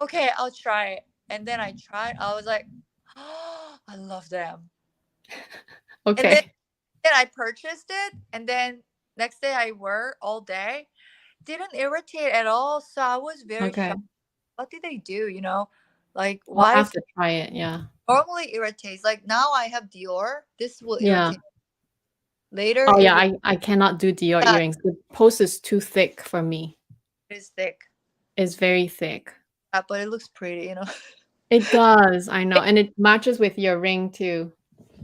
okay, I'll try it. And then I tried. I was like, oh, I love them. And then Okay. I purchased it, and then next day I wore all day. Didn't irritate at all. So I was very Okay. shocked. What did they do? Like I'll why have is to try it. Yeah. normally irritates? Like now I have Dior. This will Yeah. irritate. Later Oh it yeah, will I cannot do Dior yeah, earrings. The post is too thick for me. it is thick. It's very thick. But it looks pretty. It does, I know. And it matches with your ring too.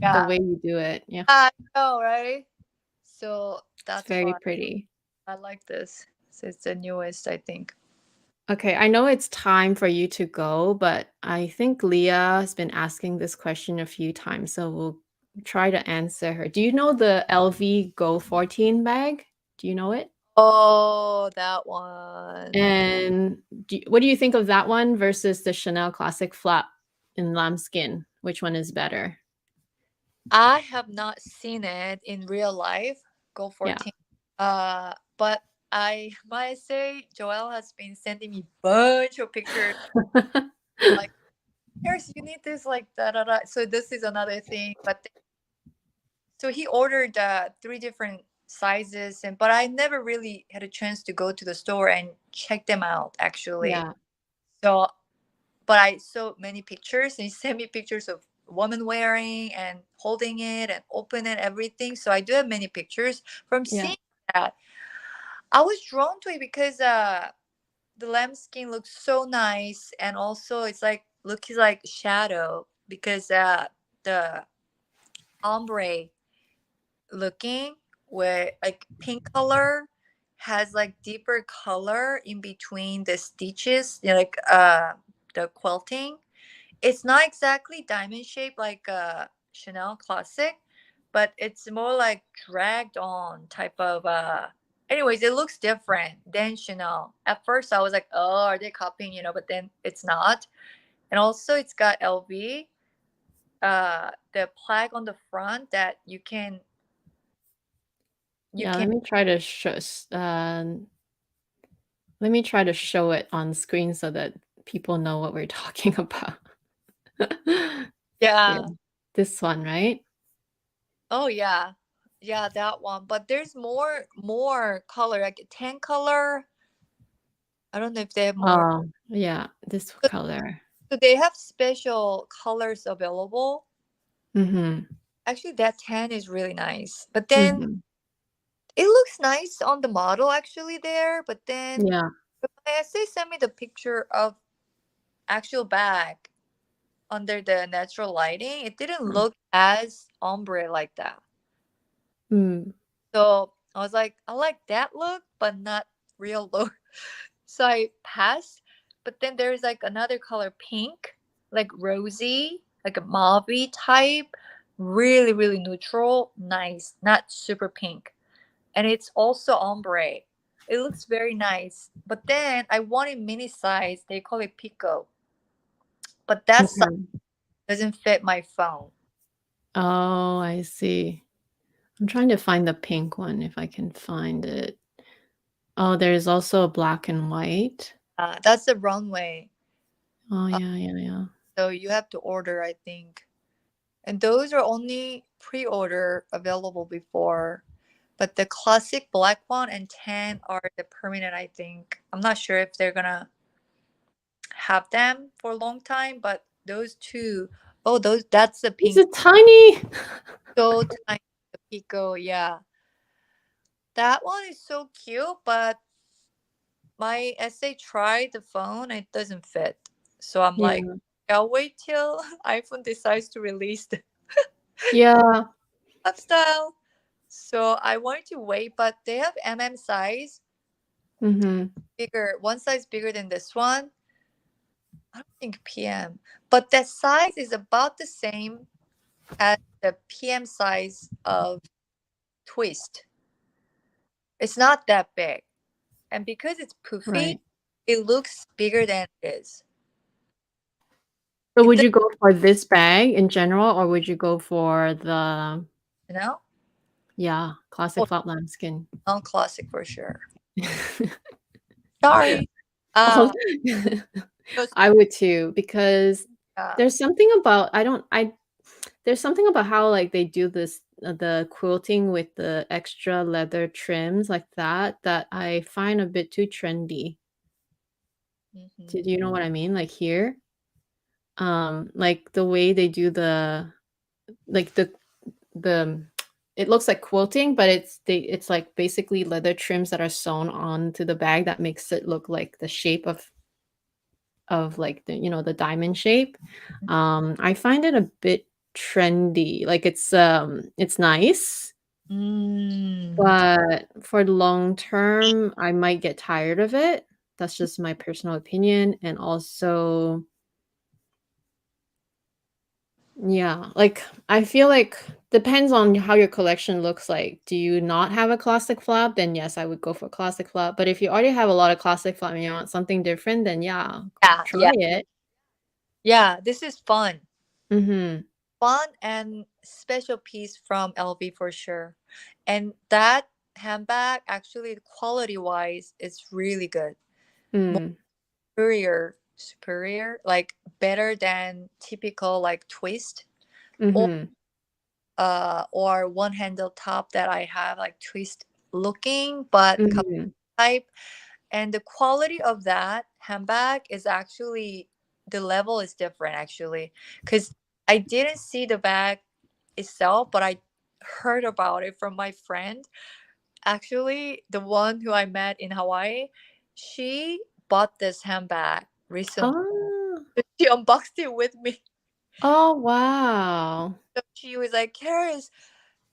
The Yeah. way you do it. Yeah. I know, right? So It's that's very why pretty. I like this. So it's the newest, I think. Okay, I know it's time for you to go, but I think Leah has been asking this question a few times, so we'll try to answer her. Do you know the LV Go 14 bag? Do you know it? Oh, that one. And what do you think of that one versus the Chanel Classic Flap in lambskin? Which one is better? I have not seen it in real life. Go Yeah. 14. But I might say Joelle has been sending me bunch of pictures. Like, here's you need this, like da da da. So this is another thing. So he ordered 3 different sizes, but I never really had a chance to go to the store and check them out actually. Yeah. So, but I saw many pictures, and he sent me pictures of woman wearing and holding it and open it, everything. So I do have many pictures from Yeah. seeing that. I was drawn to it because the lambskin looks so nice, and also it's like looks like shadow because the ombre looking where like pink color has like deeper color in between the stitches, like the quilting. It's not exactly diamond shaped like a Chanel classic, but it's more like dragged on type of anyways, it looks different than Chanel. At first I was like, oh, are they copying, but then it's not. And also it's got LV, the plaque on the front that you can Yeah, let me try to show it on screen so that people know what we're talking about. Yeah, yeah. this one, right? Oh yeah. Yeah, that one. But there's more color, like tan color. I don't know if they have more. Oh, yeah, this So, color. so they have special colors available. Mhm. Actually, that tan is really nice. But then Mhm. it looks nice on the model actually there. But then Yeah. my essay sent me the picture of actual bag under the natural lighting. It didn't Mm. look as ombre like that. Mm. So I was like, I like that look, but not real look. So I passed. But then there's like another color, pink, like rosy, like a mauve type, really, really neutral, nice, not super pink. And it's also ombre. It looks very nice. But then I wanted mini size. They call it Pico. But that size Okay. doesn't fit my phone. Oh, I see. I'm trying to find the pink one if I can find it. Oh, there's also a black and white. That's the runway. Oh, Uh, yeah. so you have to order, I think. And those are only pre-order available before. But the classic black one and tan are the permanent, I think. I'm not sure if they're gonna have them for a long time, but those two, oh, that's the Is pink. it tiny? So tiny, the Pico, yeah. That one is so cute, but my essay tried the phone, it doesn't fit. So I'm like, Yeah. I'll wait till iPhone decides to release the Yeah. style. So I wanted to wait, but they have size, Mhm. bigger, one size bigger than this one. I don't think PM, but that size is about the same as the PM size of Twist. It's not that big. And because it's poofy, Right. it looks bigger than it is. So It would does, you go for this bag in general, or would you go for the you know? classic Oh, flat lambskin? non-classic for sure. Sorry. Oh, Just, I would too, because uh, there's something about there's something about how like they do this the quilting with the extra leather trims like that I find a bit too trendy. mhm. Do you know what I mean? Like here, like the way they do like the it looks like quilting, but it's like basically leather trims that are sewn onto the bag that makes it look like the shape of like the the diamond shape. I find it a bit trendy. Like it's nice, Mm. but for the long term, I might get tired of it. That's just my personal opinion. And also, yeah, like I feel like depends on how your collection looks like. Do you not have a classic flap? Then yes, I would go for classic flap. But if you already have a lot of classic flap and you want something different, then yeah, Yeah, try yeah. it. Yeah, this is fun. Mm-hmm. Fun and special piece from LV for sure. And that handbag actually quality wise is really good. More Mm. superior, like better than typical like twist Mm-hmm. or one handle top that I have like twist looking but cup Mm-hmm. type. And the quality of that handbag is actually the level is different actually because I didn't see the bag itself, but I heard about it from my friend. Actually, the one who I met in Hawaii, she bought this handbag recently. Oh. She unboxed it with me. Oh, wow. So she was like, Karis,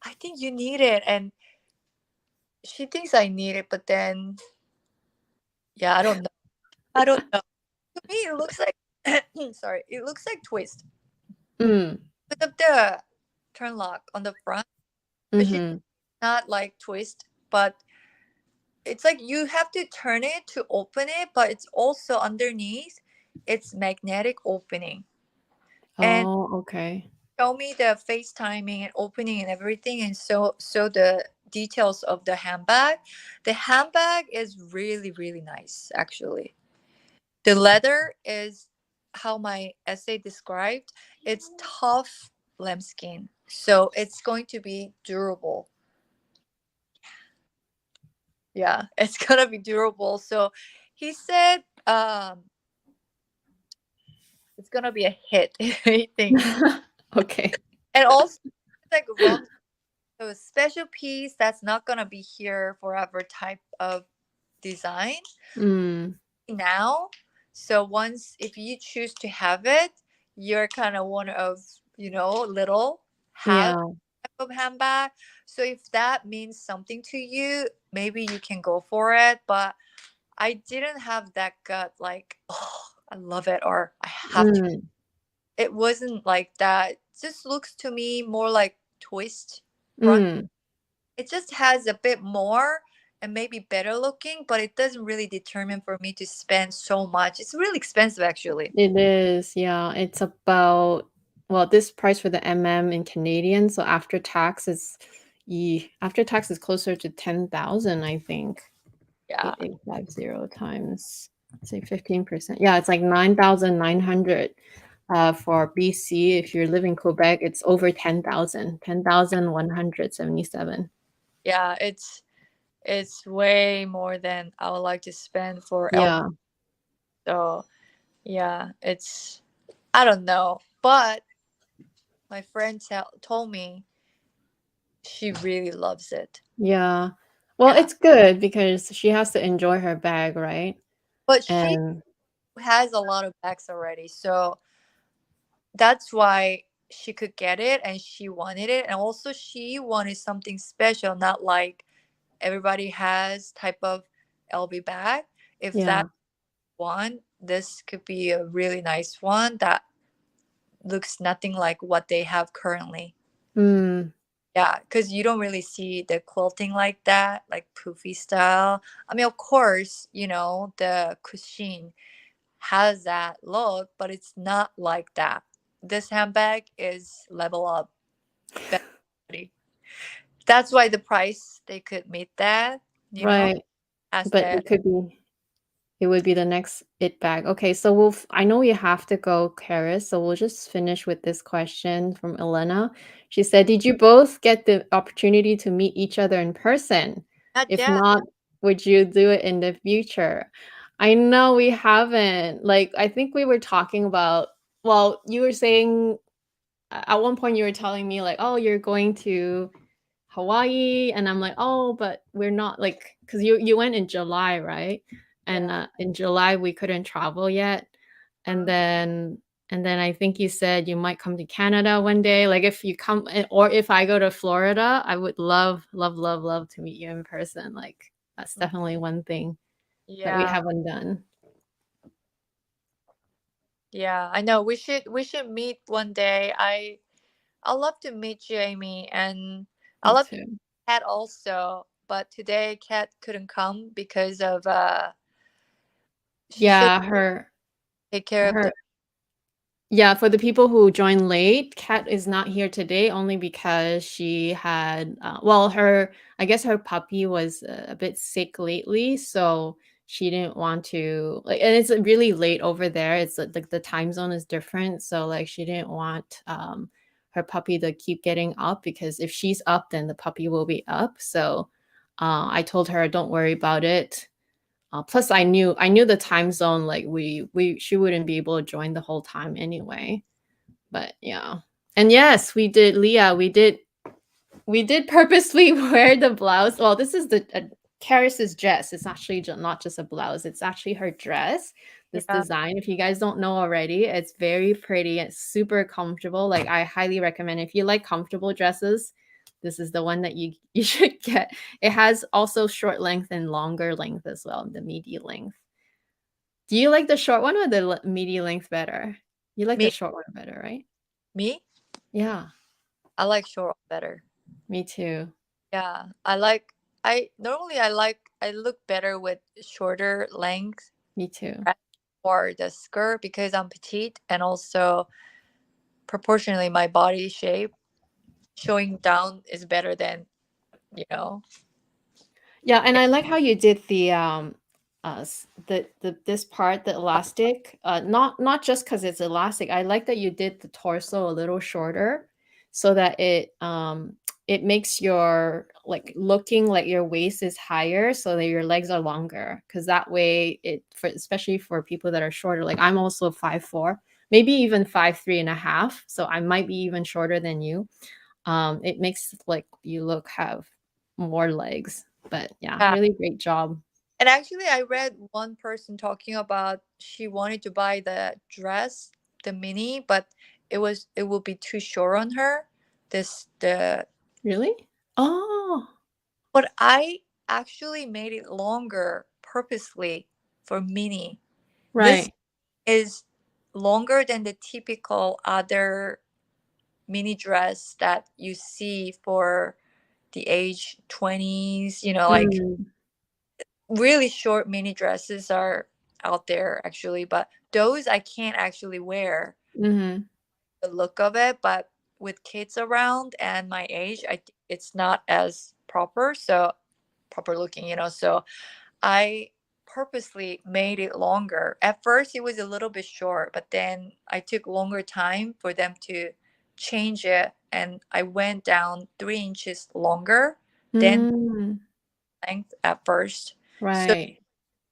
I think you need it. And she thinks I need it, but then, yeah, I don't know. I don't know. To me, it looks like, sorry, it looks like twist. Mm. Because of the turn lock on the front, but she's Mhm. not like twist, but it's like you have to turn it to open it, but it's also underneath, it's magnetic opening. And Oh, okay. show me the FaceTiming and opening and everything, and so the details of the handbag. The handbag is really really nice actually. The leather is how my essay described. It's tough lambskin, so it's going to be durable. Yeah, it's gonna be durable. So he said it's gonna be a hit. He thinks, Okay. and also it's like rum. So a special piece that's not gonna be here forever type of design Mm. now. So once if you choose to have it, you're kind of one of little have Yeah. type of handbag. So if that means something to you, maybe you can go for it. But I didn't have that gut like, oh, I love it or I have to. Mm. It wasn't like that. It just looks to me more like twist front. Mm. It just has a bit more and maybe better looking, but it doesn't really determine for me to spend so much. It's really expensive actually. It is, yeah. It's about this price for the in Canadian, so after tax is closer to 10,000, I think. Yeah. 8850 times say 15%. Yeah, it's like 9,900. For BC, if you live in Quebec, it's over 10,000, 10,177. Yeah, it's way more than I would like to spend for L. Yeah. So yeah, it's I don't know. But my friend told me she really loves it. Yeah. Well, Yeah. it's good because she has to enjoy her bag, right? But she And has a lot of bags already. So that's why she could get it and she wanted it. And also she wanted something special, not like everybody has type of LV bag. If yeah. that one, this could be a really nice one that looks nothing like what they have currently. Mm. Yeah, because you don't really see the quilting like that, like poofy style. I mean, of course, the Capucine has that look, but it's not like that. This handbag is level up. Better. That's why the price they could meet that, Right. as But the it would be the next it bag. Okay, so I know you have to go, Karis, so we'll just finish with this question from Elena. She said, "Did you both get the opportunity to meet each other in person? not If yet. not, would you do it in the future?" I know we haven't. Like, I think we were talking about, well, you were saying at one point you were telling me like, "Oh, you're going to Hawaii," and I'm like, "Oh, but we're not," like, because you went in July, right? And Yeah. in July we couldn't travel yet, and Uh, then I think you said you might come to Canada one day. Like, if you come, or if I go to Florida, I would love, love, love, love to meet you in person. Like, that's definitely one thing that we yeah. haven't done. Yeah. I know. We should meet one day. I love to meet you, Amy, and I Me love to meet too. Kat also. But today Kat couldn't come because of she should Yeah, take care of her the Yeah, for the people who joined late, Kat is not here today only because she had, well, I guess her puppy was a bit sick lately, so she didn't want to, like, and it's really late over there. It's like the time zone is different, so like she didn't want her puppy to keep getting up, because if she's up, then the puppy will be up. So I told her, don't worry about it. Plus, I knew the time zone. Like, she wouldn't be able to join the whole time anyway. But yeah, and yes, we did, Leah. We did purposely wear the blouse. Well, this is the Karis's dress. It's actually not just a blouse. It's actually her dress. This yeah. design, if you guys don't know already, it's very pretty. It's super comfortable. Like, I highly recommend, if you like comfortable dresses, this is the one that you should get. It has also short length and longer length as well, the midi length. Do you like the short one or the midi length better? You like the Me short one better, right? me. Yeah, I like short better. me too. Yeah. I look better with shorter length Me too. or the skirt because I'm petite, and also proportionally my body shape showing down is better than you know Yeah, and I like how you did the this part, the elastic, not just because it's elastic. I like that you did the torso a little shorter, so that it makes your, like, looking like your waist is higher, so that your legs are longer, because that way especially for people that are shorter, like I'm also 5'4", maybe even 5'3.5", so I might be even shorter than you. It makes, like, you have more legs. But yeah, yeah. really great job. And actually I read one person talking about she wanted to buy the dress, the mini, but it will be too short on her. This the Really? Oh, But I actually made it longer purposely for mini. This right. is longer than the typical other mini dress that you see for the age 20s, like Mm, really short mini dresses are out there actually, but those I can't actually wear mhm. the look of it. But with kids around and my age, I think it's not as proper looking, so I purposely made it longer. At first, it was a little bit short, but then I took longer time for them to change it, and I went down 3 inches longer than Mm, length at first. So right.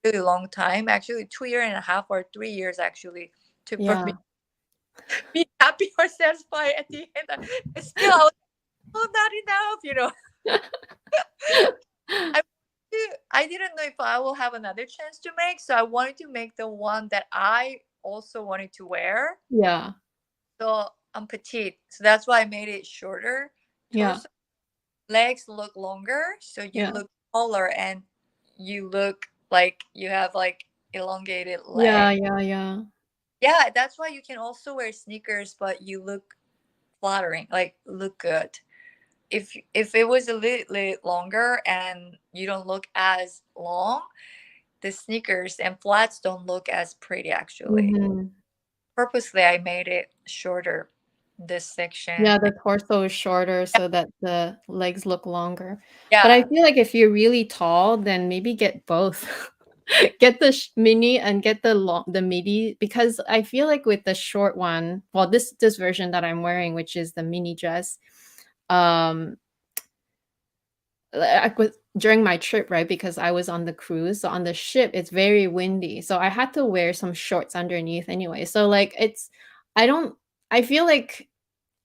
really long time, actually 2 year and a half or 3 years actually took for me Yeah. to be happy or satisfied at the end. Still, I was oh, not enough. I I didn't know if I will have another chance to make, so I wanted to make the one that I also wanted to wear. Yeah. So I'm petite, so that's why I made it shorter. Yeah. Torso, legs look longer, so you Yeah. look taller and you look like you have like elongated Yeah, leg. yeah. Yeah, that's why you can also wear sneakers, but you look flattering, like look good. If it was a little longer and you don't look as long, the sneakers and flats don't look as pretty actually. Mhm. Purposely, I made it shorter, this section. Yeah, the torso is shorter so that the legs look longer. But I Yeah. feel like if you're really tall, then maybe get both. Get the mini and get the midi, because I feel like with the short one, well, this version that I'm wearing, which is the mini dress, um, I was during my trip, right? Because I was on the cruise. So on the ship, it's very windy. So I had to wear some shorts underneath anyway. So like I don't I feel like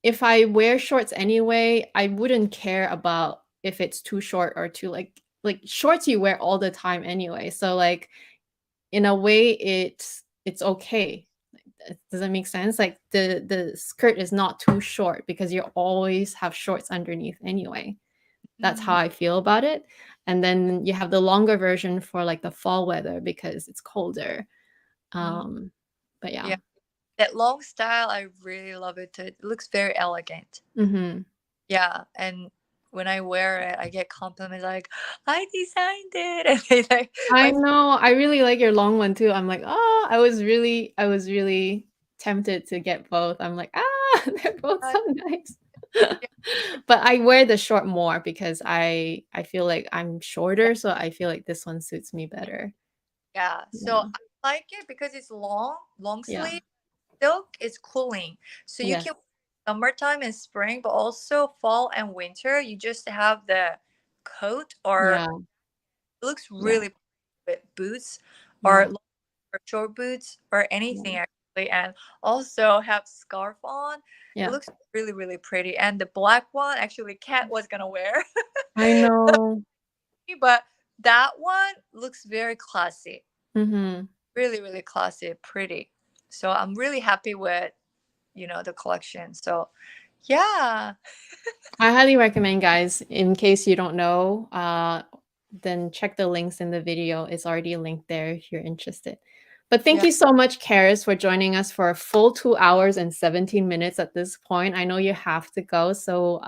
if I wear shorts anyway, I wouldn't care about if it's too short or too like shorts you wear all the time anyway. So like in a way it's okay. Does that make sense? Like the skirt is not too short because you always have shorts underneath anyway. That's how Mhm. I feel about it. And then you have the longer version for like the fall weather because it's colder. Mhm. But yeah. Yeah. That long style, I really love it too. It looks very elegant. Mhm. Yeah. And when I wear it, I get compliments like, I designed it. And they like, I my, know. I really like your long one too. I'm like, "Oh, I was really tempted to get both." I'm like, "Ah, they're both uh, so nice." yeah. But I wear the short more because I feel like I'm shorter, so I feel like this one suits me better. Yeah. So Yeah. I like it because it's long Yeah. sleeve. Silk is cooling. So you Yes. can summertime and spring, but also fall and winter. You just have the coat or Yeah. it looks Yeah. really with boots or Yeah. or short boots or anything Yeah. actually, and also have scarf on. It Yeah. looks really really pretty. And the black one actually Kat was gonna wear, I know. but that one looks very classy, Mhm. really really classy, pretty. So I'm really happy with the collection. So yeah. I highly recommend, guys, in case you don't know, then check the links in the video. It's already linked there if you're interested. But thank Yeah. you so much, Karis, for joining us for a full 2 hours and 17 minutes at this point. I know you have to go, so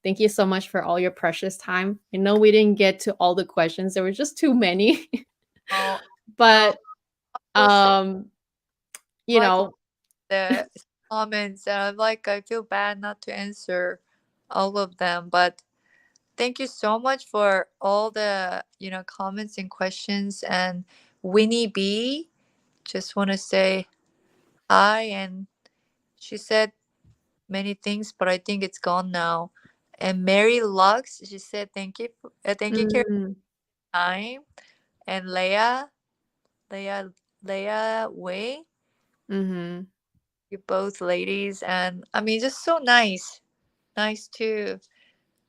thank you so much for all your precious time. I know we didn't get to all the questions. There were just too many. Oh, no, But, so sad. um, you Like know the comments, and I'm like, I feel bad not to answer all of them, but thank you so much for all the comments and questions. And Winnie B just want to say hi, and she said many things, but I think it's gone now. And Mary Lux, she said thank you, Karen, Mm, time. And Leia, Leia Way, mhm. you both ladies, and I mean, just so nice to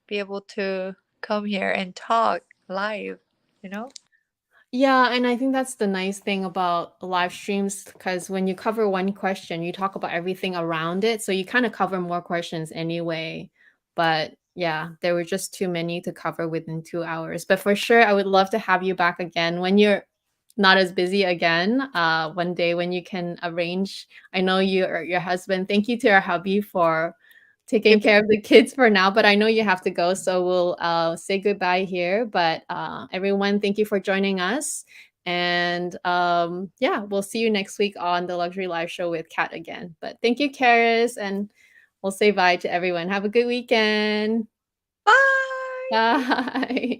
be able to come here and talk live, you know? Yeah, and I think that's the nice thing about live streams because when you cover one question, you talk about everything around it. So you kind of cover more questions anyway. But yeah, there were just too many to cover within 2 hours. But for sure, I would love to have you back again when you're not as busy again. One day when you can arrange. I know you or your husband. Thank you to our hubby for taking Keep- care of the kids for now, but I know you have to go, so we'll say goodbye here. But everyone, thank you for joining us, and yeah, we'll see you next week on the Luxury Live Show with Kat again. But thank you, Karis, and we'll say bye to everyone. Have a good weekend. Bye. Bye.